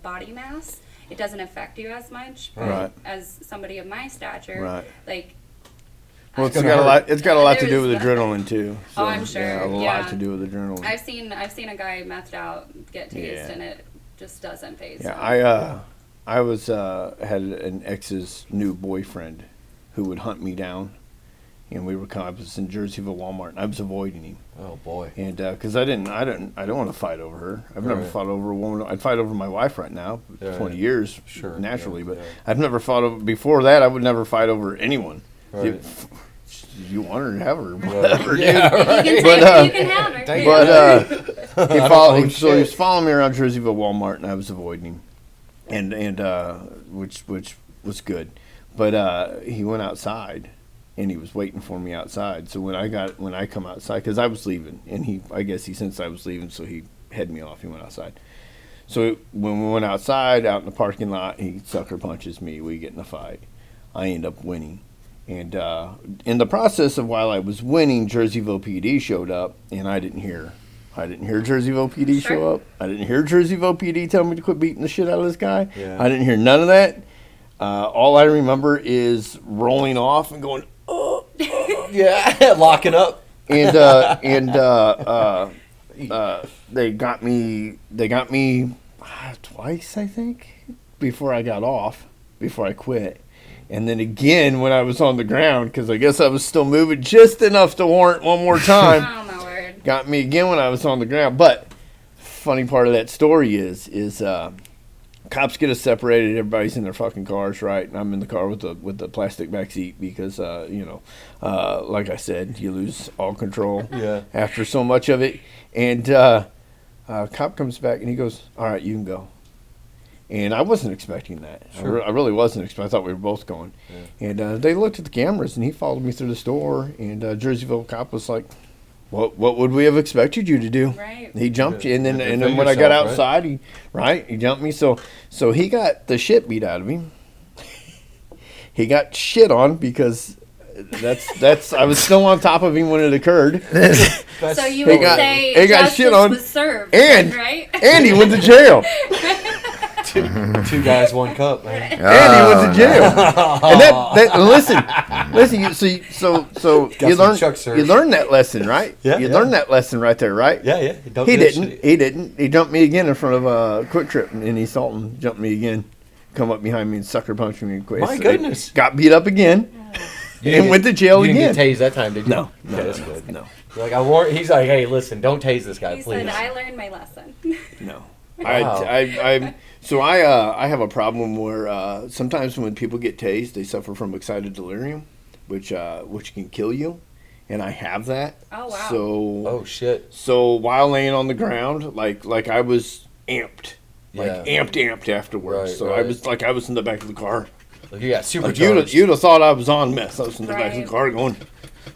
body mass, it doesn't affect you as much. But Right. as somebody of my stature, Right. like, Well, it's gonna got a hurt. lot. It's got a lot to do with There's- adrenaline too. Oh, I'm sure, Yeah, a lot yeah. to do with adrenaline. I've seen a guy methed out get tased, Yeah. and it just doesn't phase Yeah, him. I was had an ex's new boyfriend who would hunt me down, and we were I was in Jerseyville Walmart, and I was avoiding him, Oh boy. and because I don't want to fight over her. I've never Right. fought over a woman. I'd fight over my wife right now, Yeah, 20 yeah. years, Sure, naturally, yeah, but yeah. I've never fought over. Before that, I would never fight over anyone. Right. You want her to have her, whatever, Yeah, dude. right. You can But, take it, you can have her. Thank Yeah. But he I followed. don't So he was shit. following me around Jerseyville Walmart, and I was avoiding him, and which was good. But he went outside, and he was waiting for me outside. So when I come outside, because I was leaving, and I guess he sensed I was leaving, so he headed me off. He went outside. So when we went outside, out in the parking lot, he sucker punches me. We get in a fight. I end up winning. And in the process of while I was winning, Jerseyville PD showed up, and I didn't hear Jerseyville PD show Sure. up. I didn't hear Jerseyville PD tell me to quit beating the shit out of this guy. Yeah. I didn't hear none of that. All I remember is rolling off and going, oh, Yeah, locking up. and they got me twice, I think, before I quit. And then again when I was on the ground, because I guess I was still moving just enough to warrant one more time. Oh my word. Got me again when I was on the ground. But funny part of that story is cops get us separated. Everybody's in their fucking cars, right? And I'm in the car with the plastic back seat because like I said, you lose all control after so much of it. And cop comes back and he goes, "All right, you can go." And I wasn't expecting that. Sure. I really wasn't expecting. I thought we were both going. Yeah. And they looked at the cameras, and he followed me through the store. And Jerseyville cop was like, "What would we have expected you to do?" Right. He jumped you, and then Defend when I got yourself, outside, he jumped me. So he got the shit beat out of him. He got shit on because that's I was still on top of him when it occurred. So you He would got- say he got justice shit on, was served, and- right? And he went to jail. Two guys, one cup, man. And he went to jail. And that listen. You learn Chuck Search. you learn that lesson, right? Yeah, You yeah. learn that lesson right there, right? Yeah. Don't He do that didn't. shit. He didn't. He jumped me again in front of Quick Trip in East Alton. Jumped me again. Come up behind me and sucker punched me. And quit. My So goodness. Got beat up again and went to jail You again. didn't get tased that time, did you? No. Okay, that's good. No. Like I warn, he's like, hey, listen, don't tase this guy, He please. said, "I learned my lesson." No. Wow. I have a problem where sometimes when people get tased, they suffer from excited delirium, which can kill you, and I have that. Oh, wow. Oh shit. So while laying on the ground, like I was amped, Yeah. amped afterwards. Right, so right. I was in the back of the car. Like you got Like supercharged. you'd have thought I was on meth. I was in the back of the Right. car going,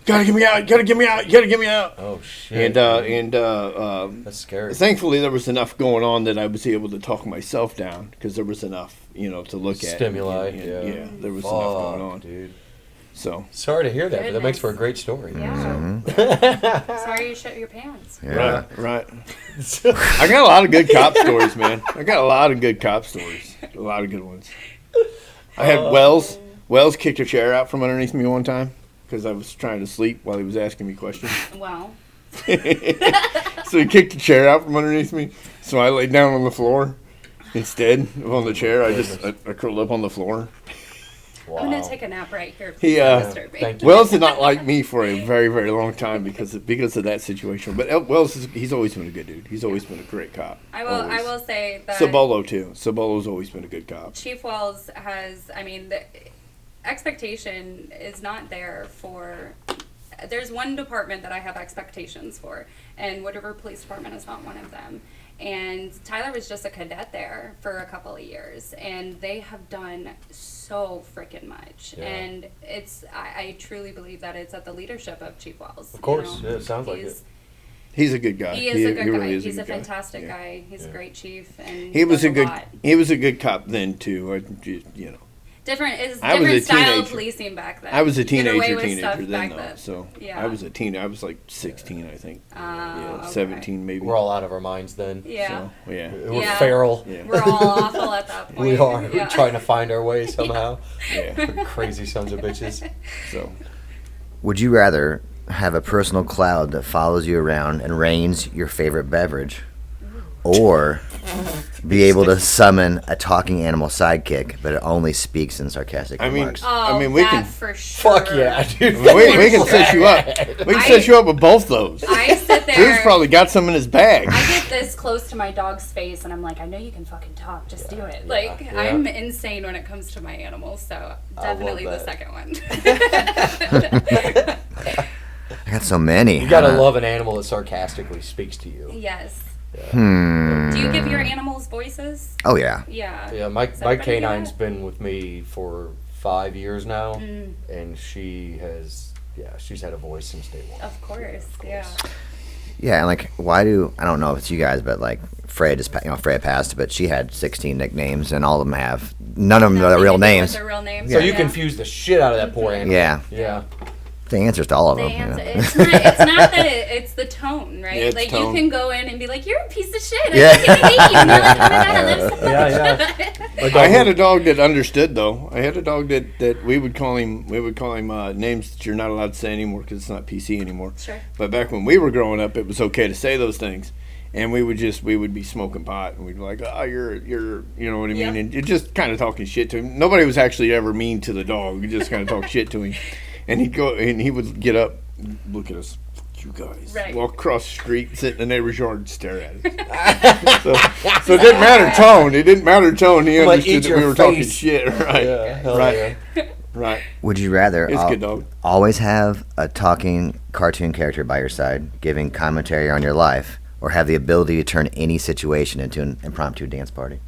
"Gotta get me out! Gotta get me out! Gotta get me out!" Oh shit. That's scary. Thankfully, there was enough going on that I was able to talk myself down because there was enough, to look at. Stimuli, And, yeah. there was enough going on. Dude. So, Sorry to hear that, but that Goodness. makes for a great story. Yeah. Sorry you shit your pants. Yeah. right. I got a lot of good cop stories, man. I got a lot of good cop stories. A lot of good ones. I had Wells kicked a chair out from underneath me one time because I was trying to sleep while he was asking me questions. Well, So he kicked the chair out from underneath me. So I laid down on the floor instead of on the chair. I curled up on the floor. Wow. I'm gonna take a nap right here. He, Please don't disturb me. thank you. Wells did not like me for a very, very long time because of that situation. But Wells, he's always been a good dude. He's always been a great cop. I Always. will say that Cibolo too. Cibolo's always been a good cop. Chief Wells has, the expectation is not there for, there's one department that I have expectations for, and Wood River Police Department is not one of them. And Tyler was just a cadet there for a couple of years, and they have done so freaking much. Yeah. And I truly believe that it's at the leadership of Chief Wells. Of course, yeah, it sounds like it. He's a good guy. He is a good guy. really is He's a good guy. fantastic Yeah. guy. He's a great chief, and He was does a good. lot. He was a good cop then too. Different I was different a style of teenager. policing back then. I was a You get away teenager with stuff then back though. So Yeah. I was a teen. I was like 16, I think. Okay. 17 maybe. We're all out of our minds then. Yeah. So, yeah. We're Yeah. feral. Yeah. We're all awful at that point. We are. Yeah. We're trying to find our way somehow. Yeah. We're crazy sons of bitches. So Would you rather have a personal cloud that follows you around and rains your favorite beverage, or be able to summon a talking animal sidekick, but it only speaks in sarcastic I mean, remarks? Oh, we that can. for sure. Fuck yeah, dude. We can set you up. We can set you up with both those. I sit Drew's there. probably got some in his bag. I get this close to my dog's face, and I'm like, I know you can fucking talk. Just do it. Like, yeah. I'm insane when it comes to my animals, so definitely the that. second one. I got so many. You gotta love an animal that sarcastically speaks to you. Yes. Hmm. Do you give your animals voices? Oh yeah. Yeah. Yeah, my everybody do canine's that? been with me for 5 years now, Mm. and she's had a voice since day one. Of course. Yeah. Yeah, and like, why do I don't know if it's you guys, but like Fred is, Fred passed, but she had 16 nicknames, and all of them have none of them are Nothing real to do with names. their real names. So you Yeah. confuse the shit out of that poor animal. Yeah, Yeah. the answers to all of The them. answer, you know? it's not that it's the tone, right? Yeah, it's like tone. you can go in and be like, "You're a piece of shit." Yeah. I can't hate you. And they're like, "Oh my god, I love so much." Yeah. I had a dog that understood though. I had a dog that we would call him names that you're not allowed to say anymore because it's not PC anymore. Sure. But back when we were growing up, it was okay to say those things, and we would be smoking pot, and we'd be like, "Oh, you're," you know what I mean? Yeah. And it just kind of talking shit to him. Nobody was actually ever mean to the dog. We just kind of talk shit to him, and he'd go and he would get up, look at us. you guys. Right. Walk across the street, sit in the neighbor's yard, and stare at us. so it didn't matter tone. It didn't matter tone. He Like, understood eat that your we were talking face. shit. Right. Yeah, hell right. yeah. Right. Would you rather It's good, dog. always have a talking cartoon character by your side giving commentary on your life, or have the ability to turn any situation into an impromptu dance party?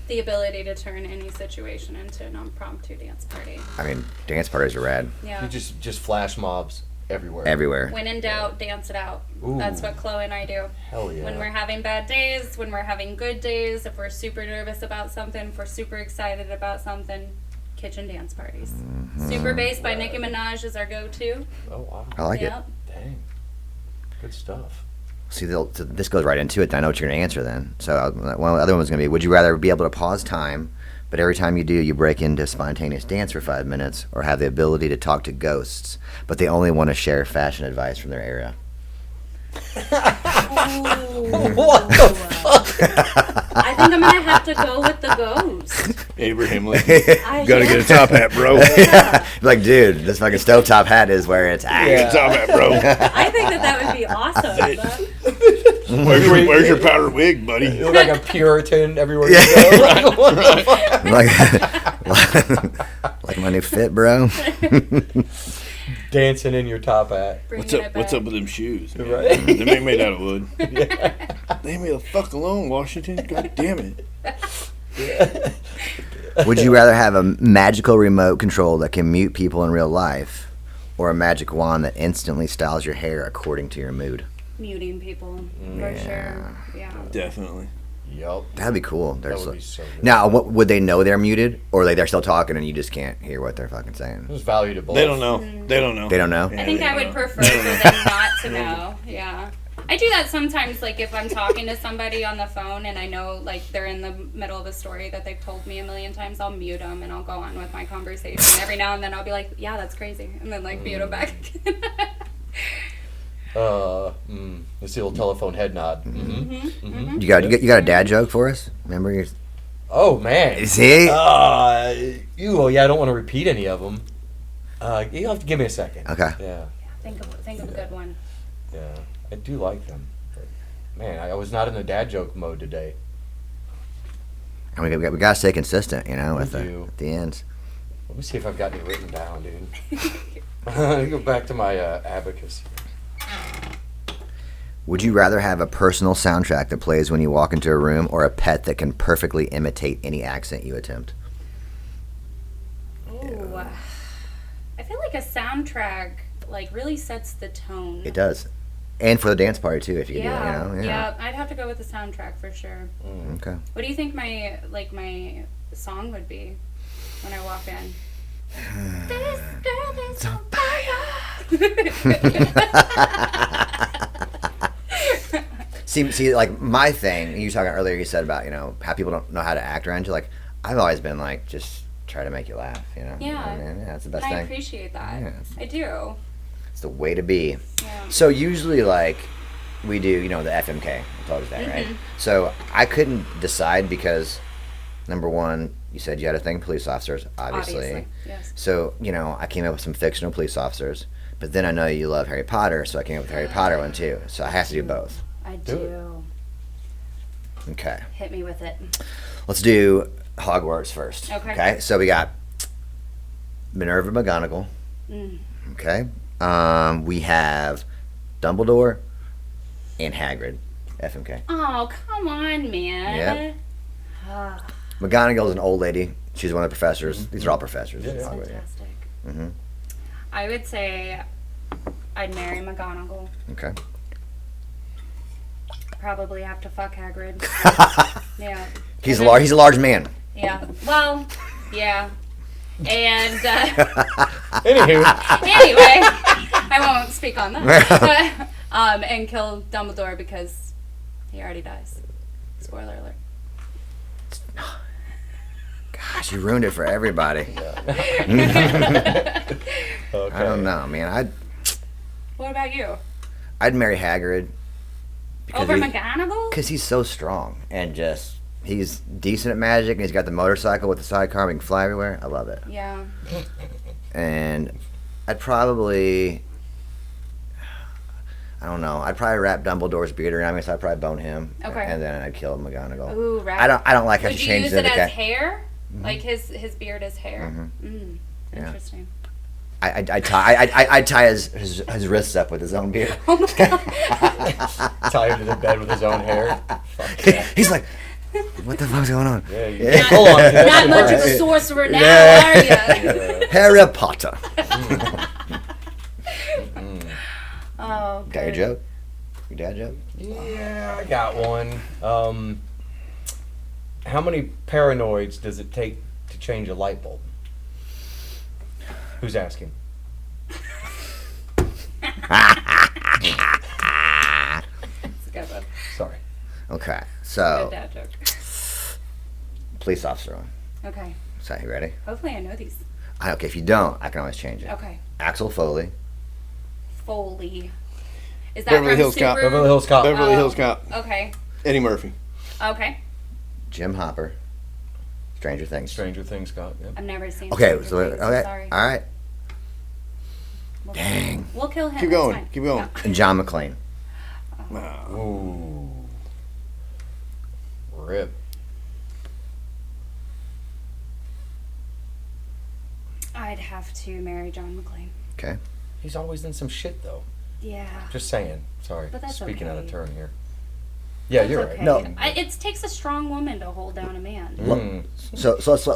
The ability to turn any situation into an impromptu dance party. I mean, dance parties are rad Yeah. You just flash mobs everywhere. everywhere. When in doubt, dance it out. Ooh. That's what Chloe and I do. Hell yeah. When we're having bad days, when we're having good days, if we're super nervous about something, if we're super excited about something, kitchen dance parties. Super Bass by Nicki Minaj is our go-to. Oh wow. I like it. Yep. Dang. Good stuff. See, so this goes right into it. I know what you're going to answer then. So one of the other one's going to be, would you rather be able to pause time, but every time you do, you break into spontaneous dance for 5 minutes, or have the ability to talk to ghosts, but they only want to share fashion advice from their era? What the fuck? I think I'm gonna have to go with the ghost. Abraham Lincoln. I Gotta get a top hat, bro. Yeah. Like, dude, this fucking stovetop hat is where it's at. Yeah. Top hat, bro. I think that would be awesome. Where's your powder wig, buddy? You look like a Puritan everywhere Yeah. you go. Like, what the fuck? like my new fit, bro. Dancing in your top hat. What's up with them shoes? Man? Right. They ain't made out of wood. They ain't made the fuck alone, Washington. God damn it. Would you rather have a magical remote control that can mute people in real life, or a magic wand that instantly styles your hair according to your mood? Muting people, for sure. Yeah. Definitely. Yup. That'd be cool. That would be so good. Now, would they know they're muted, or like they're still talking and you just can't hear what they're fucking saying? There's value to both. They don't know. They don't know. They don't know. Yeah, I think they I don't would know. prefer for them not to know. Yeah. I do that sometimes, like if I'm talking to somebody on the phone and I know like they're in the middle of a story that they've told me a million times, I'll mute them and I'll go on with my conversation. Every now and then I'll be like, yeah, that's crazy. And then like mute them back again. It's the old telephone head nod. Mm-hmm. You got a dad joke for us? Remember your? Oh man. See? Well, yeah, I don't want to repeat any of them. You'll have to give me a second. Okay. Yeah, think of a good one. yeah, I do like them. But, man, I was not in the dad joke mode today. And we gotta stay consistent, you know, with We do. the ends. Let me see if I've got any written down, dude. Let me go back to my abacus. Would you rather have a personal soundtrack that plays when you walk into a room, or a pet that can perfectly imitate any accent you attempt? Ooh. I feel like a soundtrack like really sets the tone. It does, and for the dance party too, if you do it, you know. Yeah, I'd have to go with the soundtrack for sure. Okay. What do you think my song would be when I walk in? This girl is on fire. See, like my thing. You were talking earlier. You said about how people don't know how to act around you. Like I've always been like, just try to make you laugh. Yeah. I mean, yeah, that's the best I thing. appreciate that. Yeah. I do. It's the way to be. Yeah. So usually, like, we do, the FMK. I told you that, right? So I couldn't decide because, number one, you said you had a thing with police officers, obviously. Yes. So, I came up with some fictional police officers, but then I know you love Harry Potter, so I came up with the Harry Potter one too. So I have to do both. I Do do. Okay. Hit me with it. Let's do Hogwarts first. Okay. So we got Minerva McGonagall. Mm. Okay. We have Dumbledore and Hagrid. FMK. Oh, come on, man. Yep. Ah, McGonagall is an old lady. She's one of the professors. These are all professors. Yeah, in yeah. Hogwarts, fantastic. Mhm. I would say I'd marry McGonagall. Okay. Probably have to fuck Hagrid. Yeah. He's a large man. Yeah. Well, yeah. And Anywho, anyway, I won't speak on that. And kill Dumbledore because he already dies. Spoiler alert. Gosh, you ruined it for everybody. okay. I don't know, man. What about you? I'd marry Hagrid Over McGonagall? because he's so strong and just he's decent at magic and he's got the motorcycle with the sidecar. We can fly everywhere. I love it. Yeah. And I'd probably I don't know. I'd probably wrap Dumbledore's beard around me, so I'd probably bone him. Okay. And then I'd kill McGonagall. Ooh, right. I don't like how Would she you changes use it the as guy. hair? Like his beard is hair? Yeah. Interesting. I'd tie his wrists up with his own beard. Oh my god. Tie him to the bed with his own hair. Fuck yeah. He's like, what the fuck's going on? Yeah, you Yeah. hold on. Not much of a sorcerer now, are you? Harry Potter. Oh, Got your good. joke? Your dad joke? Yeah, I got one. How many paranoids does it take to change a light bulb? Who's asking? It's a good one. Sorry. Okay, Good so dad joke. police officer one. Okay. So you ready? Hopefully I know these. Okay, if you don't, I can always change it. Okay. Axel Foley. Foley. Is that Beverly from Hills Super? Cop. Beverly Hills Cop. Beverly Hills Cop. Okay. Eddie Murphy. Okay. Jim Hopper. Stranger Things. Stranger Things Cop. Yeah. I've never seen. Okay, Stranger so Things, I'm okay, sorry. all right. We'll Dang. We'll kill him. Keep it's going. fine. Keep going. And John McClane. Ooh. Rip. I'd have to marry John McClane. Okay. He's always in some shit though. Yeah. Just saying. Sorry. But that's Speaking out of okay. turn here. Yeah, That's you're okay. right. No. It takes a strong woman to hold down a man. So Unless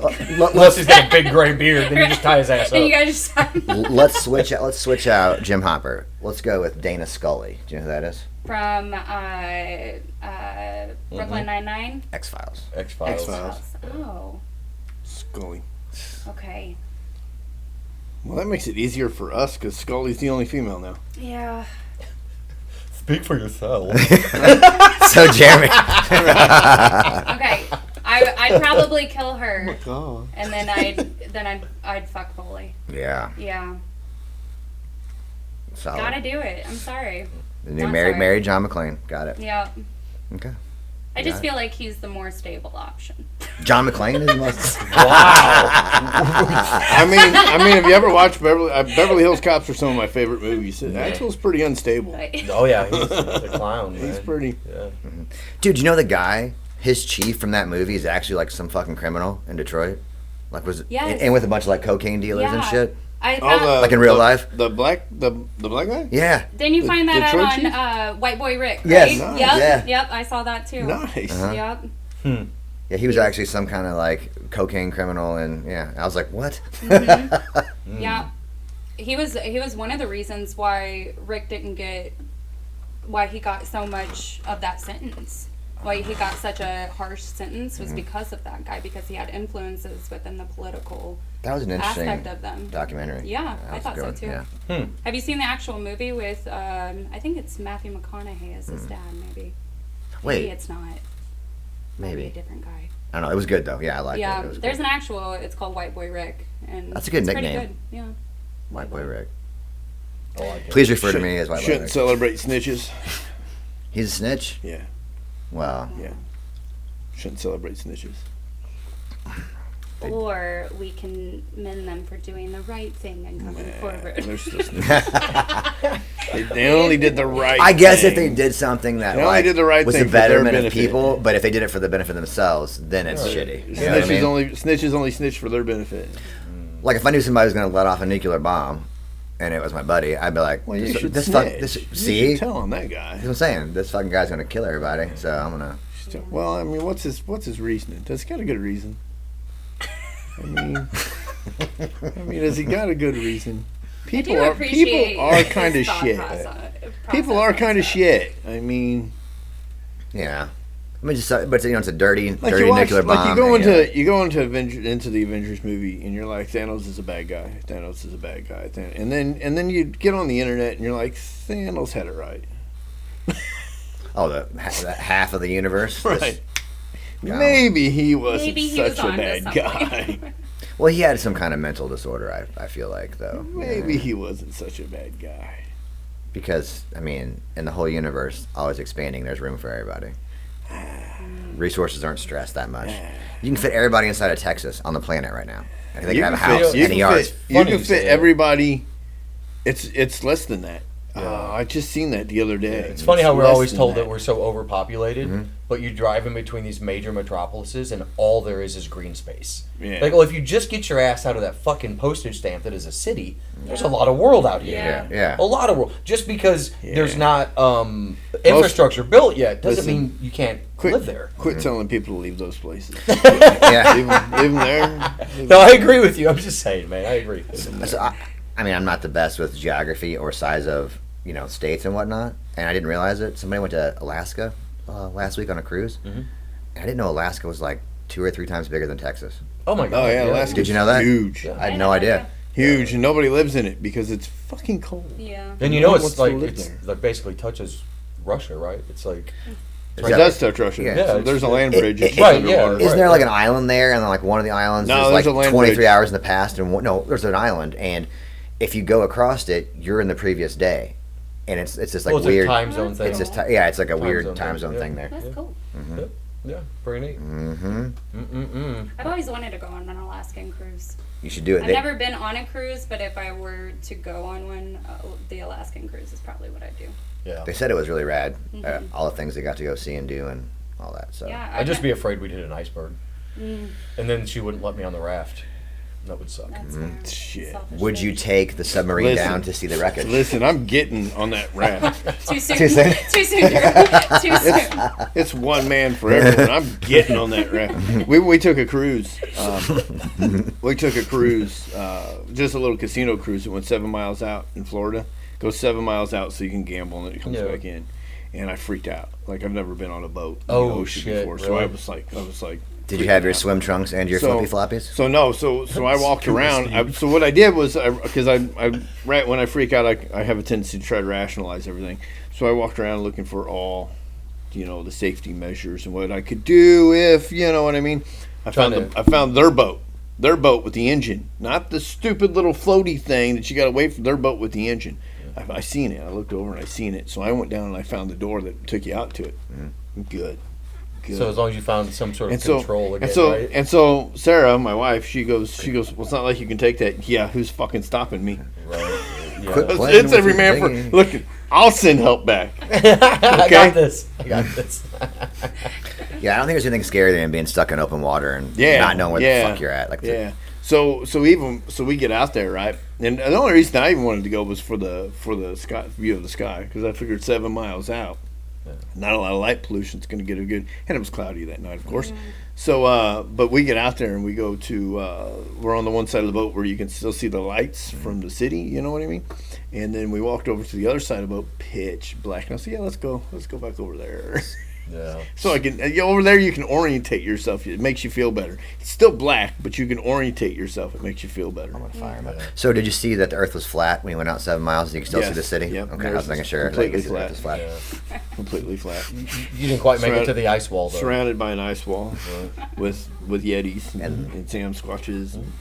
let's he's got a big gray beard, then you just tie his ass And you up. guys just let's switch out Jim Hopper. Let's go with Dana Scully. Do you know who that is? from Brooklyn Nine-Nine. X-Files. X-Files. X-Files. Oh, Scully. okay. Well, that makes it easier for us because Scully's the only female now. Yeah. Speak for yourself. So Jeremy. Okay. I'd probably kill her, Oh. and then I'd fuck Foley. Yeah. Yeah. Solid. Gotta do it. I'm sorry. And you I'm married sorry. John McClane. Got it. Yeah. Okay. I just Got it. feel like he's the more stable option. John McClane is the most. I mean, have you ever watched Beverly Hills Cops? Are some of my favorite movies. Axel's pretty unstable. Oh yeah, he's a clown. He's man. pretty. Yeah. Dude, you know the guy? His chief from that movie is actually like some fucking criminal in Detroit. Like Yes. and with a bunch of like cocaine dealers and Yeah. shit. I Oh, thought, Like in real life? The black guy. Yeah. didn't you the find that Detroit out chief? on White Boy Rick? Yes. Right? Nice. Yep. Yeah. Yep. I saw that too. Nice. Uh-huh. Yep. Yeah, he was actually some kind of like cocaine criminal, and yeah, I was like, what? Yeah. He was one of the reasons why Rick didn't get why he got so much of that sentence. Why he got such a harsh sentence was because of that guy, because he had influences within the political That was an interesting aspect of them. documentary. Yeah, That I was thought a so good too. one, Yeah. Have you seen the actual movie with I think it's Matthew McConaughey as his dad, maybe. Wait. Maybe it's not. Maybe a Maybe. different guy. I don't know. It was good though. Yeah, I liked Yeah, it. It was there's good. an actual. It's called White Boy Rick, and That's a good it's pretty nickname. good. Yeah. White Boy Rick. I like it. Please refer to me as White Boy Shouldn't Rick. celebrate snitches. He's a snitch? Yeah. Well, Yeah. Shouldn't celebrate snitches. Or we can mend them for doing the right thing and coming forward. They're still snitches. they only did the right. I guess if thing. they did something that They only like, did the right was thing the for their betterment of benefit. people, but if they did it for the benefit of themselves, then it's shitty. You know what I mean? Snitches only snitch for their benefit. Like if I knew somebody was going to let off a nuclear bomb, and it was my buddy, I'd be like, Well, you should this snitch. You see, should tell on that guy. that's what I'm saying. This fucking guy's going to kill everybody, so I'm gonna. Well, I mean, what's his reasoning? Has he got a good reason? I mean, has he got a good reason? People are kind of shit. People are kind of shit. I mean, Yeah. I mean, just but it's a dirty, like dirty you watch, nuclear bomb. like you go and, into the Avengers movie, and you're like, Thanos is a bad guy. Thanos is a bad guy. And then you get on the internet, and you're like, Thanos had it right. the half of the universe. Right. Yeah. Maybe he wasn't Maybe he such was a onto bad something. guy. Well, he had some kind of mental disorder. I feel like though. Maybe he wasn't such a bad guy. Because I mean, in the whole universe, always expanding, there's room for everybody. Resources aren't stressed that much. You can fit everybody inside of Texas on the planet right now. I think they can have a house you and a yard. You can fit everybody. It's less than that. I just seen that the other day. It's funny how we're less always than told that we're so overpopulated, but you drive in between these major metropolises and all there is green space. Yeah. Like, well, if you just get your ass out of that fucking postage stamp that is a city, there's a lot of world out here. Yeah. A lot of world. Just because there's not infrastructure built yet doesn't mean you can't live there. Quit telling people to leave those places. Yeah. leave them there. No, I agree with you. I'm just saying, man. I agree. So I mean, I'm not the best with geography or size of states and whatnot, and I didn't realize it. Somebody went to Alaska last week on a cruise, and I didn't know Alaska was like 2 or 3 times bigger than Texas. Oh my god. Oh yeah, Alaska. Did you know that? Huge. I had no idea. Huge, and nobody lives in it because it's fucking cold. Yeah. And you No know one it's wants to like live it's there. like basically touches Russia, right? It's like It does touch Russia. Yeah. So there's a land bridge. It's Right, underwater. yeah. Isn't there like an island there, and then like one of the islands No, is there's like a land 23 bridge. hours in the past, and no, there's an island, and if you go across it, you're in the previous day, and it's just like it's weird. a time zone thing. It's just it's like a Time weird zone time thing, zone yeah. thing there. That's cool. Yeah, pretty neat. I've always wanted to go on an Alaskan cruise. You should do it. I've never been on a cruise, but if I were to go on one, the Alaskan cruise is probably what I'd do. Yeah. They said it was really rad. All the things they got to go see and do and all that. So Yeah, I'd just be afraid we'd hit an iceberg. And then she wouldn't let me on the raft. That would suck. That's Shit. selfish would you bitch. take the submarine Listen. down to see the wreckage? Listen, I'm getting on that raft. Too soon. Too soon? Too soon. Drew. Too soon. It's one man for everyone. I'm getting on that raft. We took a cruise. We took a cruise, just a little casino cruise that went 7 miles out in Florida. Goes 7 miles out so you can gamble and then it comes back in. And I freaked out. Like I've never been on a boat in the ocean shit, before. So really? I was like. Did you have your swim trunks and your flippy floppies? So no, so I walked around. So what I did was, because right when I freak out, I have a tendency to try to rationalize everything. So I walked around looking for all, the safety measures and what I could do if, you know what I mean. I found their boat with the engine, not the stupid little floaty thing that you got to wait for. Their boat with the engine. I seen it. I looked over and I seen it. So I went down and I found the door that took you out to it. Good. So as long as you found some sort of And so, control again, and so, right? and so, Sarah, my wife, she goes, well, it's not like you can take that. Yeah, who's fucking stopping me? Right. Yeah. Quit It's playing every with man your for. thinking. Look, I'll send help back. I got this. Yeah, I don't think there's anything scarier than being stuck in open water and not knowing where the fuck you're at. Like, So we get out there, right? And the only reason I even wanted to go was for the sky view of the sky, because I figured 7 miles out, not a lot of light pollution is going to get a good. And it was cloudy that night, of course. So, but we get out there and we go to. We're on the one side of the boat where you can still see the lights from the city. You know what I mean? And then we walked over to the other side of the boat, pitch black. And I said, let's go back over there. Yeah. So I can over there. You can orientate yourself. It makes you feel better. It's still black, but you can orientate yourself. It makes you feel better. So did you see that the Earth was flat when you went out 7 miles? And you could still see the city. Yep. Okay, I was making sure. Completely The Earth was flat. Yeah. Completely flat. You didn't quite make it to the ice wall, though. Surrounded by an ice wall with Yetis and Sam Squatches. And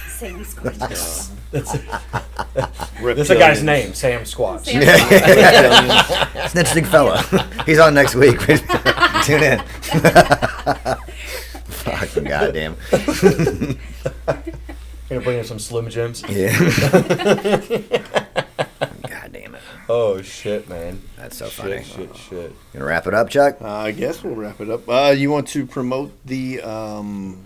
Sam Squatch. That's a guy's name, Sam Squatch. Sam Squatch. It's an interesting fella. He's on next week. Tune in. Fucking goddamn. Gonna bring in some Slim Jims. Yeah. God damn it. Oh shit, man. That's so funny. Shit. Gonna wrap it up, Chuck? I guess we'll wrap it up. You want to promote the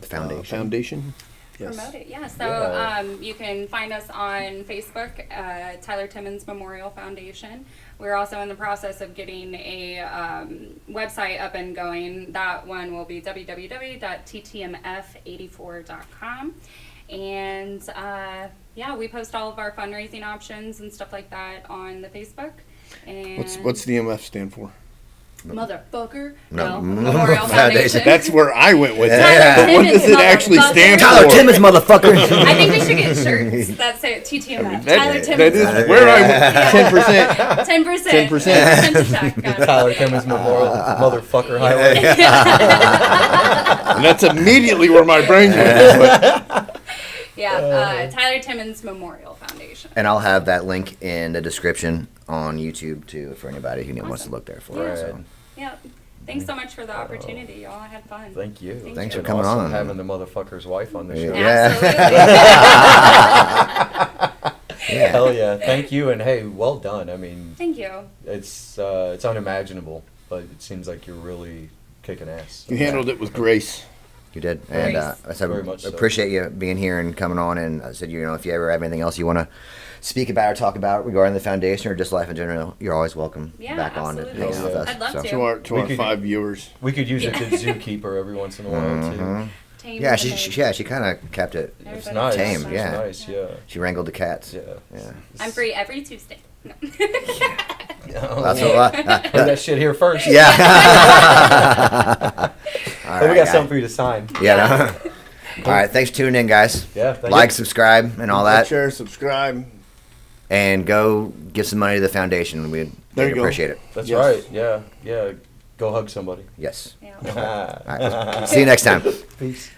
foundation? Yes. Promote it, yeah. So you can find us on Facebook, Tyler Timmins Memorial Foundation. We're also in the process of getting a website up and going. That one will be www.ttmf84.com. And we post all of our fundraising options and stuff like that on the Facebook. And What's the MF stand for? Motherfucker. No. Memorial Foundation. That's where I went with it. Yeah. But what does it actually stand for? Tyler Timmins, motherfucker. I think we should get shirts that say TTMF. Tyler Timmins. That is where I went. 10%. 10%. 10%. Tyler Timmins Memorial Motherfucker Highway. And that's immediately where my brain went. Yeah, Tyler Timmins Memorial Foundation. And I'll have that link in the description on YouTube, too, for anybody who wants to look there for it. So. Yeah. Thanks so much for the opportunity, y'all. I had fun. Thank you. Thanks And for coming also on. having the motherfucker's wife on the show. Yeah. Yeah. Hell yeah. Thank you, and hey, well done. I mean, Thank you. it's unimaginable, but it seems like you're really kicking ass. You handled it with grace. You did, and I said, Very much so. appreciate you being here and coming on. And I said, if you ever have anything else you want to speak about or talk about regarding the foundation or just life in general, you're always welcome Yeah, back on to absolutely. hang out with us. I'd love so. to. To our We could- 5 viewers. We could use it to zookeeper every once in a while too. Tame Yeah, the she kind of kept it. It's Everybody nice. Tame, It's yeah. nice. Yeah. She wrangled the cats. Yeah. Yeah. I'm free every Tuesday. No. Oh, That's yeah. what. Put that shit here first. Yeah. Hey, we got something for you to sign. Yeah. No. All right. Thanks for tuning in, guys. Yeah. Thank Like, you. subscribe, and all Like, that, share, subscribe. and go give some money to the foundation. We'd There you go. appreciate it. That's Yes. right. Yeah. Yeah. Go hug somebody. Yes. Yeah. All right. See you next time. Peace.